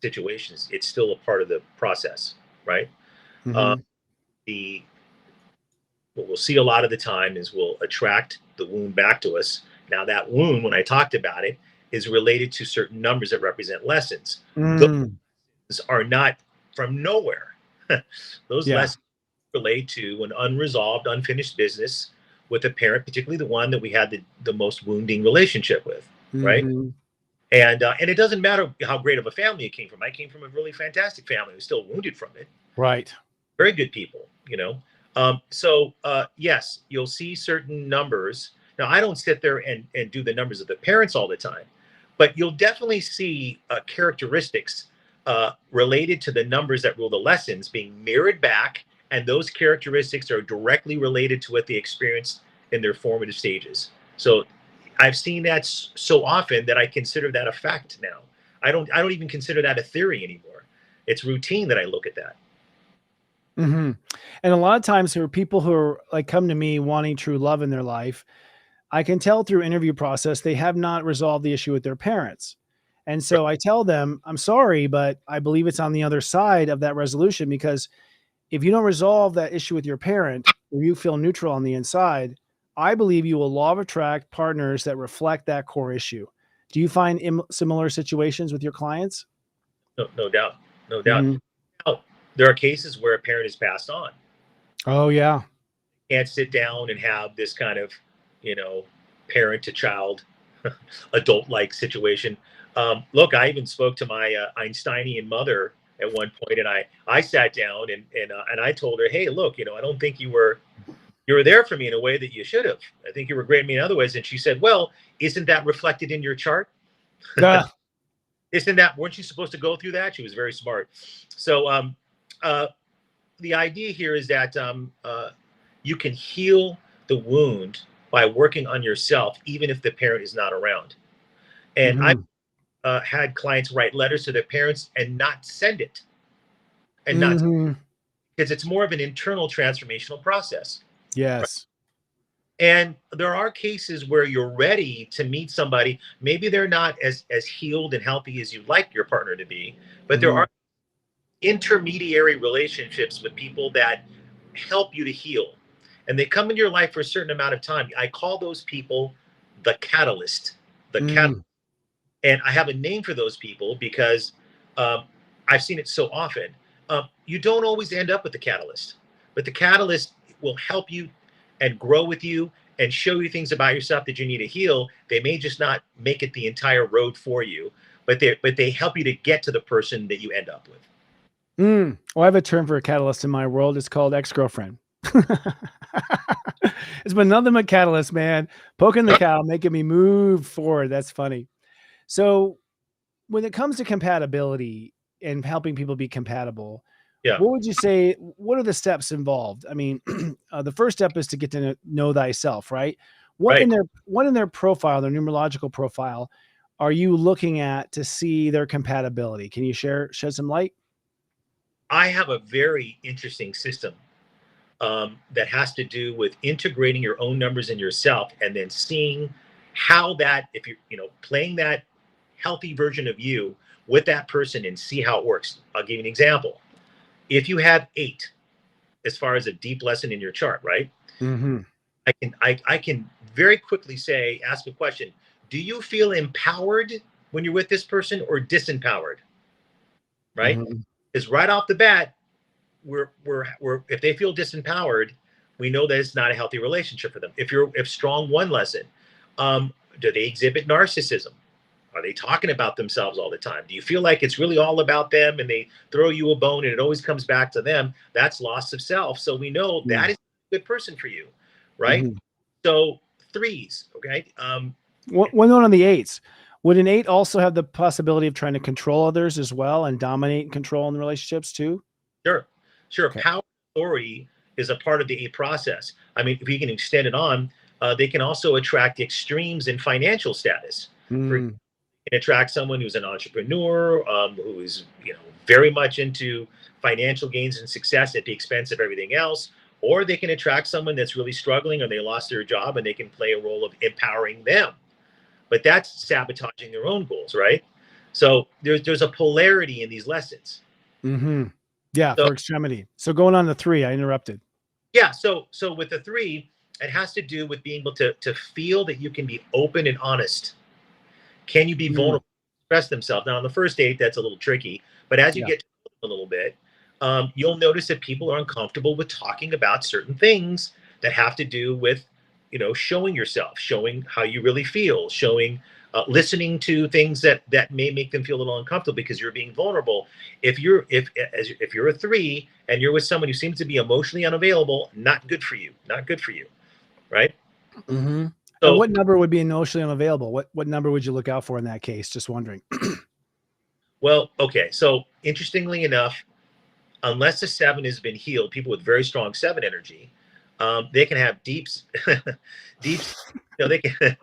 situations, it's still a part of the process, right? Mm-hmm. The What we'll see a lot of the time is we'll attract the wound back to us. Now that wound, when I talked about it, is related to certain numbers that represent lessons. Those are not from nowhere. Those Yeah. lessons relate to an unresolved, unfinished business with a parent, particularly the one that we had the most wounding relationship with, right? Mm-hmm. And it doesn't matter how great of a family it came from. I came from a really fantastic family. I was still wounded from it. Right. Very good people, you know. Yes, you'll see certain numbers. Now, I don't sit there and do the numbers of the parents all the time, but you'll definitely see characteristics related to the numbers that rule the lessons being mirrored back, and those characteristics are directly related to what they experienced in their formative stages. So I've seen that so often that I consider that a fact now. I don't even consider that a theory anymore. It's routine that I look at that. Mm-hmm. And a lot of times there are people who are like come to me wanting true love in their life. I can tell through interview process they have not resolved the issue with their parents. And so I tell them, I'm sorry, but I believe it's on the other side of that resolution, because if you don't resolve that issue with your parent or you feel neutral on the inside, I believe you will law of attract partners that reflect that core issue. Do you find similar situations with your clients? No doubt, no doubt. Mm-hmm. Now, there are cases where a parent is passed on. Oh yeah. Can't sit down and have this kind of, you know, parent to child, adult like situation. Look, I even spoke to my Einsteinian mother at one point, and I sat down and I told her, hey, look, you know, I don't think you were there for me in a way that you should have. I think you were great in me in other ways. And she said, well, isn't that reflected in your chart? Yeah. Weren't you supposed to go through that? She was very smart. So the idea here is that you can heal the wound by working on yourself, even if the parent is not around. And Mm-hmm. I've had clients write letters to their parents and not send it, and not Mm-hmm. because it's more of an internal transformational process. Yes. And there are cases where you're ready to meet somebody. Maybe they're not as healed and healthy as you'd like your partner to be, but there Mm-hmm. are intermediary relationships with people that help you to heal. And they come into your life for a certain amount of time. I call those people the catalyst. The catalyst. Mm. And I have a name for those people because um, I've seen it so often. You don't always end up with the catalyst, but the catalyst will help you and grow with you and show you things about yourself that you need to heal. They may just not make it the entire road for you, but they help you to get to the person that you end up with. Mm. Well, I have a term for a catalyst in my world. It's called ex-girlfriend. It's been nothing but catalyst, man. Poking the cow, making me move forward. That's funny. So when it comes to compatibility and helping people be compatible, Yeah, what would you say? What are the steps involved? I mean, the first step is to get to know thyself, right? right. What in their profile, their numerological profile, are you looking at to see their compatibility? Can you shed some light? I have a very interesting system that has to do with integrating your own numbers in yourself and then seeing how that, if you're playing that healthy version of you with that person and see how it works. I'll give you an example. If you have 8, as far as a deep lesson in your chart, right? Mm-hmm. I can very quickly ask a question. Do you feel empowered when you're with this person or disempowered, right? Mhm. Is right off the bat, we're if they feel disempowered, we know that it's not a healthy relationship for them. If strong one lesson, do they exhibit narcissism? Are they talking about themselves all the time? Do you feel like it's really all about them and they throw you a bone and it always comes back to them? That's loss of self. So we know that is a good person for you, right? Mhm. So threes, okay? One note on the eights. Would an eight also have the possibility of trying to control others as well and dominate and control in the relationships too? Sure, sure. Okay. Power authority is a part of the eight process. I mean, if you can extend it on, they can also attract extremes in financial status. For Mm. can attract someone who's an entrepreneur, who is very much into financial gains and success at the expense of everything else, or they can attract someone that's really struggling or they lost their job and they can play a role of empowering them. But that's sabotaging their own goals, right? So there's a polarity in these lessons. Mm-hmm. Yeah, So for extremity. So going on to three, I interrupted. yeah, so with the three, it has to do with being able to feel that you can be open and honest. Can you be vulnerable, express themselves? Now, on the first date, that's a little tricky, but as you Yeah. get to know them a little bit, you'll notice that people are uncomfortable with talking about certain things that have to do with, showing yourself, showing how you really feel, showing, listening to things that may make them feel a little uncomfortable because you're being vulnerable. If you're a three and you're with someone who seems to be emotionally unavailable, not good for you, not good for you, right? Mm-hmm. And So, what number would be emotionally unavailable? What number would you look out for in that case? Just wondering. well, okay. So interestingly enough, unless the seven has been healed, people with very strong seven energy, they can have deeps, deeps. They can.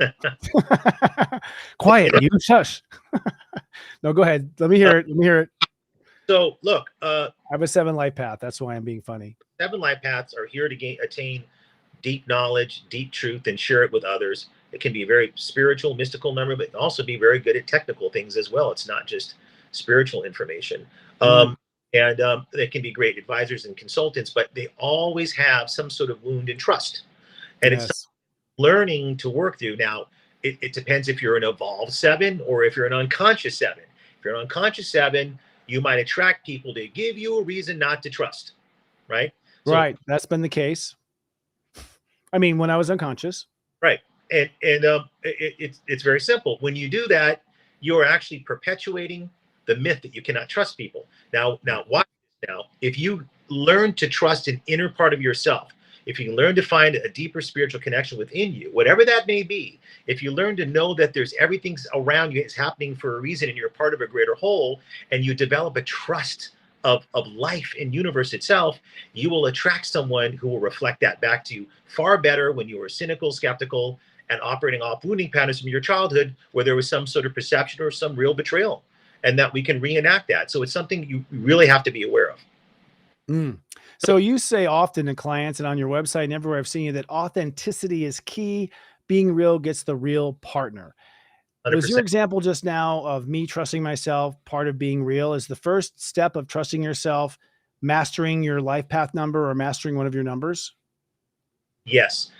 Quiet, you shush. No, go ahead. Let me hear it. Let me hear it. So look, I have a 7 life path. That's why I'm being funny. seven life paths are here to attain deep knowledge, deep truth, and share it with others. It can be a very spiritual, mystical number, but also be very good at technical things as well. It's not just spiritual information. Mm. And they can be great advisors and consultants, but they always have some sort of wound in trust. And it's Yes. learning to work through. Now, it depends if you're an evolved seven or if you're an unconscious seven. If you're an unconscious seven, you might attract people to give you a reason not to trust, right? So, Right. That's been the case. I mean, when I was unconscious. right. And it's very simple. When you do that, you're actually perpetuating the myth that you cannot trust people. Now, watch this now. If you learn to trust an inner part of yourself, if you learn to find a deeper spiritual connection within you, whatever that may be, if you learn to know that there's everything's around you is happening for a reason and you're part of a greater whole, and you develop a trust of life and universe itself, you will attract someone who will reflect that back to you far better when you were cynical, skeptical, and operating off wounding patterns from your childhood where there was some sort of perception or some real betrayal, and that we can reenact that. So it's something you really have to be aware of. Mm. So you say often to clients and on your website and everywhere I've seen you that authenticity is key. Being real gets the real partner. Was your 100%. example just now of me trusting myself part of being real? Is the first step of trusting yourself mastering your life path number or mastering one of your numbers? Yes.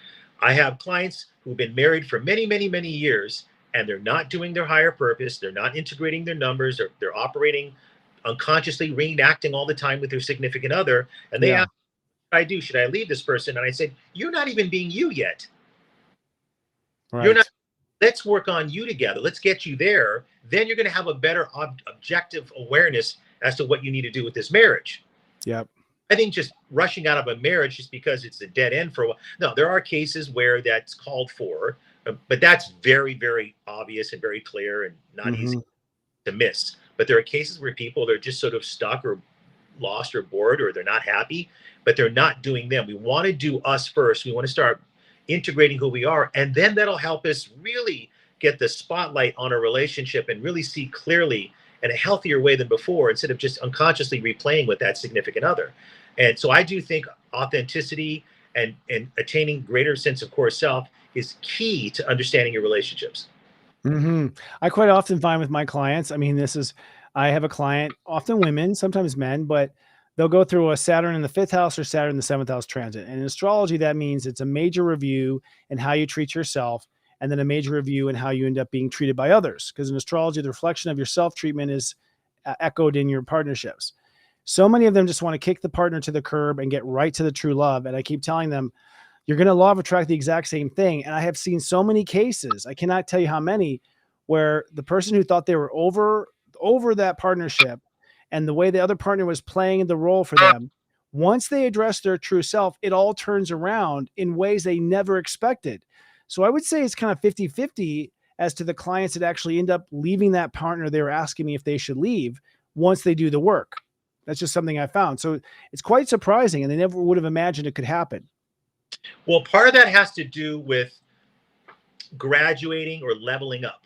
I have clients who've been married for many, many, many years, and they're not doing their higher purpose. They're not integrating their numbers. They're operating unconsciously, reenacting all the time with their significant other. And they Yeah. ask, what should I do? Should I leave this person? And I said, you're not even being you yet. You're not. Right. Let's work on you together. Let's get you there. Then you're going to have a better objective awareness as to what you need to do with this marriage. Yep. I think just rushing out of a marriage just because it's a dead end for a while. No, there are cases where that's called for, but that's very, very obvious and very clear and not easy to miss. But there are cases where people are just sort of stuck or lost or bored or they're not happy, but they're not doing them. We want to do us first. We want to start integrating who we are, and then that'll help us really get the spotlight on a relationship and really see clearly in a healthier way than before, instead of just unconsciously replaying with that significant other. And so I do think authenticity and attaining greater sense of core self is key to understanding your relationships. I quite often find with my clients, I mean, I have a client, often women, sometimes men, but they'll go through a Saturn in the 5th house or Saturn in the 7th house transit. And in astrology, that means it's a major review in how you treat yourself and then a major review in how you end up being treated by others. Because in astrology, the reflection of your self-treatment is echoed in your partnerships. So many of them just want to kick the partner to the curb and get right to the true love. And I keep telling them, you're going to law of attract the exact same thing. And I have seen so many cases, I cannot tell you how many, where the person who thought they were over that partnership and the way the other partner was playing the role for them, once they address their true self, it all turns around in ways they never expected. So I would say it's kind of 50-50 as to the clients that actually end up leaving that partner they were asking me if they should leave once they do the work. That's just something I found. So it's quite surprising, and they never would have imagined it could happen. Well, part of that has to do with graduating or leveling up.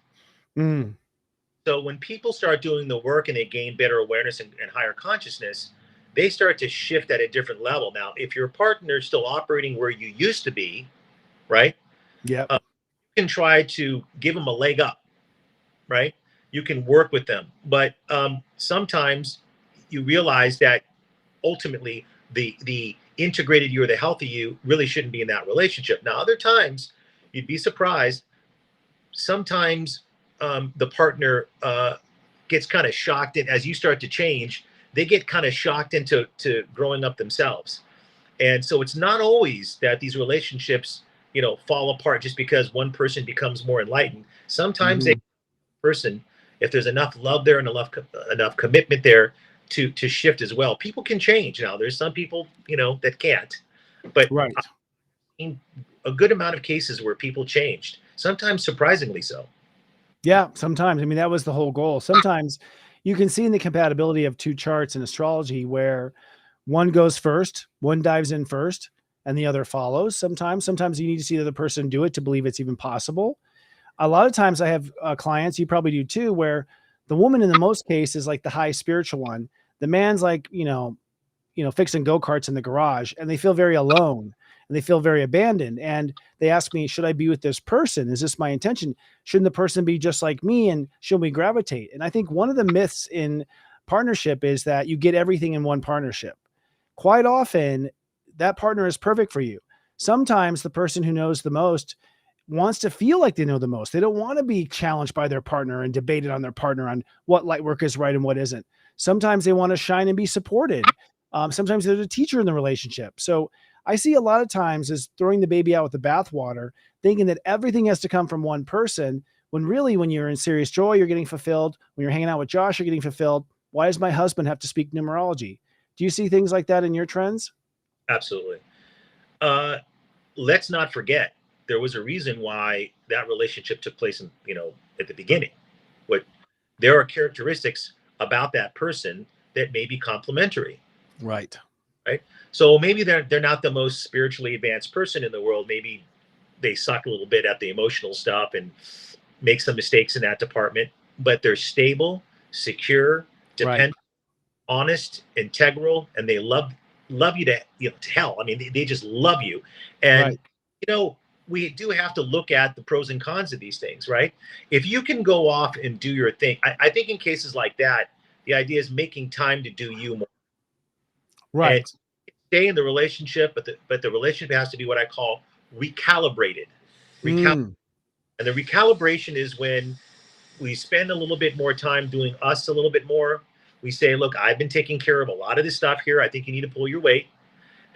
Mm. So when people start doing the work and they gain better awareness and higher consciousness, they start to shift at a different level. Now, if your partner is still operating where you used to be, right? Yeah. You can try to give them a leg up, right? You can work with them. But sometimes you realize that ultimately the integrated you or the healthy you really shouldn't be in that relationship. Now, other times you'd be surprised. Sometimes the partner gets kind of shocked, and as you start to change, they get kind of shocked into growing up themselves. And so it's not always that these relationships, fall apart just because one person becomes more enlightened. Sometimes a person, if there's enough love there and enough commitment there to shift as well. People can change. Now, there's some people, that can't. But Right. I've seen a good amount of cases where people changed, sometimes surprisingly so. Yeah, sometimes. I mean, that was the whole goal. Sometimes you can see in the compatibility of two charts in astrology where one goes first, one dives in first, and the other follows. Sometimes you need to see the other person do it to believe it's even possible. A lot of times I have clients, you probably do too, where the woman in the most case is like the high spiritual one. The man's like, fixing go-karts in the garage, and they feel very alone and they feel very abandoned. And they ask me, should I be with this person? Is this my intention? Shouldn't the person be just like me? And should we gravitate? And I think one of the myths in partnership is that you get everything in one partnership. Quite often that partner is perfect for you. Sometimes the person who knows the most wants to feel like they know the most. They don't want to be challenged by their partner and debated on their partner on what light work is right and what isn't. Sometimes they want to shine and be supported. Sometimes there's a teacher in the relationship. So I see a lot of times is throwing the baby out with the bathwater, thinking that everything has to come from one person, when really when you're in serious joy, you're getting fulfilled. When you're hanging out with Josh, you're getting fulfilled. Why does my husband have to speak numerology? Do you see things like that in your trends? Absolutely. Let's not forget, there was a reason why that relationship took place at the beginning. There are characteristics about that person that may be complementary. Right. Right. So maybe they're not the most spiritually advanced person in the world. Maybe they suck a little bit at the emotional stuff and make some mistakes in that department, but they're stable, secure, dependent, honest, integral, and they love you to hell. I mean, they just love you. And we do have to look at the pros and cons of these things, right? If you can go off and do your thing, I think in cases like that, the idea is making time to do you more. Right. And stay in the relationship, but the relationship has to be what I call recalibrated. And the recalibration is when we spend a little bit more time doing us a little bit more. We say, look, I've been taking care of a lot of this stuff here. I think you need to pull your weight.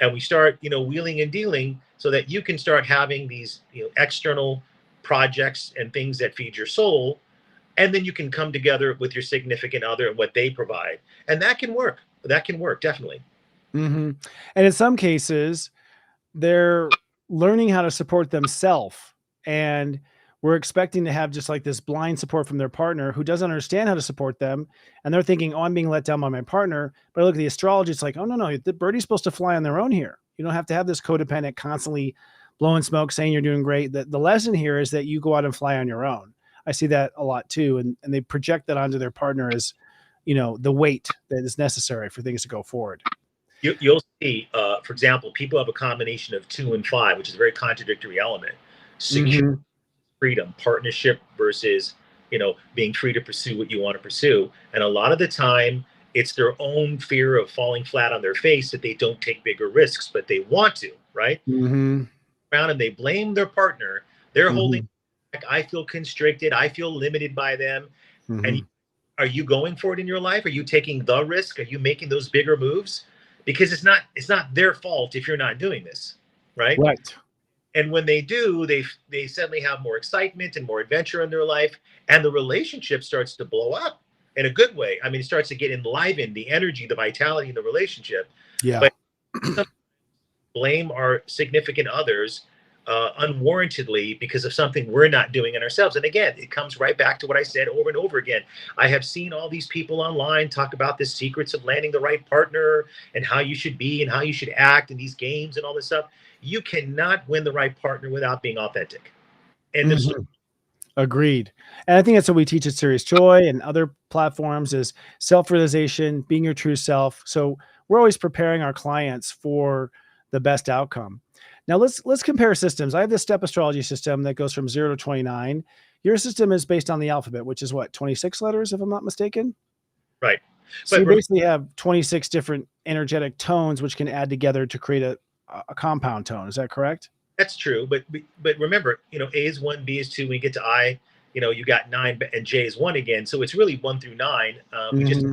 And we start, wheeling and dealing so that you can start having these, external projects and things that feed your soul. And then you can come together with your significant other and what they provide. And that can work. That can work, definitely. And in some cases, they're learning how to support themselves. And we're expecting to have just like this blind support from their partner who doesn't understand how to support them. And they're thinking, oh, I'm being let down by my partner. But I look at the astrology, it's like, oh, no, the birdie's supposed to fly on their own here. You don't have to have this codependent constantly blowing smoke, saying you're doing great. The lesson here is that you go out and fly on your own. I see that a lot too. And they project that onto their partner as, the weight that is necessary for things to go forward. You'll see, for example, people have a combination of 2 and 5, which is a very contradictory element. Secure, freedom, partnership versus, being free to pursue what you want to pursue. And a lot of the time, it's their own fear of falling flat on their face that they don't take bigger risks, but they want to, right? Around and they blame their partner. They're holding I feel constricted. I feel limited by them. And are you going for it in your life? Are you taking the risk? Are you making those bigger moves? Because it's not their fault if you're not doing this, right? Right. And when they do, they suddenly have more excitement and more adventure in their life, and the relationship starts to blow up in a good way. I mean, it starts to get enlivened, the energy, the vitality in the relationship. Yeah. But some blame our significant others unwarrantedly because of something we're not doing in ourselves. And again, it comes right back to what I said over and over again. I have seen all these people online talk about the secrets of landing the right partner and how you should be and how you should act in these games and all this stuff. You cannot win the right partner without being authentic. And the Agreed. And I think that's what we teach at Serious Joy and other platforms is self-realization, being your true self. So we're always preparing our clients for the best outcome. Now let's compare systems. I have this step astrology system that goes from 0 to 29. Your system is based on the alphabet, which is what, 26 letters, if I'm not mistaken? right. So But you basically have 26 different energetic tones, which can add together to create a compound tone. Is that correct? that's true. But remember, A is 1, B is 2. When you get to I, you got 9, and J is 1 again. So it's really 1 through 9. We just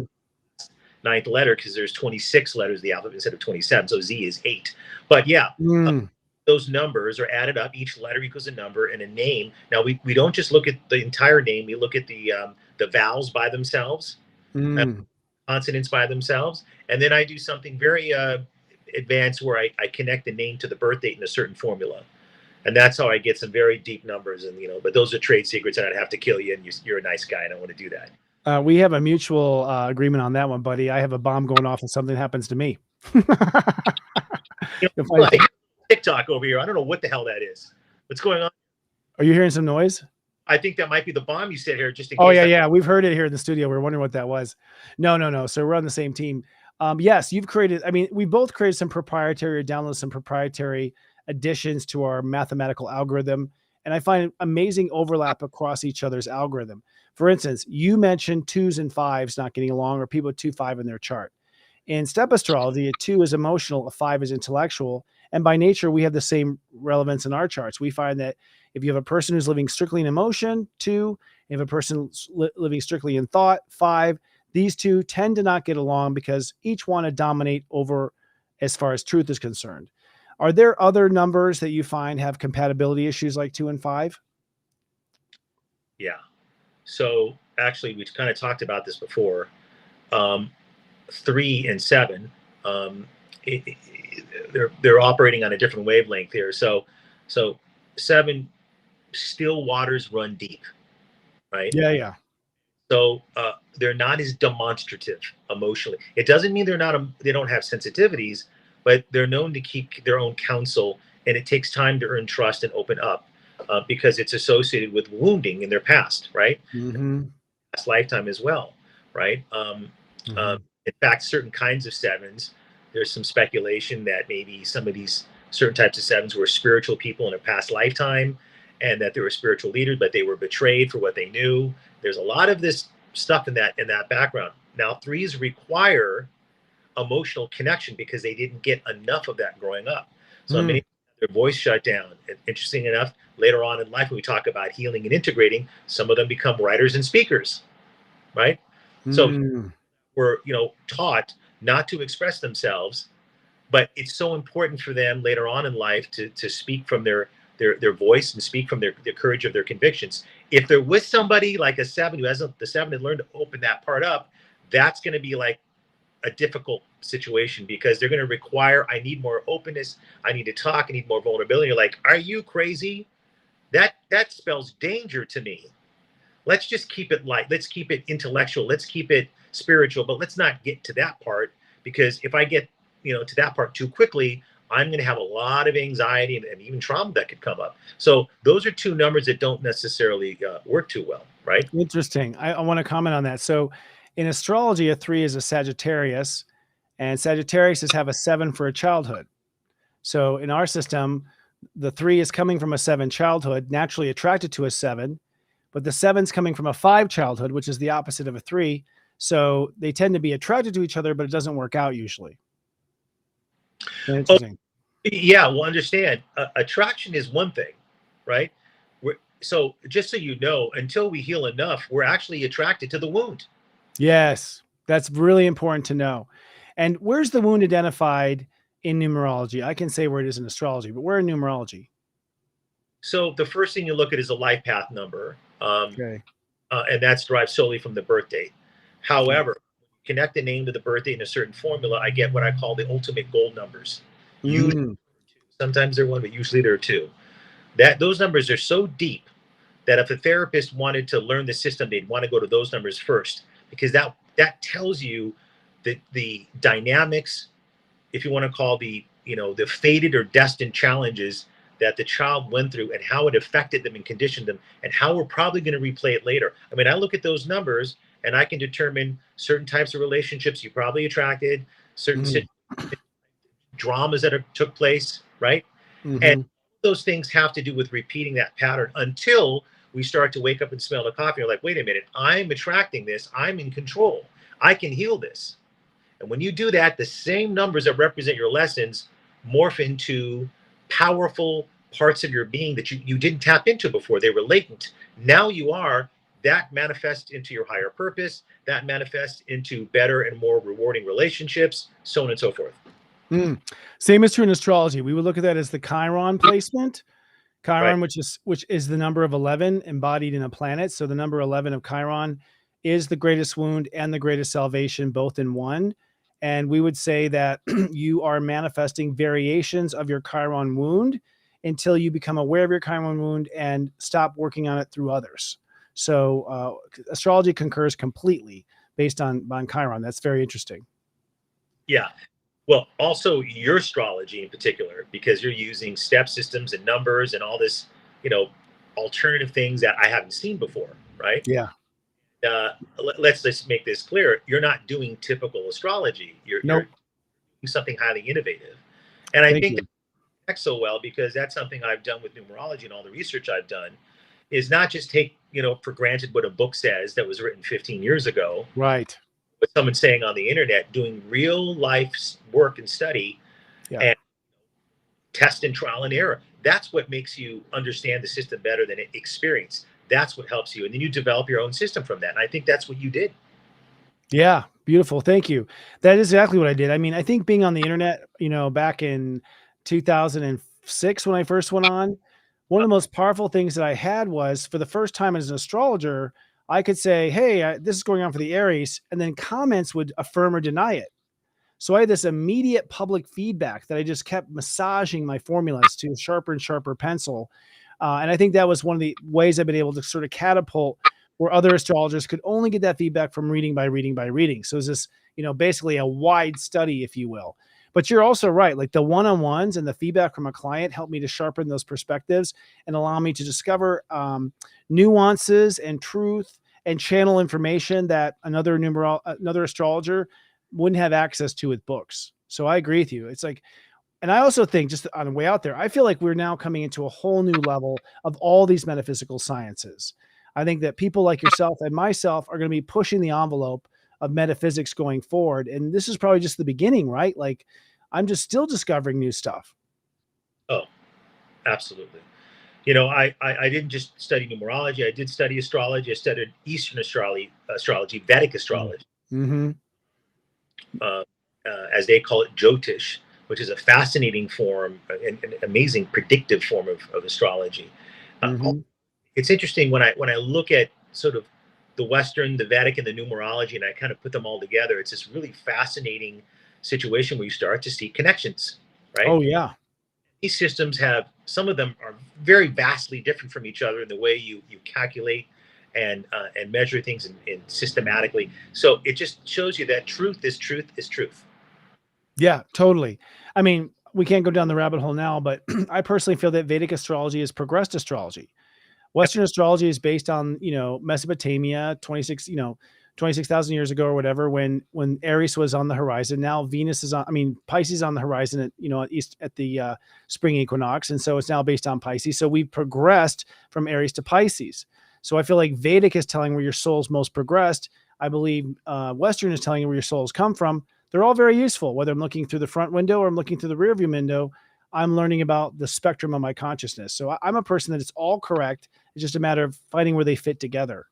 ninth letter because there's 26 letters of the alphabet instead of 27. So Z is 8. But yeah, those numbers are added up. Each letter equals a number and a name. Now we don't just look at the entire name. We look at the vowels by themselves, consonants by themselves, and then I do something very advanced where I connect the name to the birth date in a certain formula, and that's how I get some very deep numbers. And but those are trade secrets, and I'd have to kill you. And you're a nice guy. I don't want to do that. We have a mutual agreement on that one, buddy. I have a bomb going off if something happens to me. Like TikTok over here. I don't know what the hell that is. What's going on? Are you hearing some noise? I think that might be the bomb you said here, just in case. Oh yeah. We've heard it here in the studio. We're wondering what that was. No. So we're on the same team. Yes, you've created. I mean, we both created some proprietary or downloaded some proprietary additions to our mathematical algorithm, and I find amazing overlap across each other's algorithm. For instance, you mentioned 2s and 5s not getting along, or people with 2, 5 in their chart. In step astrology, a 2 is emotional, a 5 is intellectual. And by nature, we have the same relevance in our charts. We find that if you have a person who's living strictly in emotion, 2, if a person living strictly in thought, 5, these two tend to not get along because each want to dominate over as far as truth is concerned. Are there other numbers that you find have compatibility issues like 2 and 5? Yeah. So actually, we kind of talked about this before. 3 and 7, they're operating on a different wavelength here. So 7, still waters run deep, right? Yeah. So they're not as demonstrative emotionally. It doesn't mean they don't have sensitivities, but they're known to keep their own counsel, and it takes time to earn trust and open up. Because it's associated with wounding in their past, right? Past lifetime as well, right? In fact, certain kinds of 7s, there's some speculation that maybe some of these certain types of 7s were spiritual people in a past lifetime, and that they were spiritual leaders, but they were betrayed for what they knew. There's a lot of this stuff in that background. Now, 3s require emotional connection because they didn't get enough of that growing up. So many their voice shut down. And interesting enough, later on in life, when we talk about healing and integrating, some of them become writers and speakers, right? So we're taught not to express themselves, but it's so important for them later on in life to speak from their voice and speak from the courage of their convictions. If they're with somebody like a 7 who hasn't, the 7 had learned to open that part up, that's going to be like a difficult situation because they're going to require, I need more openness. I need to talk. I need more vulnerability. You're like, are you crazy? That spells danger to me. Let's just keep it light. Let's keep it intellectual. Let's keep it spiritual, but let's not get to that part because if I get, to that part too quickly, I'm going to have a lot of anxiety and even trauma that could come up. So those are 2 numbers that don't necessarily work too well, right? Interesting. I want to comment on that. So in astrology, a 3 is a Sagittarius, and Sagittarius have a 7 for a childhood. So in our system, the 3 is coming from a 7 childhood, naturally attracted to a 7, but the 7's coming from a 5 childhood, which is the opposite of a 3. So they tend to be attracted to each other, but it doesn't work out usually. Interesting. Yeah, well, understand. Attraction is one thing, right? so just so you know, until we heal enough, we're actually attracted to the wound. Yes, that's really important to know. And where's the wound identified in numerology? I can say where it is in astrology, but where in numerology? So the first thing you look at is a life path number, Okay. and that's derived solely from the birth date. However, connect the name to the birth date in a certain formula, I get what I call the ultimate gold numbers. Usually, Mm, sometimes they're one, but usually there are two. That those numbers are so deep that if a therapist wanted to learn the system, they'd want to go to those numbers first, because that tells you the dynamics, if you want to call the fated or destined challenges that the child went through and how it affected them and conditioned them and how we're probably going to replay it later. I mean, I look at those numbers and I can determine certain types of relationships you probably attracted, certain mm, dramas that took place, right? And mhm. those things have to do with repeating that pattern until we start to wake up and smell the coffee. You're like, wait a minute, I'm attracting this. I'm in control. I can heal this. And when you do that, the same numbers that represent your lessons morph into powerful parts of your being that you didn't tap into before. They were latent. Now you are. That manifests into your higher purpose. That manifests into better and more rewarding relationships, so on and so forth. Mm. Same is true in astrology. We would look at that as the Chiron placement. Right. Chiron, which is the number of 11 embodied in a planet. So the number 11 of Chiron is the greatest wound and the greatest salvation, both in one. And we would say that you are manifesting variations of your Chiron wound until you become aware of your Chiron wound and stop working on it through others. So astrology concurs completely based on Chiron. That's very interesting. Yeah. Well, also your astrology in particular, because you're using step systems and numbers and all this, alternative things that I haven't seen before, right? Yeah. Let's just make this clear. You're not doing typical astrology. You're Nope. doing something highly innovative. And I Thank think you. that connects so well because that's something I've done with numerology and all the research I've done is not just take, for granted what a book says that was written 15 years ago, Right. but someone saying on the internet, doing real life work and study Yeah. and test and trial and error. That's what makes you understand the system better than experience. That's what helps you. And then you develop your own system from that. And I think that's what you did. Yeah, beautiful. Thank you. That is exactly what I did. I mean, I think being on the internet, back in 2006 when I first went on, one of the most powerful things that I had was for the first time as an astrologer, I could say, "Hey, this is going on for the Aries," and then comments would affirm or deny it. So I had this immediate public feedback that I just kept massaging my formulas to a sharper and sharper pencil. And I think that was one of the ways I've been able to sort of catapult where other astrologers could only get that feedback from reading by reading by reading. So it's this, basically a wide study, if you will. But you're also right. Like the one-on-ones and the feedback from a client helped me to sharpen those perspectives and allow me to discover nuances and truth and channel information that another astrologer wouldn't have access to with books. So I agree with you. It's like, and I also think just on the way out there, I feel like we're now coming into a whole new level of all these metaphysical sciences. I think that people like yourself and myself are going to be pushing the envelope of metaphysics going forward. And this is probably just the beginning, right? Like I'm just still discovering new stuff. Oh, absolutely. I didn't just study numerology. I did study astrology. I studied Eastern astrology, Vedic astrology, Mm-hmm. uh, as they call it, Jyotish, which is a fascinating form, an amazing predictive form of astrology. Mm-hmm. It's interesting when I look at sort of the Western, the Vedic, and the numerology, and I kind of put them all together. It's this really fascinating situation where you start to see connections, right? Oh yeah. These systems have some of them are very vastly different from each other in the way you calculate and measure things and systematically. So it just shows you that truth is truth is truth. Yeah, totally. I mean, we can't go down the rabbit hole now, but I personally feel that Vedic astrology is progressed astrology. Western astrology is based on, Mesopotamia, 26,000 years ago or whatever, when Aries was on the horizon. Now Venus is Pisces on the horizon at, at the spring equinox. And so it's now based on Pisces. So we've progressed from Aries to Pisces. So I feel like Vedic is telling where your soul's most progressed. I believe Western is telling you where your soul's come from. They're all very useful, whether I'm looking through the front window or I'm looking through the rear view window. I'm learning about the spectrum of my consciousness. So I'm a person that it's all correct. It's just a matter of finding where they fit together.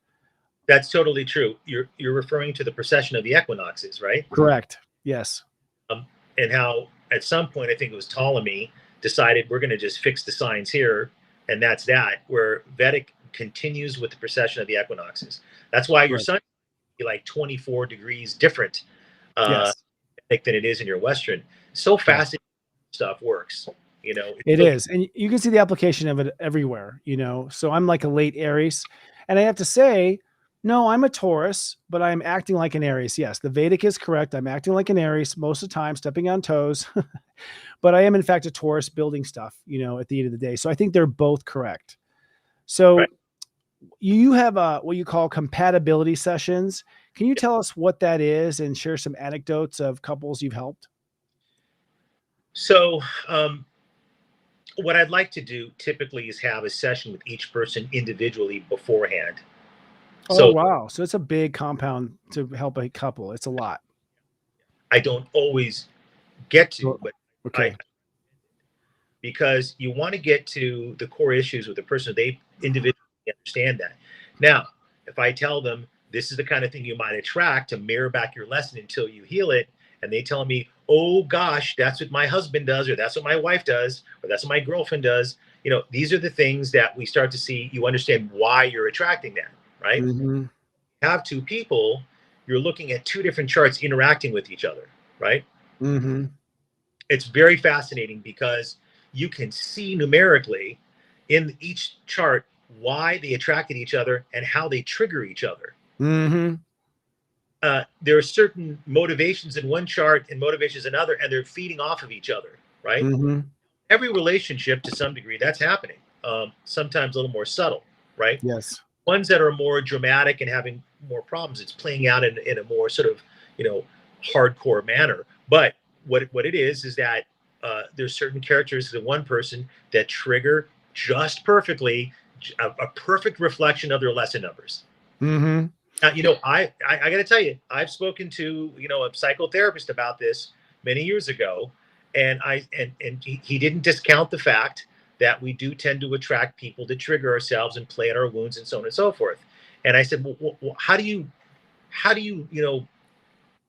That's totally true. You're referring to the precession of the equinoxes, right? Correct. Yes. And how at some point, I think it was Ptolemy, decided we're going to just fix the signs here, and that's that. Where Vedic continues with the precession of the equinoxes. That's why your Right. sun be like 24 degrees different Yes. than it is in your Western. So Yes. fascinating stuff works. You know, It is. And you can see the application of it everywhere, you know. So I'm like a late Aries. And I have to say, no, I'm a Taurus, but I'm acting like an Aries. Yes, the Vedic is correct. I'm acting like an Aries most of the time, stepping on toes. But I am, in fact, a Taurus building stuff, you know, at the end of the day. So I think they're both correct. So Right. you have what you call compatibility sessions. Can you tell us what that is and share some anecdotes of couples you've helped? So, what I'd like to do typically is have a session with each person individually beforehand. Oh, So wow. So it's a big compound to help a couple. It's a lot. I don't always get to, but Okay. because you want to get to the core issues with the person, they individually understand that. Now, if I tell them this is the kind of thing you might attract to mirror back your lesson until you heal it, and they tell me, oh gosh, that's what my husband does, or that's what my wife does, or that's what my girlfriend does, you know, these are the things that we start to see. You understand why you're attracting that, right? Mm-hmm. Have two people, you're looking at two different charts interacting with each other, right? Mm-hmm. It's very fascinating because you can see numerically in each chart why they attracted each other and how they trigger each other. Mm-hmm. There are certain motivations in one chart and motivations in another, and they're feeding off of each other, right? Mm-hmm. Every relationship, to some degree, that's happening. Sometimes a little more subtle, right? Yes. Ones that are more dramatic and having more problems, it's playing out in a more sort of, you know, hardcore manner. But what it is that there's certain characteristics of one person that trigger just perfectly a perfect reflection of their lesson numbers. Mm-hmm. You know, I got to tell you, I've spoken to, you know, a psychotherapist about this many years ago, and he didn't discount the fact that we do tend to attract people to trigger ourselves and play at our wounds and so on and so forth. And I said, well, how do you you know,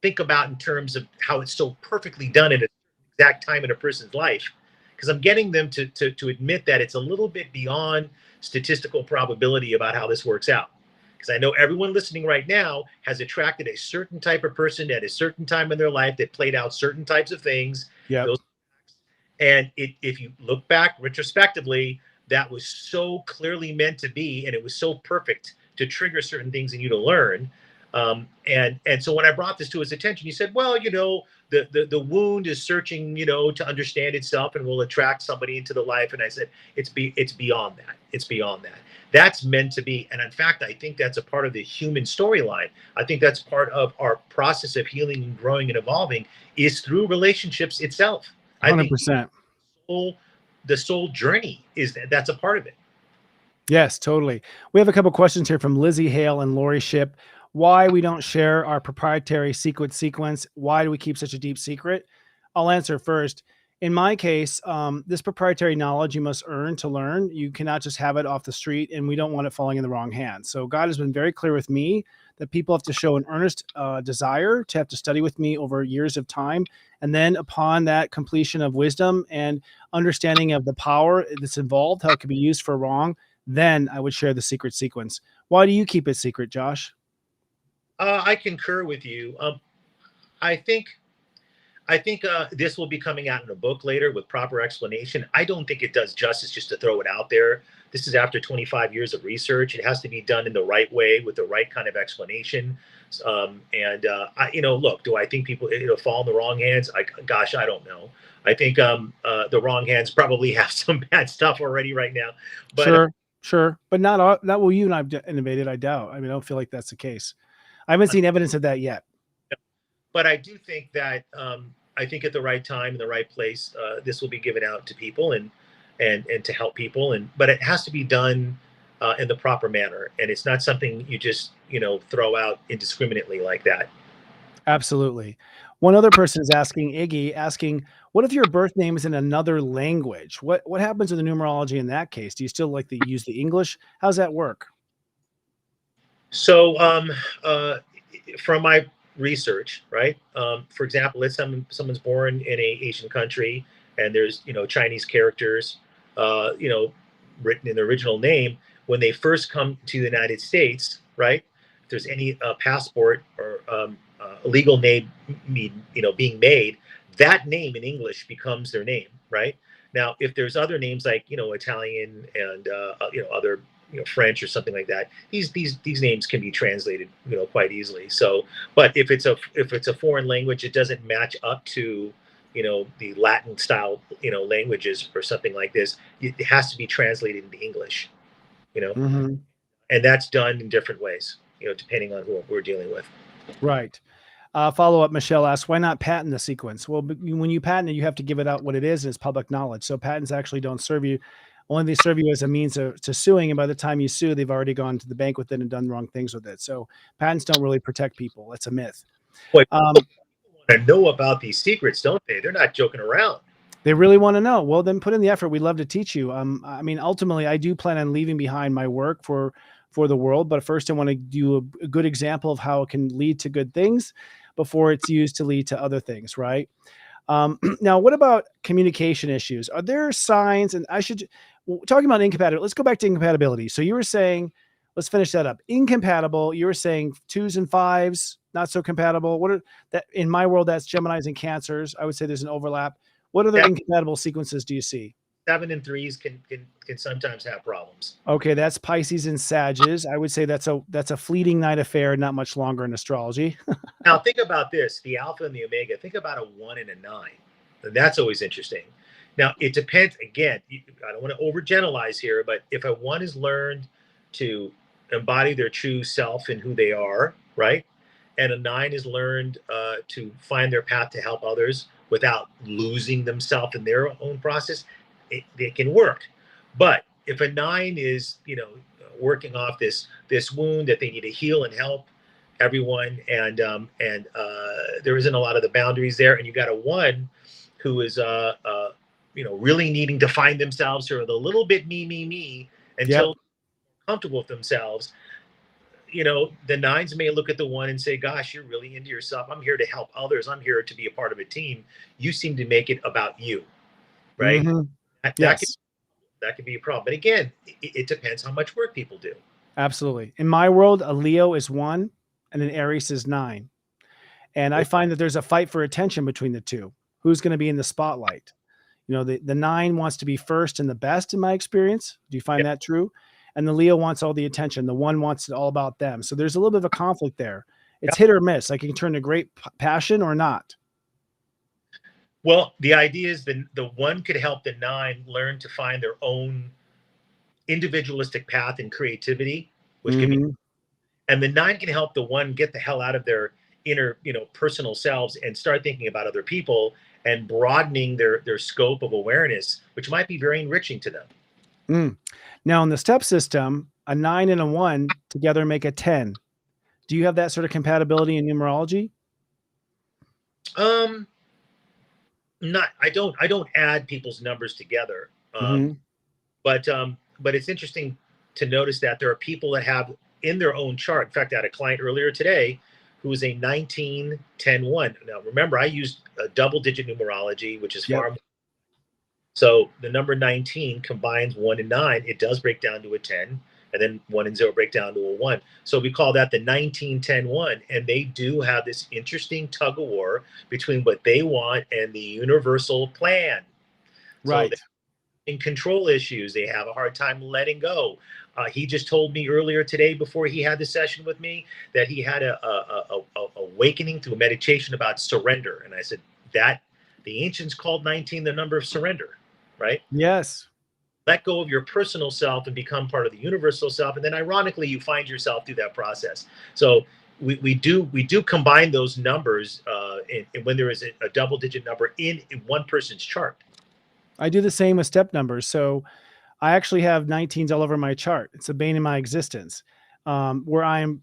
think about in terms of how it's so perfectly done at an exact time in a person's life? Because I'm getting them to admit that it's a little bit beyond statistical probability about how this works out. Because I know everyone listening right now has attracted a certain type of person at a certain time in their life that played out certain types of things. Yep. Those, and if you look back retrospectively, that was so clearly meant to be, and it was so perfect to trigger certain things in you to learn. And so when I brought this to his attention, he said, well, you know, the wound is searching, you know, to understand itself and will attract somebody into the life. And I said, it's beyond that. It's beyond that. That's meant to be. And in fact, I think that's a part of the human storyline. I think that's part of our process of healing and growing and evolving is through relationships itself. I think 100%. the soul journey that's a part of it. Yes, totally. We have a couple questions here from Lizzie Hale and Lori Ship. Why we don't share our proprietary sequence? Why do we keep such a deep secret? I'll answer first. In my case, this proprietary knowledge you must earn to learn. You cannot just have it off the street, and we don't want it falling in the wrong hands. So God has been very clear with me that people have to show an earnest desire to have to study with me over years of time. And then upon that completion of wisdom and understanding of the power that's involved, how it can be used for wrong, then I would share the secret sequence. Why do you keep it secret, Josh? I concur with you. I think this will be coming out in a book later with proper explanation. I don't think it does justice just to throw it out there. This is after 25 years of research. It has to be done in the right way with the right kind of explanation. You know, look, do I think people it'll fall in the wrong hands? Gosh, I don't know. I think the wrong hands probably have some bad stuff already right now. But Sure, but not what you and I've innovated. I doubt. I mean, I don't feel like that's the case. I haven't seen evidence of that yet. But I do think that I think at the right time in the right place, this will be given out to people and to help people. But it has to be done in the proper manner, and it's not something you just, you know, throw out indiscriminately like that. Absolutely. One other person is asking, Iggy, asking, what if your birth name is in another language? What happens with the numerology in that case? Do you still like to use the English? How's that work? So, uh, from my research, right? For example, let's someone's born in a Asian country, and there's Chinese characters, written in the original name. When they first come to the United States, right? If there's any passport or a legal name, being made, that name in English becomes their name, right? Now, if there's other names like Italian and other French or something like that, these names can be translated quite easily. So, but if it's a foreign language, it doesn't match up to the Latin style languages or something like this. It has to be translated into English, you know, Hmm. and that's done in different ways, depending on who we're dealing with. Right. Follow up, Michelle asks, why not patent the sequence? Well, when you patent it, you have to give it out what it is, and it's public knowledge. So patents actually don't serve you. Only they serve you as a means to suing. And by the time you sue, they've already gone to the bank with it and done wrong things with it. So patents don't really protect people. It's a myth. Boy, Um, people want to know about these secrets, don't they? They're not joking around. They really want to know. Well, then put in the effort. We'd love to teach you. I mean, ultimately, I do plan on leaving behind my work for the world, but first, I want to do a good example of how it can lead to good things before it's used to lead to other things, right? Now, what about communication issues? Are there signs? And talking about incompatibility. Let's go back to incompatibility. So you were saying, let's finish that up. Incompatible. You were saying 2s and 5s, not so compatible. What are that in my world? That's Geminis and Cancers. I would say there's an overlap. What other Yeah, incompatible sequences do you see? 7 and 3s can sometimes have problems. Okay, that's Pisces and Sages. I would say that's a fleeting night affair, not much longer in astrology. Now think about this: the alpha and the omega. Think about a 1 and a 9. And that's always interesting. Now it depends. Again, I don't want to overgeneralize here, but if a 1 is learned to embody their true self and who they are, right, and a 9 is learned to find their path to help others without losing themselves in their own process, it can work. But if a 9 is, working off this wound that they need to heal and help everyone, and there isn't a lot of the boundaries there, and you got a 1 who is really needing to find themselves, or the little bit me Yep. until comfortable with themselves. The 9s may look at the 1 and say, gosh, you're really into yourself. I'm here to help others. I'm here to be a part of a team. You seem to make it about you, right? Hmm. That Yes, could be a problem. But again, it depends how much work people do. absolutely. In my world, a Leo is 1 and an Aries is 9. And I find that there's a fight for attention between the two. Who's going to be in the spotlight? The 9 wants to be first and the best in my experience. Do you Yeah. find that true? And the Leo wants all the attention. The 1 wants it all about them. So there's a little bit of a conflict there. It's hit or miss. Like it can turn to great passion or not. Well, the idea is the 1 could help the 9 learn to find their own individualistic path and creativity, which can be, Hmm. and the 9 can help the 1 get the hell out of their inner, personal selves and start thinking about other people and broadening their scope of awareness, which might be very enriching to them. Mm. Now, in the step system, a 9 and a 1 together make a 10. Do you have that sort of compatibility in numerology? Um, not I don't add people's numbers together. Hmm. But it's interesting to notice that there are people that have in their own chart. In fact, I had a client earlier today who is a 19 10 1. Now remember, I used a double digit numerology, which is Yep. far more. So the number 19 combines 1 and 9. It does break down to a 10, and then 1 and 0 break down to a 1. So we call that the 19 10 1. And they do have this interesting tug of war between what they want and the universal plan. So Right. in control issues. They have a hard time letting go. He just told me earlier today, before he had the session with me, that he had a awakening through meditation about surrender. And I said that the ancients called 19 the number of surrender, right? Yes. Let go of your personal self and become part of the universal self. And then ironically, you find yourself through that process. So we do combine those numbers when there is a double digit number in one person's chart. I do the same with step numbers. So I actually have 19s all over my chart. It's a bane in my existence. where I'm,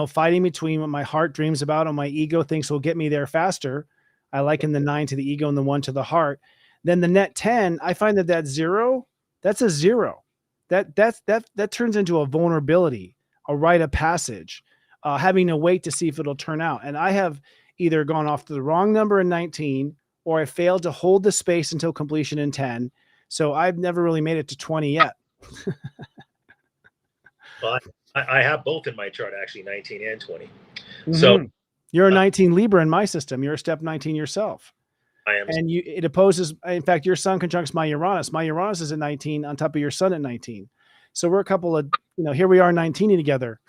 fighting between what my heart dreams about and my ego thinks will get me there faster. I liken the 9 to the ego and the 1 to the heart. Then the net 10, I find that 0, that's a 0. That turns into a vulnerability, a rite of passage, having to wait to see if it'll turn out. And I have either gone off to the wrong number in 19, or I failed to hold the space until completion in 10. So I've never really made it to 20 yet. Well, I have both in my chart, actually, 19 and 20. Mm-hmm. So you're a 19 Libra in my system. You're a step 19 yourself. I am. And it opposes, in fact, your sun conjuncts my Uranus. My Uranus is at 19 on top of your sun at 19. So we're a couple of, here we are 19 together.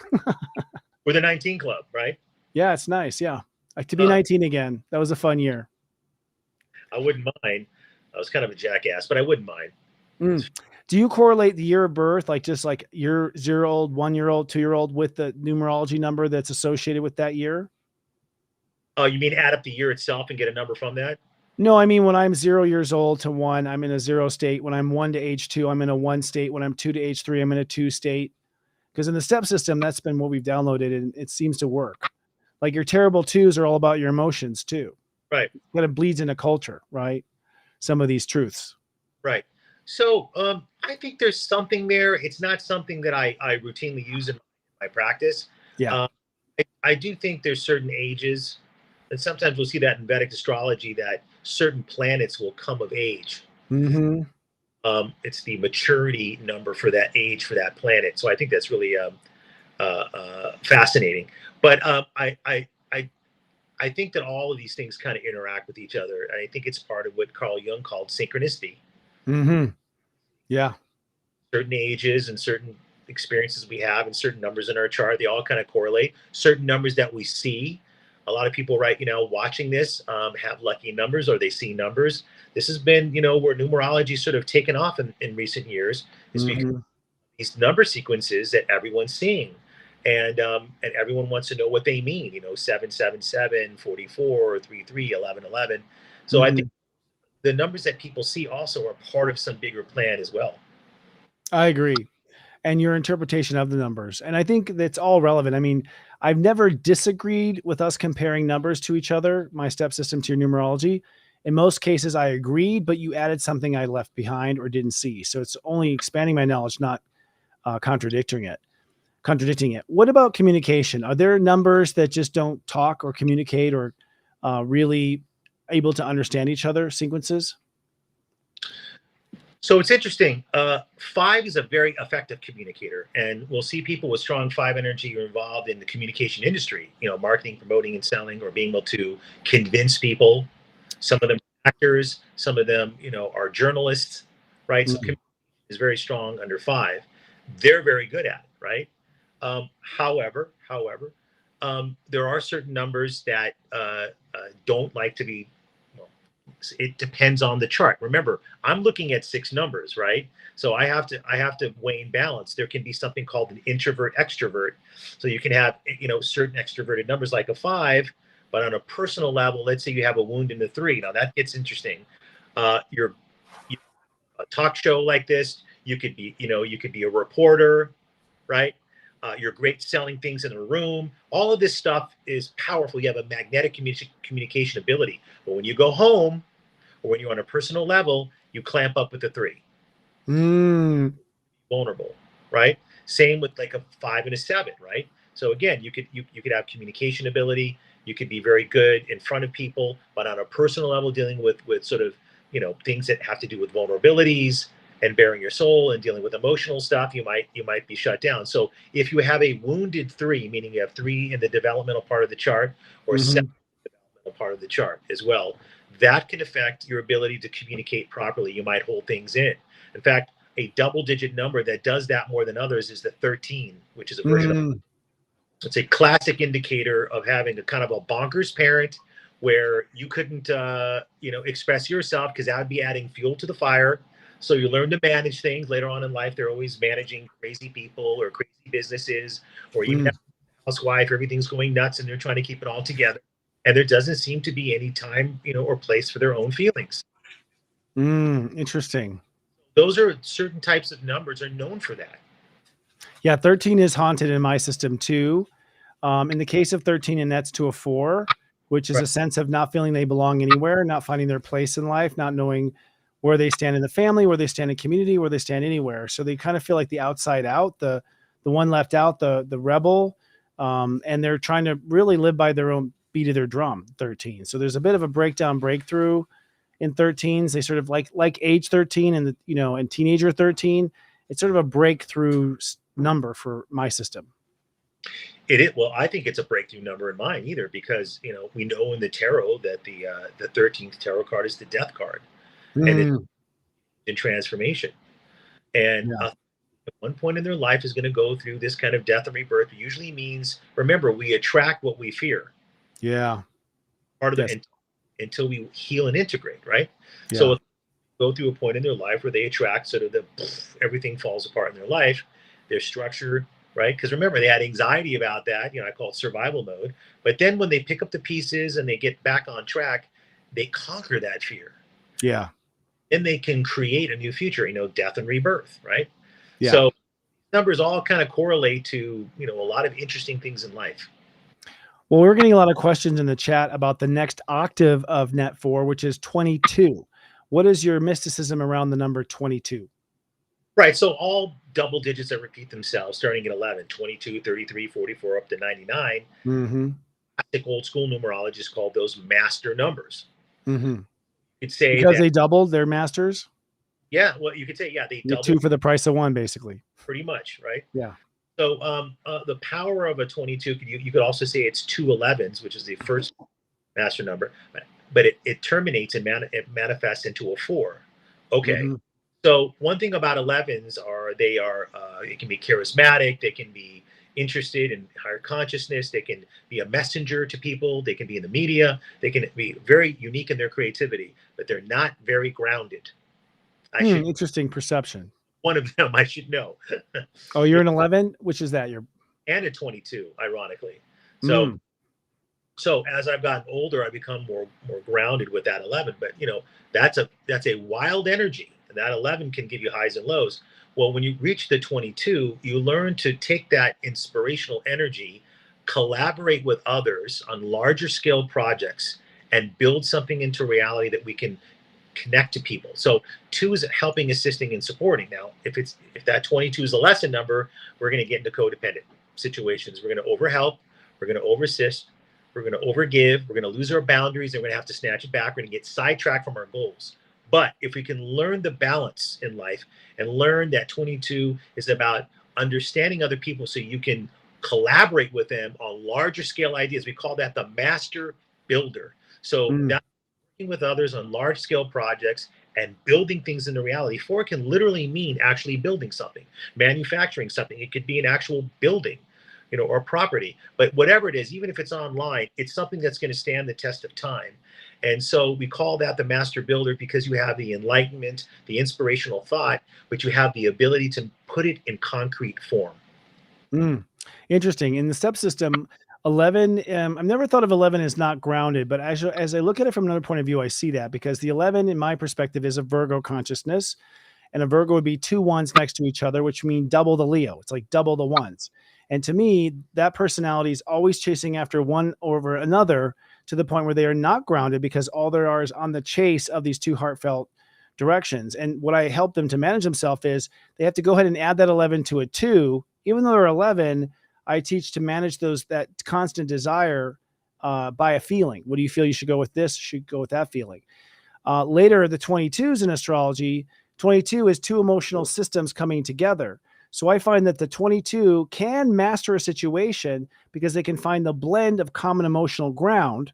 We're the 19 club, right? Yeah, it's nice. Yeah. Like to be 19 again. That was a fun year. I wouldn't mind. I was kind of a jackass, but I wouldn't mind. Do you correlate the year of birth, like just like your 0-year-old, 1-year-old, 2-year-old with the numerology number that's associated with that year? Oh, you mean add up the year itself and get a number from that? No, I mean, when I'm 0 years old to 1, I'm in a 0 state. When I'm 1 to age 2, I'm in a 1 state. When I'm 2 to age 3, I'm in a 2 state. Because in the step system, that's been what we've downloaded, and it seems to work. Like your terrible 2s are all about your emotions too. Right. But it bleeds into culture, right? Some of these truths. Right. So I think there's something there. It's not something that I routinely use in my practice. Yeah. I do think there's certain ages, and sometimes we'll see that in Vedic astrology, that certain planets will come of age. Mm-hmm. It's the maturity number for that age for that planet. So I think that's really fascinating. But I think that all of these things kind of interact with each other. And I think it's part of what Carl Jung called synchronicity. Mm-hmm. Yeah. Certain ages and certain experiences we have and certain numbers in our chart, they all kind of correlate. Certain numbers that we see. A lot of people, right, watching this have lucky numbers, or they see numbers. This has been, where numerology sort of taken off in recent years, is because these number sequences that everyone's seeing. And everyone wants to know what they mean, 777, 44, 33, 11, 11. So I think the numbers that people see also are part of some bigger plan as well. I agree. And your interpretation of the numbers. And I think that's all relevant. I mean, I've never disagreed with us comparing numbers to each other, my step system to your numerology. In most cases, I agreed, but you added something I left behind or didn't see. So it's only expanding my knowledge, not contradicting it. What about communication? Are there numbers that just don't talk or communicate or really able to understand each other, sequences? So it's interesting. 5 is a very effective communicator, and we'll see people with strong 5 energy are involved in the communication industry, marketing, promoting, and selling, or being able to convince people. Some of them are actors, some of them, are journalists, right? So communication is very strong under 5. They're very good at it, right? However, there are certain numbers that don't like to be. It depends on the chart. Remember, I'm looking at 6 numbers, right? So I have to weigh in balance. There can be something called an introvert extrovert. So you can have, certain extroverted numbers like a 5, but on a personal level, let's say you have a wound in the 3. Now that gets interesting. You're a talk show like this. You could be a reporter, right? You're great selling things in a room. All of this stuff is powerful. You have a magnetic communication ability. But when you go home, or when you're on a personal level, you clamp up with the 3. Vulnerable, right? Same with like a 5 and a 7, right? So again, you could have communication ability. You could be very good in front of people, but on a personal level, dealing with sort of things that have to do with vulnerabilities and bearing your soul and dealing with emotional stuff, you might be shut down. So if you have a wounded 3, meaning you have 3 in the developmental part of the chart, or 7 in the developmental part of the chart as well, that can affect your ability to communicate properly. You might hold things in. In fact, a double-digit number that does that more than others is the 13, which is a version of. It's a classic indicator of having a kind of a bonkers parent where you couldn't, express yourself, because that would be adding fuel to the fire. So you learn to manage things later on in life. They're always managing crazy people or crazy businesses, or even a housewife. Everything's going nuts and they're trying to keep it all together. And there doesn't seem to be any time, or place for their own feelings. Interesting. Those are certain types of numbers are known for that. Yeah, 13 is haunted in my system too. In the case of 13, and that's to a 4, which is Right. a sense of not feeling they belong anywhere, not finding their place in life, not knowing where they stand in the family, where they stand in community, where they stand anywhere. So they kind of feel like the outside out, the one left out, the rebel, and they're trying to really live by their own beat of their drum. 13. So there's a bit of a breakthrough in 13s. They sort of like age 13 and and teenager 13. It's sort of a breakthrough number for my system. It is. Well, I think it's a breakthrough number in mine either, because we know in the tarot that the 13th tarot card is the death card, and it's in transformation. And Yeah. at one point in their life is going to go through this kind of death and rebirth. It usually means, remember, we attract what we fear. Yeah. Part of Yes. the until we heal and integrate, right? Yeah. So if they go through a point in their life where they attract sort of everything falls apart in their life, their structure, right? Because remember, they had anxiety about that. I call it survival mode. But then when they pick up the pieces and they get back on track, they conquer that fear. Yeah. Then they can create a new future, death and rebirth, right? Yeah. So numbers all kind of correlate to, a lot of interesting things in life. Well, we're getting a lot of questions in the chat about the next octave of Net 4, which is 22. What is your mysticism around the number 22? Right. So all double digits that repeat themselves, starting at 11, 22, 33, 44, up to 99. Mm-hmm. Classic old school numerologists called those master numbers. Mm-hmm. You'd say because that, they doubled their masters? yeah, well, you could say, yeah, they You get doubled 2 for the price of 1, basically. pretty much, right? Yeah. So the power of a 22, you could also say it's 2 11s, which is the first master number, but it terminates and it manifests into a 4. Okay. Mm-hmm. So one thing about 11s it can be charismatic, they can be interested in higher consciousness, they can be a messenger to people, they can be in the media, they can be very unique in their creativity, but they're not very grounded. Interesting perception. One of them I should know. Oh, you're an 11? Which is that? You're And a 22, ironically. So as I've gotten older, I become more grounded with that 11. But that's a wild energy, and that 11 can give you highs and lows. Well, when you reach the 22, you learn to take that inspirational energy, collaborate with others on larger scale projects, and build something into reality that we can connect to people. So 2 is helping, assisting, and supporting. Now, if that 22 is a lesson number, we're going to get into codependent situations. We're going to overhelp, we're going to overassist, we're going to overgive, we're going to lose our boundaries, and we're going to have to snatch it back. We're going to get sidetracked from our goals. But if we can learn the balance in life and learn that 22 is about understanding other people so you can collaborate with them on larger scale ideas, we call that the master builder. So that's working with others on large scale projects and building things into reality. 4 can literally mean actually building something, manufacturing something. It could be an actual building, or property. But whatever it is, even if it's online, it's something that's going to stand the test of time. And so we call that the master builder, because you have the enlightenment, the inspirational thought, but you have the ability to put it in concrete form. Interesting. In the step system, 11, I've never thought of 11 as not grounded, but as I look at it from another point of view, I see that, because the 11, in my perspective, is a Virgo consciousness, and a Virgo would be 2 1s next to each other, which mean double the Leo. It's like double the 1s. And to me, that personality is always chasing after one over another, to the point where they are not grounded, because all there are is on the chase of these 2 heartfelt directions. And what I help them to manage themselves is they have to go ahead and add that 11 to a 2. Even though they're 11, I teach to manage that constant desire by a feeling. What do you feel? You should go with this, should go with that feeling. Later, the 22s in astrology, 22 is 2 emotional systems coming together. So I find that the 22 can master a situation because they can find the blend of common emotional ground.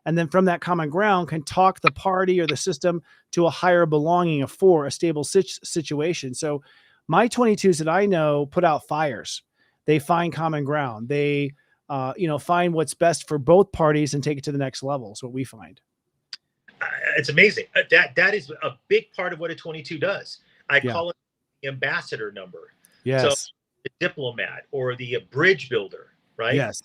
And then from that common ground can talk the party or the system to a higher belonging of 4, a stable situation. So my 22s that I know put out fires. They find common ground. They, find what's best for both parties and take it to the next level. Is what we find. It's amazing. That is a big part of what a 22 does. I call it the ambassador number. Yes. So the diplomat or the bridge builder, right? Yes.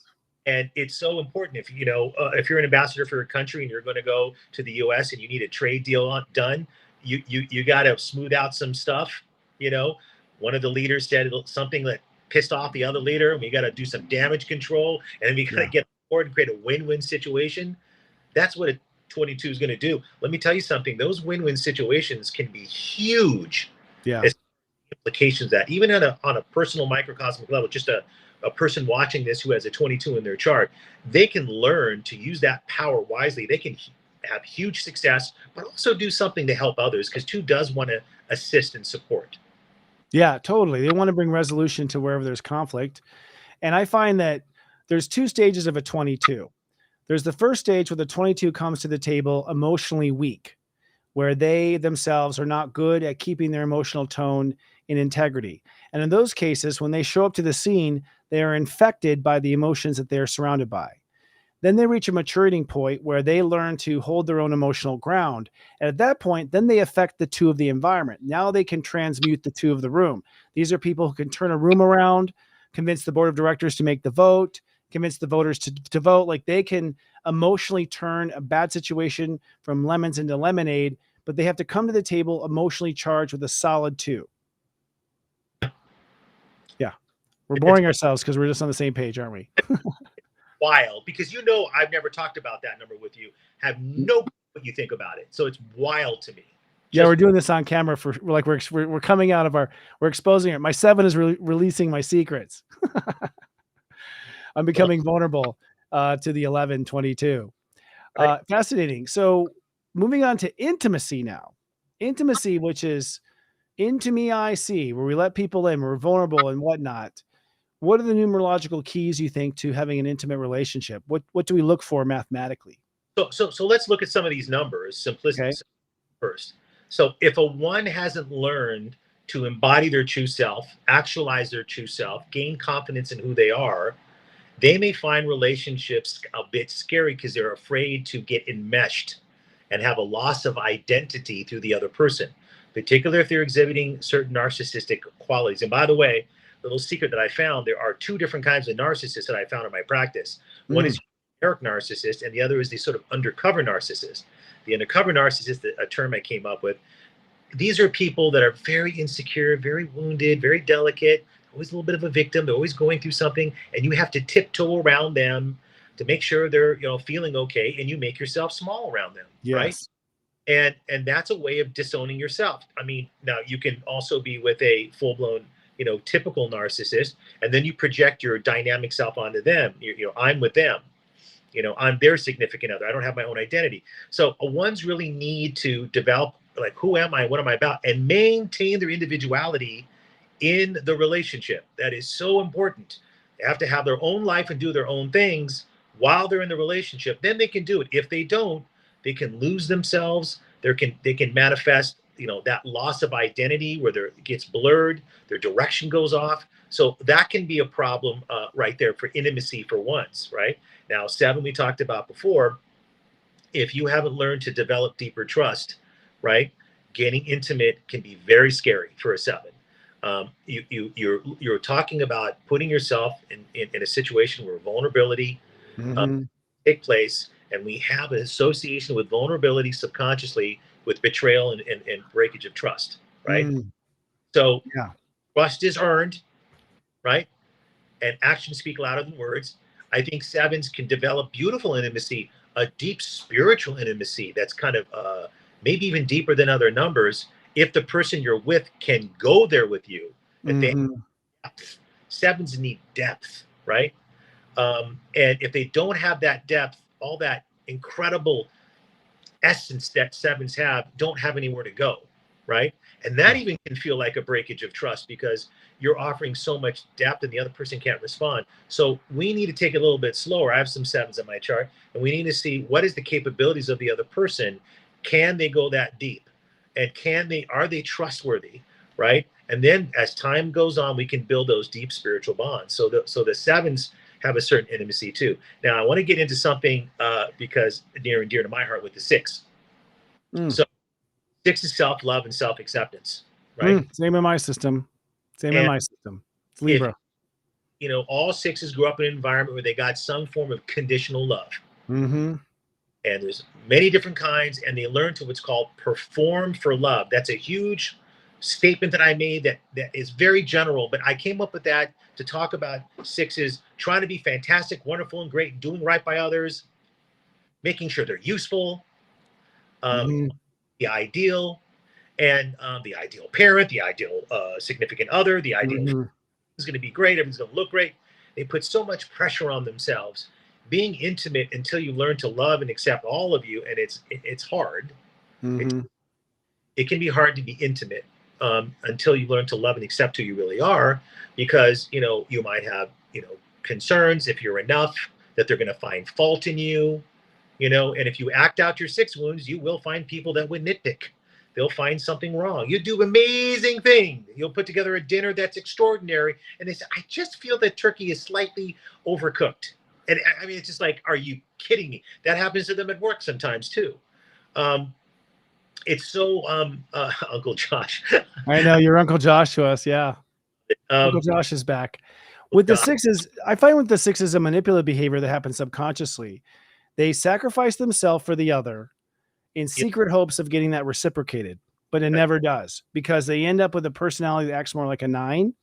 And it's so important if you're an ambassador for your country and you're going to go to the U.S. and you need a trade deal done, you got to smooth out some stuff. One of the leaders said something that pissed off the other leader, and we got to do some damage control, and then we got to get forward and create a win-win situation. That's what a 22 is going to do. Let me tell you something. Those win-win situations can be huge. Yeah. Implications that even on a personal microcosmic level, just a person watching this who has a 22 in their chart, they can learn to use that power wisely. They can have huge success, but also do something to help others, because 2 does want to assist and support. Yeah, totally. They want to bring resolution to wherever there's conflict. And I find that there's 2 stages of a 22. There's the first stage where the 22 comes to the table emotionally weak, where they themselves are not good at keeping their emotional tone in integrity. And in those cases, when they show up to the scene, they are infected by the emotions that they're surrounded by. Then they reach a maturity point where they learn to hold their own emotional ground. And at that point, then they affect the 2 of the environment. Now they can transmute the 2 of the room. These are people who can turn a room around, convince the board of directors to make the vote, convince the voters to vote. Like, they can emotionally turn a bad situation from lemons into lemonade, but they have to come to the table emotionally charged with a solid 2. Yeah. We're boring ourselves because we're just on the same page, aren't we? Wild, because I've never talked about that number with you, have no clue what you think about it, so it's wild to me. Yeah, we're doing this on camera we're coming out of we're exposing it. My 7 is releasing my secrets. I'm becoming vulnerable to the 11, 22. Right. Fascinating. So moving on to intimacy now. Intimacy, which is into me I see, where we let people in, we're vulnerable and whatnot. What are the numerological keys, you think, to having an intimate relationship? What do we look for mathematically? So let's look at some of these numbers, simplicity first. So if a 1 hasn't learned to embody their true self, actualize their true self, gain confidence in who they are, they may find relationships a bit scary because they're afraid to get enmeshed and have a loss of identity through the other person, particularly if they're exhibiting certain narcissistic qualities. And by the way, little secret that I found, there are 2 different kinds of narcissists that I found in my practice. One is generic narcissist, and the other is the sort of undercover narcissist. The undercover narcissist, a term I came up with, these are people that are very insecure, very wounded, very delicate, always a little bit of a victim. They're always going through something, and you have to tiptoe around them to make sure they're feeling okay, and you make yourself small around them, right? And that's a way of disowning yourself. I mean, now you can also be with a full-blown typical narcissist, and then you project your dynamic self onto them. I'm with them. I'm their significant other. I don't have my own identity. So ones really need to develop, like, who am I? What am I about? And maintain their individuality in the relationship. That is so important. They have to have their own life and do their own things while they're in the relationship. Then they can do it. If they don't, they can lose themselves. They can manifest that loss of identity where it gets blurred, their direction goes off. So that can be a problem right there for intimacy for ones, right? Now, 7, we talked about before. If you haven't learned to develop deeper trust, right, getting intimate can be very scary for a 7. You're talking about putting yourself in a situation where vulnerability take place, and we have an association with vulnerability subconsciously with betrayal and breakage of trust, right? So trust is earned, right? And actions speak louder than words. I think 7s can develop beautiful intimacy, a deep spiritual intimacy that's kind of maybe even deeper than other numbers, if the person you're with can go there with you. And they depth. 7s need depth, right? And if they don't have that depth, all that incredible essence that 7s don't have anywhere to go, right? And that even can feel like a breakage of trust because you're offering so much depth and the other person can't respond. So we need to take it a little bit slower. I have some 7s in my chart, and we need to see what is the capabilities of the other person. Can they go that deep? And are they trustworthy, right? And then as time goes on, we can build those deep spiritual bonds. So the 7s have a certain intimacy too. Now I want to get into something because near and dear to my heart with the 6. So 6 is self-love and self-acceptance, right? Same in my system. It's Libra. All 6s grew up in an environment where they got some form of conditional love. And there's many different kinds, and they learn to what's called perform for love. That's a huge statement that I made that is very general, but I came up with that to talk about sixes trying to be fantastic, wonderful, and great, doing right by others, making sure they're useful, Mhm. the ideal, and the ideal parent, the ideal significant other, the ideal Mhm. is going to be great, everything's going to look great. They put so much pressure on themselves. Being intimate until you learn to love and accept all of you, and it's hard. It, Mhm. it can be hard to be intimate until you learn to love and accept who you really are, because you might have concerns if you're enough that they're going to find fault in you, and if you act out your six wounds, you will find people that would nitpick. They'll find something wrong. You do amazing thing. You'll put together a dinner that's extraordinary, and they say, "I just feel that turkey is slightly overcooked." And I mean, it's just like, are you kidding me? That happens to them at work sometimes too. Um, it's so Uncle Josh. I know your Uncle Josh to us. Yeah. Uncle um, Josh is back. With the sixes, I find with the sixes a manipulative behavior that happens subconsciously. They sacrifice themselves for the other in yeah, secret hopes of getting that reciprocated, but it never does because they end up with a personality that acts more like a nine,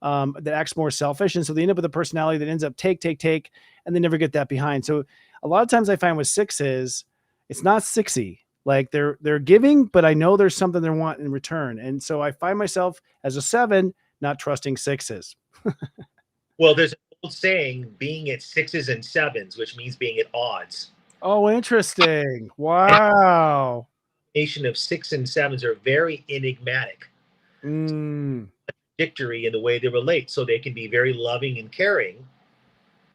that acts more selfish. And so they end up with a personality that ends up take, and they never get that behind. So a lot of times I find with sixes, it's not sixy. Like they're giving, but I know there's something they want in return. And so I find myself as a seven, not trusting sixes. well, there's an old saying, being at sixes and sevens, which means being at odds. Oh, interesting. Wow. Nation of six and sevens are very enigmatic, Mm, contradictory in the way they relate. So they can be very loving and caring,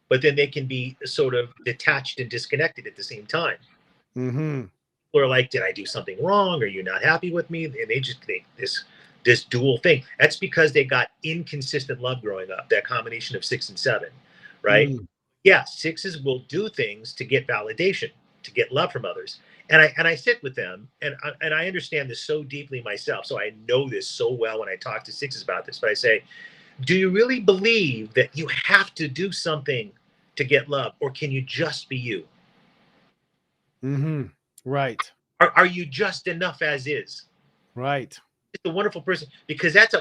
but then they can be sort of detached and disconnected at the same time. mm-hmm. Or like, did I do something wrong? Are you not happy with me? And they just think this dual thing. That's because they got inconsistent love growing up. That combination of six and seven, right? Mm, Yeah, sixes will do things to get validation, to get love from others. And I sit with them, and I understand this so deeply myself. So I know this so well when I talk to sixes about this. But I say, do you really believe that you have to do something to get love, or can you just be you? mm-hmm. Right. Are you just enough as is? Right. It's a wonderful person, because that's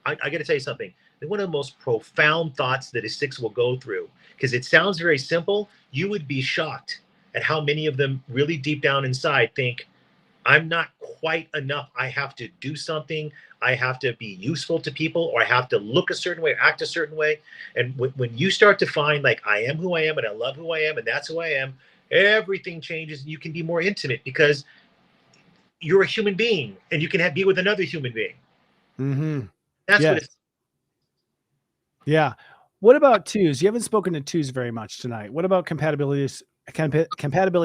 I got to tell you something. One of the most profound thoughts that a six will go through, because it sounds very simple. You would be shocked at how many of them really deep down inside think, I'm not quite enough. I have to do something. I have to be useful to people, or I have to look a certain way, act a certain way. And when you start to find, like, I am who I am, and I love who I am, and that's who I am, everything changes, and you can be more intimate because you're a human being and you can be with another human being. Mm-hmm. That's what Yes. it's. Yeah. What about twos? You haven't spoken to twos very much tonight. What about compatibility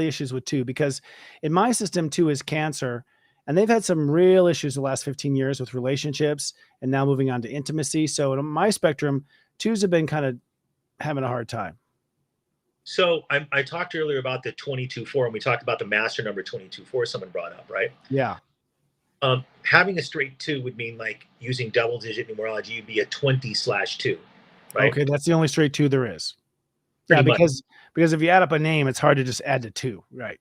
issues with two? Because in my system, two is Cancer, and they've had some real issues the last 15 years with relationships and now moving on to intimacy. So in my spectrum, twos have been kind of having a hard time. So I talked earlier about the 22-4, and we talked about the master number 22-4 someone brought up, right? Yeah. Having a straight two would mean, like, using double digit numerology, you'd be a 20/2, right? Okay. That's the only straight two there is. Yeah. Pretty much. Because if you add up a name, it's hard to just add to two. Right.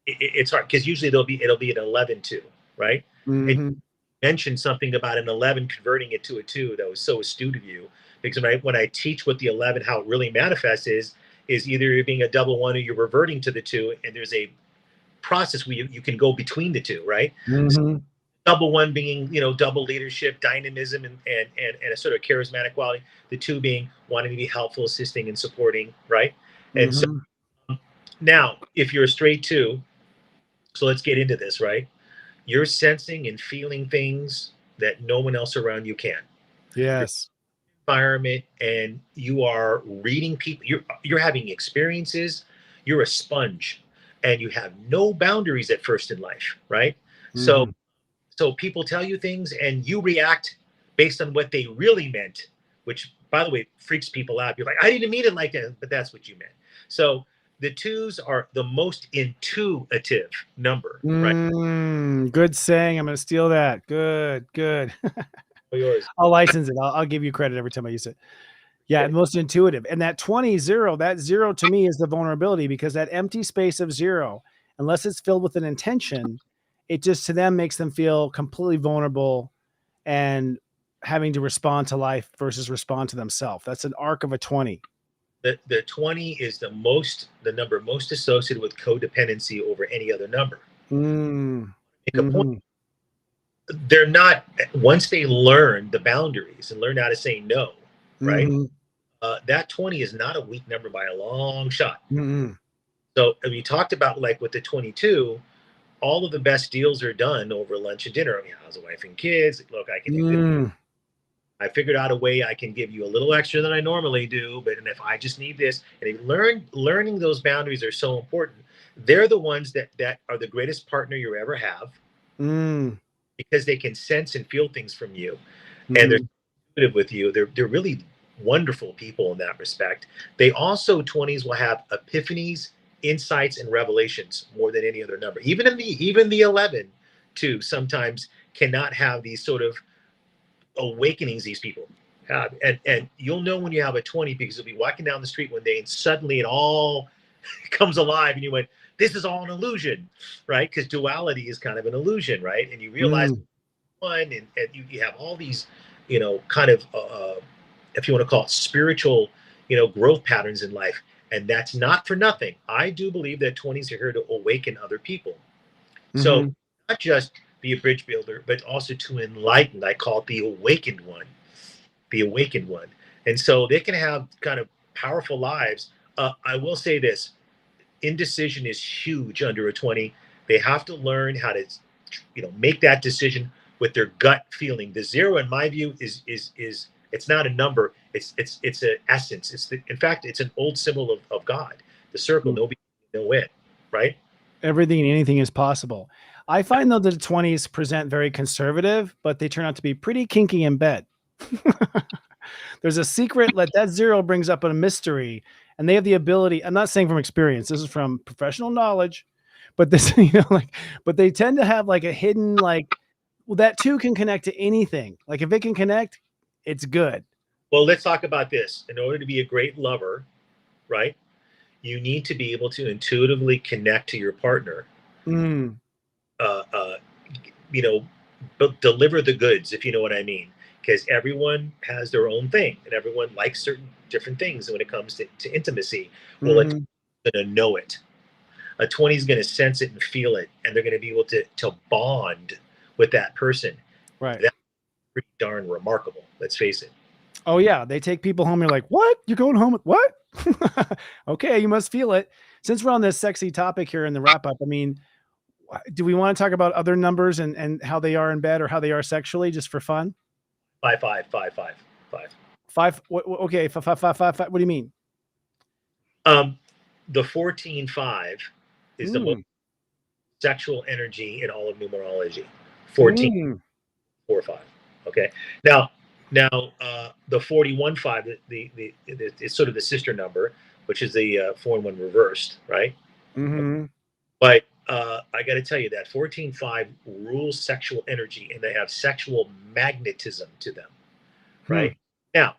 It's hard because usually it'll be an 11/2, right? And Mm-hmm. you mentioned something about an 11 converting it to a 2 that was so astute of you, because when I teach what the 11, how it really manifests is either you're being a double one or you're reverting to the 2, and there's a process where you can go between the two, right? So Mm-hmm. double one being, double leadership, dynamism, and a sort of charismatic quality. The 2 being wanting to be helpful, assisting, and supporting, right? And so Mm-hmm. now, if you're a straight 2, so let's get into this, right? You're sensing and feeling things that no one else around you can. Yes. Environment, and you are reading people. You're having experiences. You're a sponge, and you have no boundaries at first in life, right? So Mm-hmm. so people tell you things, and you react based on what they really meant, which, by the way, freaks people out. You're like, I didn't mean it like that, but that's what you meant. So the twos are the most intuitive number, right? Good saying. I'm going to steal that. Good, good. Yours. I'll license it. I'll give you credit every time I use it. Yeah, Okay. most intuitive. And that 20-0, that 0 to me is the vulnerability, because that empty space of 0, unless it's filled with an intention, it just to them makes them feel completely vulnerable and having to respond to life versus respond to themselves. That's an arc of a 20. The 20 is the number most associated with codependency over any other number. Mm. Make a point. They're not, once they learn the boundaries and learn how to say no, right? That 20 is not a weak number by a long shot. So we talked about, like with the 22, all of the best deals are done over lunch and dinner. I mean, how's the wife and kids? Look, I can do this. I figured out a way I can give you a little extra than I normally do, but and if I just need this, and learning those boundaries are so important. They're the ones that are the greatest partner you ever have, because they can sense and feel things from you, and they're intuitive with you. They're really wonderful people in that respect. They also, 20s will have epiphanies, insights, and revelations more than any other number. Even the 11 too sometimes cannot have these sort of awakenings these people have, and you'll know when you have a 20 because you'll be walking down the street one day and suddenly it all comes alive and you went, this is all an illusion, right? Because duality is kind of an illusion, right? And you realize one, and you have all these, kind of if you want to call it spiritual, growth patterns in life. And that's not for nothing. I do believe that 20s are here to awaken other people. So not just be a bridge builder, but also to enlighten. I call it the awakened one. The awakened one. And so they can have kind of powerful lives. I will say this. Indecision is huge under a 20. They have to learn how to, make that decision with their gut feeling. The 0, in my view, is it's not a number. It's an essence. In fact, it's an old symbol of God. The circle, nobody know it, right? Everything and anything is possible. I find though that the 20s present very conservative, but they turn out to be pretty kinky in bed. There's a secret that 0 brings up a mystery, and they have the ability. I'm not saying from experience. This is from professional knowledge, but this, but they tend to have like a hidden, that 2 can connect to anything. Like if it can connect, it's good. Well, let's talk about this. In order to be a great lover, right? You need to be able to intuitively connect to your partner. But deliver the goods, if you know what I mean. Because everyone has their own thing, and everyone likes certain different things when it comes to intimacy. Well, it's going to know it. A 20 is going to sense it and feel it, and they're going to be able to bond with that person. Right. That's pretty darn remarkable. Let's face it. Oh yeah, they take people home. You're like, what? You're going home with what? Okay, you must feel it. Since we're on this sexy topic here in the wrap up, I mean, do we want to talk about other numbers and how they are in bed or how they are sexually, just for fun? 5 5 5 5 5 5. Okay, 5 5 5 5 5. What do you mean? The 14-5 is the most sexual energy in all of numerology. 14 4 5. Okay. Now the 41-5, it's sort of the sister number, which is the 4 and 1 reversed, right? But I got to tell you that 14-5 rules sexual energy, and they have sexual magnetism to them, right? Now,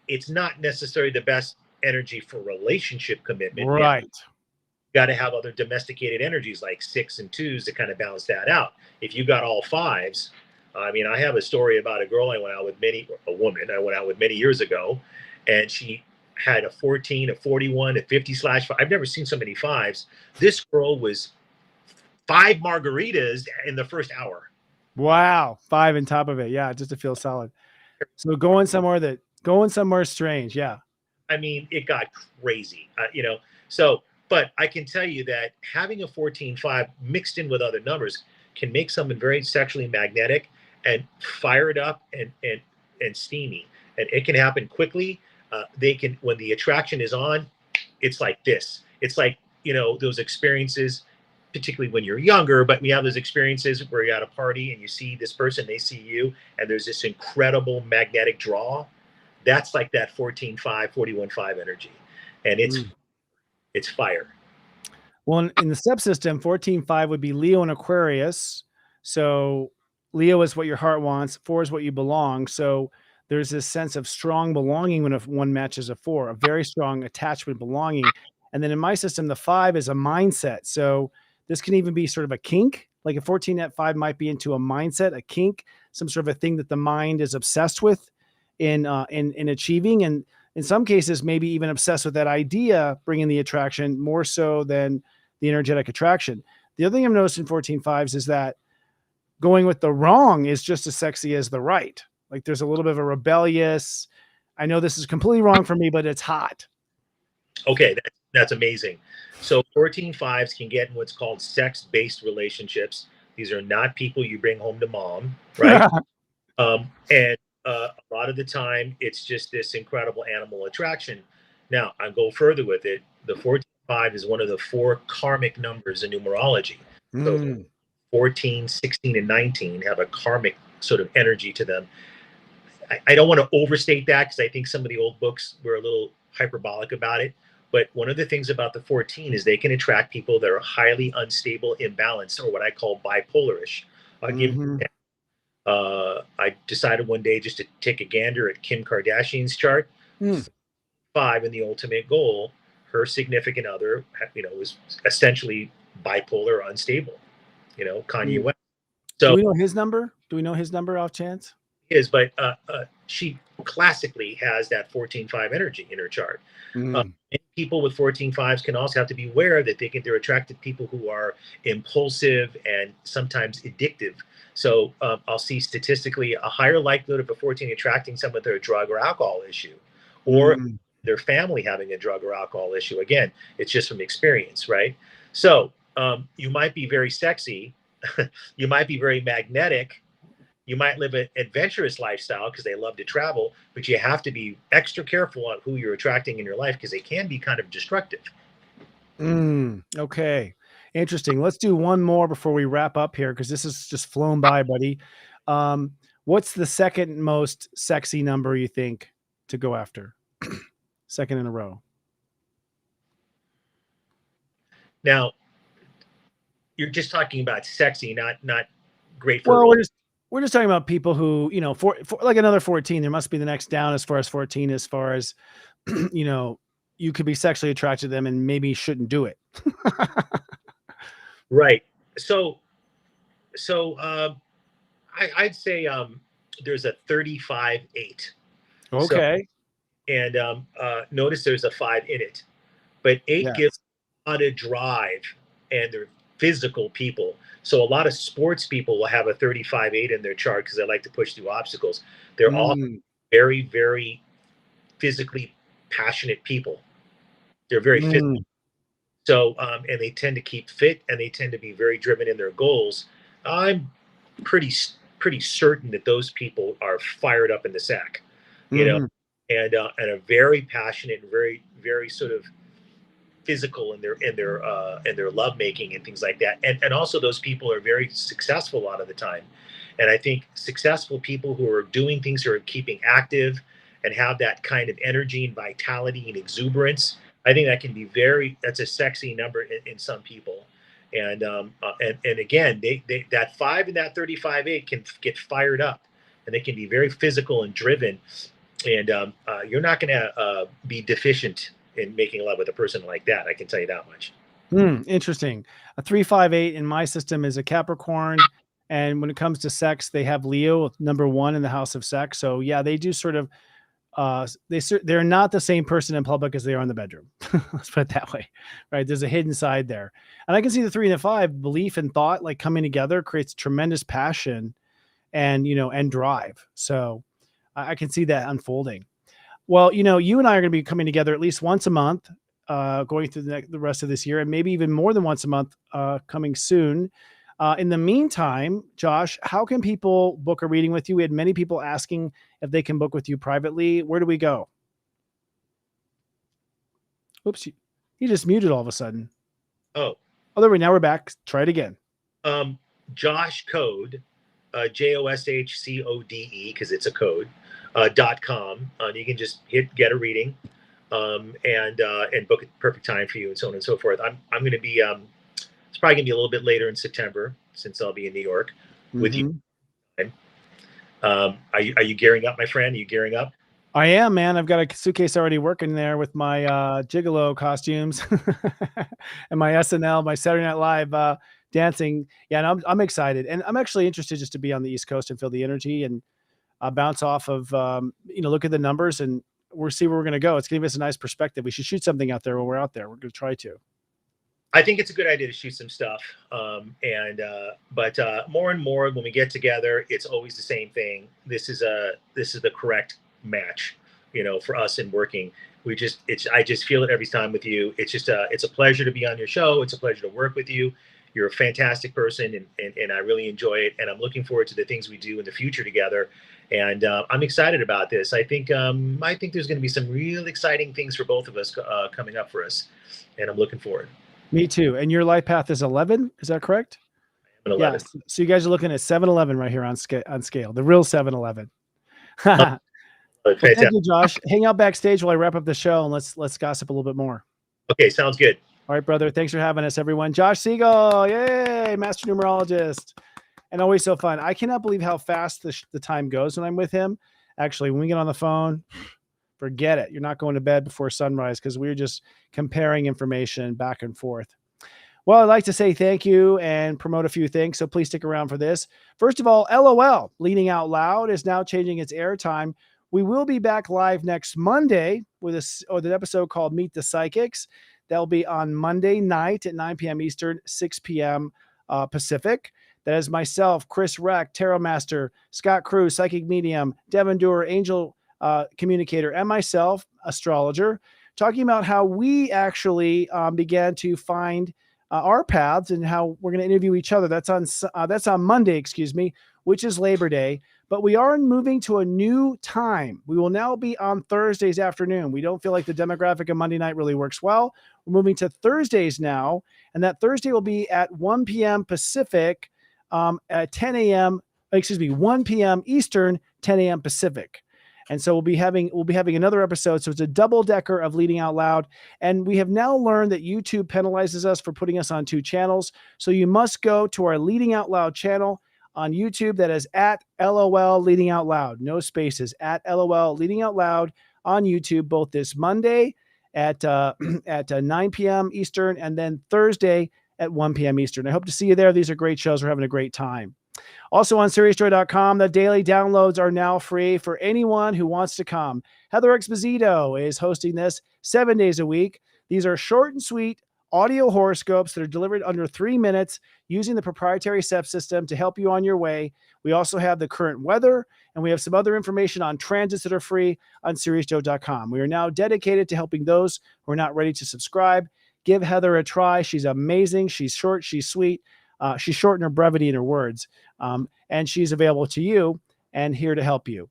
it's not necessarily the best energy for relationship commitment. Right. You got to have other domesticated energies like 6 and 2s to kind of balance that out. If you got all 5s, I mean, I have a story about a girl I went out with many years ago, and she had a 14, a 41, a 50/5. I've never seen so many 5s. This girl was 5 margaritas in the first hour. Wow. 5 on top of it. Yeah. Just to feel solid. So going somewhere strange. Yeah. I mean, it got crazy, but I can tell you that having a 14-5 mixed in with other numbers can make someone very sexually magnetic and fired up and steamy. And it can happen quickly. When the attraction is on, it's like this. It's like, those experiences, particularly when you're younger, but we have those experiences where you're at a party and you see this person, they see you, and there's this incredible magnetic draw. That's like that 14-5, 41-5 energy. And it's fire. Well, in the subsystem, 14-5 would be Leo and Aquarius. So Leo is what your heart wants. 4 is what you belong. So there's this sense of strong belonging when one matches a 4, a very strong attachment, belonging. And then in my system, the 5 is a mindset. So This can even be sort of a kink. Like a 14 at 5 might be into a mindset, a kink, some sort of a thing that the mind is obsessed with in achieving. And in some cases, maybe even obsessed with that idea, bringing the attraction more so than the energetic attraction. The other thing I've noticed in 14.5s is that going with the wrong is just as sexy as the right. Like there's a little bit of a rebellious, I know this is completely wrong for me, but it's hot. Okay, that's amazing. So 14.5s can get in what's called sex-based relationships. These are not people you bring home to mom, right? And a lot of the time, it's just this incredible animal attraction. Now, I'll go further with it. The 14.5 is one of the 4 karmic numbers in numerology. So 14, 16, and 19 have a karmic sort of energy to them. I don't want to overstate that because I think some of the old books were a little hyperbolic about it. But one of the things about the 14 is they can attract people that are highly unstable, imbalanced, or what I call bipolarish. I decided one day just to take a gander at Kim Kardashian's chart. 5 in the ultimate goal, her significant other, was essentially bipolar or unstable. Kanye West. So do we know his number? Do we know his number off chance? But she classically has that 14.5 energy in her chart. People with 14.5s can also have to be aware that they're attracted to people who are impulsive and sometimes addictive. So I'll see statistically a higher likelihood of a 14 attracting someone with a drug or alcohol issue, or their family having a drug or alcohol issue. Again, it's just from experience, right? So you might be very sexy, you might be very magnetic, you might live an adventurous lifestyle because they love to travel, but you have to be extra careful on who you're attracting in your life because they can be kind of destructive. Okay. Interesting. Let's do one more before we wrap up here because this has just flown by, buddy. What's the second most sexy number you think to go after? Second in a row. Now, you're just talking about sexy, not great for. Well, we're just talking about people who, for like another 14, there must be the next down as far as 14, as far as, you could be sexually attracted to them and maybe shouldn't do it. Right. So I'd say there's a 35-8. Okay. So, and notice there's a 5 in it, but 8 gives a lot of drive, and they're physical people. So a lot of sports people will have a 35-8 in their chart because they like to push through obstacles. They're all very, very physically passionate people. They're very physical. So, and they tend to keep fit, and they tend to be very driven in their goals. I'm pretty certain that those people are fired up in the sack, and are very passionate and very, very sort of physical in their love making and things like that. And also those people are very successful a lot of the time. And I think successful people who are doing things, who are keeping active and have that kind of energy and vitality and exuberance, I think that can be that's a sexy number in some people. And again, they that 5 and that 35-8 can get fired up, and they can be very physical and driven. And you're not going to be deficient in making love with a person like that. I can tell you that much. Interesting. A 3-5-8 in my system is a Capricorn. And when it comes to sex, they have Leo, number 1 in the house of sex. So yeah, they do sort of, they're not the same person in public as they are in the bedroom. Let's put it that way, right? There's a hidden side there. And I can see the 3 and the 5, belief and thought, like coming together creates tremendous passion and, and drive. So I can see that unfolding. Well, you and I are going to be coming together at least once a month, going through the rest of this year, and maybe even more than once a month coming soon. In the meantime, Josh, how can people book a reading with you? We had many people asking if they can book with you privately. Where do we go? Oops, he just muted all of a sudden. Oh, there we now we're back. Try it again. Josh Code, JOSHCODE, because it's a code. .com. You can just get a reading, and book a perfect time for you, and so on and so forth. I'm going to be it's probably going to be a little bit later in September since I'll be in New York with you. Are you gearing up, my friend? Are you gearing up? I am, man. I've got a suitcase already working there with my gigolo costumes and my SNL, my Saturday Night Live dancing. Yeah, and I'm excited, and I'm actually interested just to be on the East Coast and feel the energy and bounce off of look at the numbers, and we'll see where we're going to go. It's going to give us a nice perspective. We should shoot something out there when we're out there. We're going to try to. I think it's a good idea to shoot some stuff. But more and more when we get together, it's always the same thing. This is the correct match, for us in working. I just feel it every time with you. It's a pleasure to be on your show. It's a pleasure to work with you. You're a fantastic person, and I really enjoy it. And I'm looking forward to the things we do in the future together. And I'm excited about this. I think there's going to be some real exciting things for both of us coming up for us, and I'm looking forward. Me too. And your life path is 11. Is that correct? 11. Yes. So you guys are looking at 7-Eleven right here on scale, the real 7-Eleven. Well, thank you, Josh. Hang out backstage while I wrap up the show, and let's gossip a little bit more. Okay, sounds good. All right, brother. Thanks for having us, everyone. Josh Siegel, yay, master numerologist, and always so fun. I cannot believe how fast the time goes when I'm with him. Actually, when we get on the phone, forget it. You're not going to bed before sunrise because we're just comparing information back and forth. Well, I'd like to say thank you and promote a few things, so please stick around for this. First of all, LOL, Leading Out Loud, is now changing its airtime. We will be back live next Monday with an episode called Meet the Psychics. That'll be on Monday night at 9 p.m. Eastern, 6 p.m. Pacific. That is myself, Chris Reck, Tarot Master, Scott Cruz, Psychic Medium, Devin Doer, Angel Communicator, and myself, Astrologer, talking about how we actually began to find our paths and how we're going to interview each other. That's on Monday, which is Labor Day. But we are moving to a new time. We will now be on Thursdays afternoon. We don't feel like the demographic of Monday night really works well. We're moving to Thursdays now, and that Thursday will be at 1 p.m. Pacific, at 1 p.m. Eastern, 10 a.m. Pacific. And so we'll be having another episode. So it's a double decker of Leading Out Loud. And we have now learned that YouTube penalizes us for putting us on 2 channels. So you must go to our Leading Out Loud channel on YouTube. That is at LOL Leading Out Loud. No spaces, at LOL Leading Out Loud on YouTube, both this Monday at 9 p.m. Eastern and then Thursday at 1 p.m. Eastern. I hope to see you there. These are great shows. We're having a great time. Also on SeriousJoy.com, the daily downloads are now free for anyone who wants to come. Heather Exposito is hosting this 7 days a week. These are short and sweet audio horoscopes that are delivered under 3 minutes using the proprietary SEP system to help you on your way. We also have the current weather, and we have some other information on transits that are free on SeriousJoy.com. We are now dedicated to helping those who are not ready to subscribe. Give Heather a try. She's amazing. She's short. She's sweet. She's short in her brevity in her words, and she's available to you and here to help you.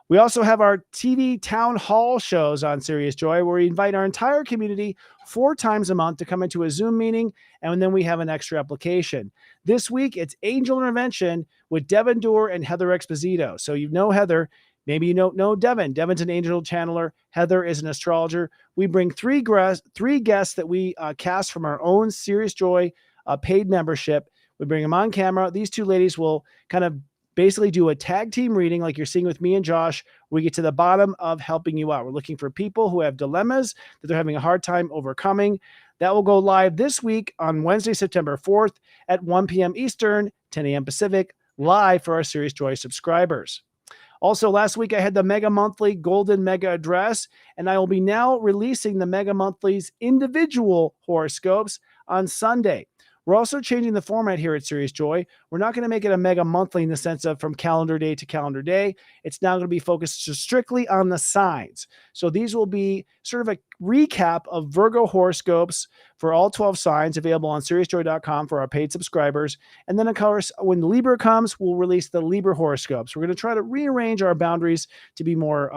We also have our TV town hall shows on Serious Joy, where we invite our entire community 4 times a month to come into a Zoom meeting, and then we have an extra application. This week, it's Angel Intervention with Devin Doer and Heather Exposito. So you know Heather. Maybe you don't know Devin. Devin's an angel channeler. Heather is an astrologer. We bring 3 guests that we cast from our own Serious Joy paid membership. We bring them on camera. These 2 ladies will kind of basically do a tag team reading like you're seeing with me and Josh. We get to the bottom of helping you out. We're looking for people who have dilemmas that they're having a hard time overcoming. That will go live this week on Wednesday, September 4th at 1 p.m. Eastern, 10 a.m. Pacific, live for our Serious Joy subscribers. Also, last week I had the Mega Monthly Golden Mega Address, and I will be now releasing the Mega Monthly's individual horoscopes on Sunday. We're also changing the format here at Serious Joy. We're not going to make it a mega monthly in the sense of from calendar day to calendar day. It's now going to be focused strictly on the signs. So these will be sort of a recap of Virgo horoscopes for all 12 signs available on SeriousJoy.com for our paid subscribers. And then, of course, when Libra comes, we'll release the Libra horoscopes. We're going to try to rearrange our boundaries to be more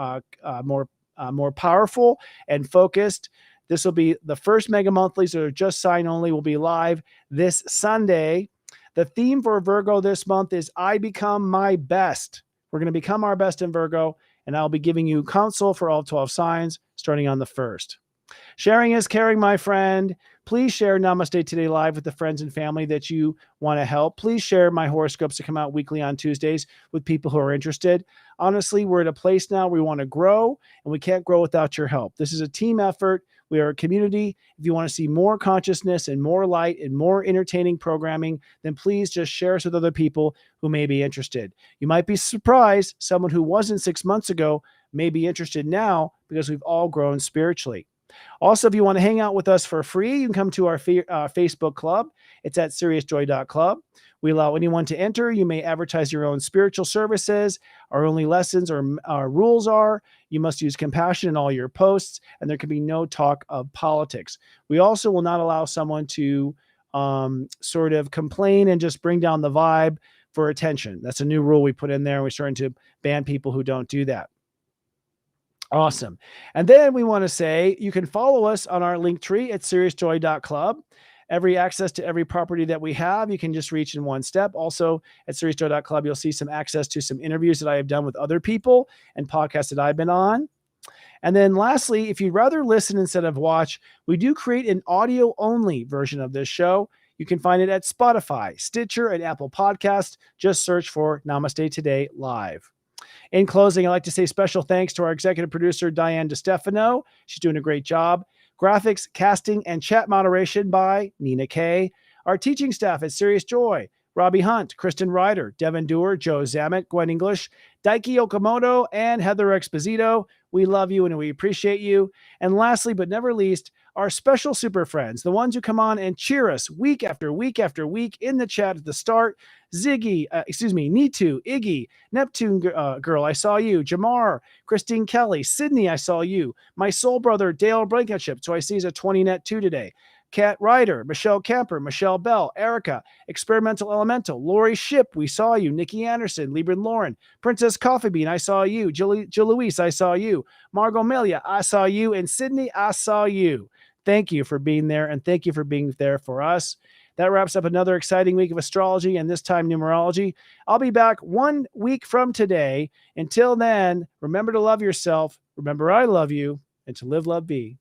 powerful and focused. This will be the first Mega Monthlies that are just sign only, will be live this Sunday. The theme for Virgo this month is I Become My Best. We're going to become our best in Virgo, and I'll be giving you counsel for all 12 signs starting on the 1st. Sharing is caring, my friend. Please share Namaste Today Live with the friends and family that you want to help. Please share my horoscopes that come out weekly on Tuesdays with people who are interested. Honestly, we're at a place now where we want to grow, and we can't grow without your help. This is a team effort. We are a community. If you want to see more consciousness and more light and more entertaining programming, then please just share us with other people who may be interested. You might be surprised someone who wasn't 6 months ago may be interested now, because we've all grown spiritually. Also, if you want to hang out with us for free, you can come to our Facebook club. It's at seriousjoy.club. We allow anyone to enter. You may advertise your own spiritual services. Our only lessons or our rules are you must use compassion in all your posts, and there can be no talk of politics. We also will not allow someone to sort of complain and just bring down the vibe for attention. That's a new rule we put in there. We're starting to ban people who don't do that. Awesome. And then we want to say you can follow us on our link tree at seriousjoy.club. Every access to every property that we have, you can just reach in one step. Also at seriousjoy.club, you'll see some access to some interviews that I have done with other people and podcasts that I've been on. And then lastly, if you'd rather listen instead of watch, we do create an audio only version of this show. You can find it at Spotify, Stitcher, and Apple Podcasts. Just search for Namaste Today Live. In closing, I'd like to say special thanks to our executive producer, Diane DeStefano. She's doing a great job. Graphics, casting, and chat moderation by Nina Kay. Our teaching staff at Serious Joy, Robbie Hunt, Kristen Ryder, Devin Dewar, Joe Zamet, Gwen English, Daiki Okamoto, and Heather Exposito. We love you and we appreciate you. And lastly, but never least, our special super friends, the ones who come on and cheer us week after week after week in the chat at the start. Nitu, Iggy, Neptune Girl, I saw you. Jamar, Christine Kelly, Sydney, I saw you. My soul brother, Dale Blankenship, so I see he's a 20 net 2 today. Kat Ryder, Michelle Camper, Michelle Bell, Erica, Experimental Elemental, Lori Ship, we saw you. Nikki Anderson, Libran Lauren, Princess Coffee Bean, I saw you. Jill Louise, I saw you. Margot Melia, I saw you. And Sydney, I saw you. Thank you for being there, and thank you for being there for us. That wraps up another exciting week of astrology, and this time numerology. I'll be back 1 week from today. Until then, remember to love yourself. Remember I love you, and to live, love, be.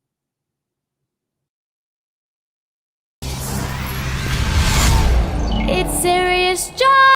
It's serious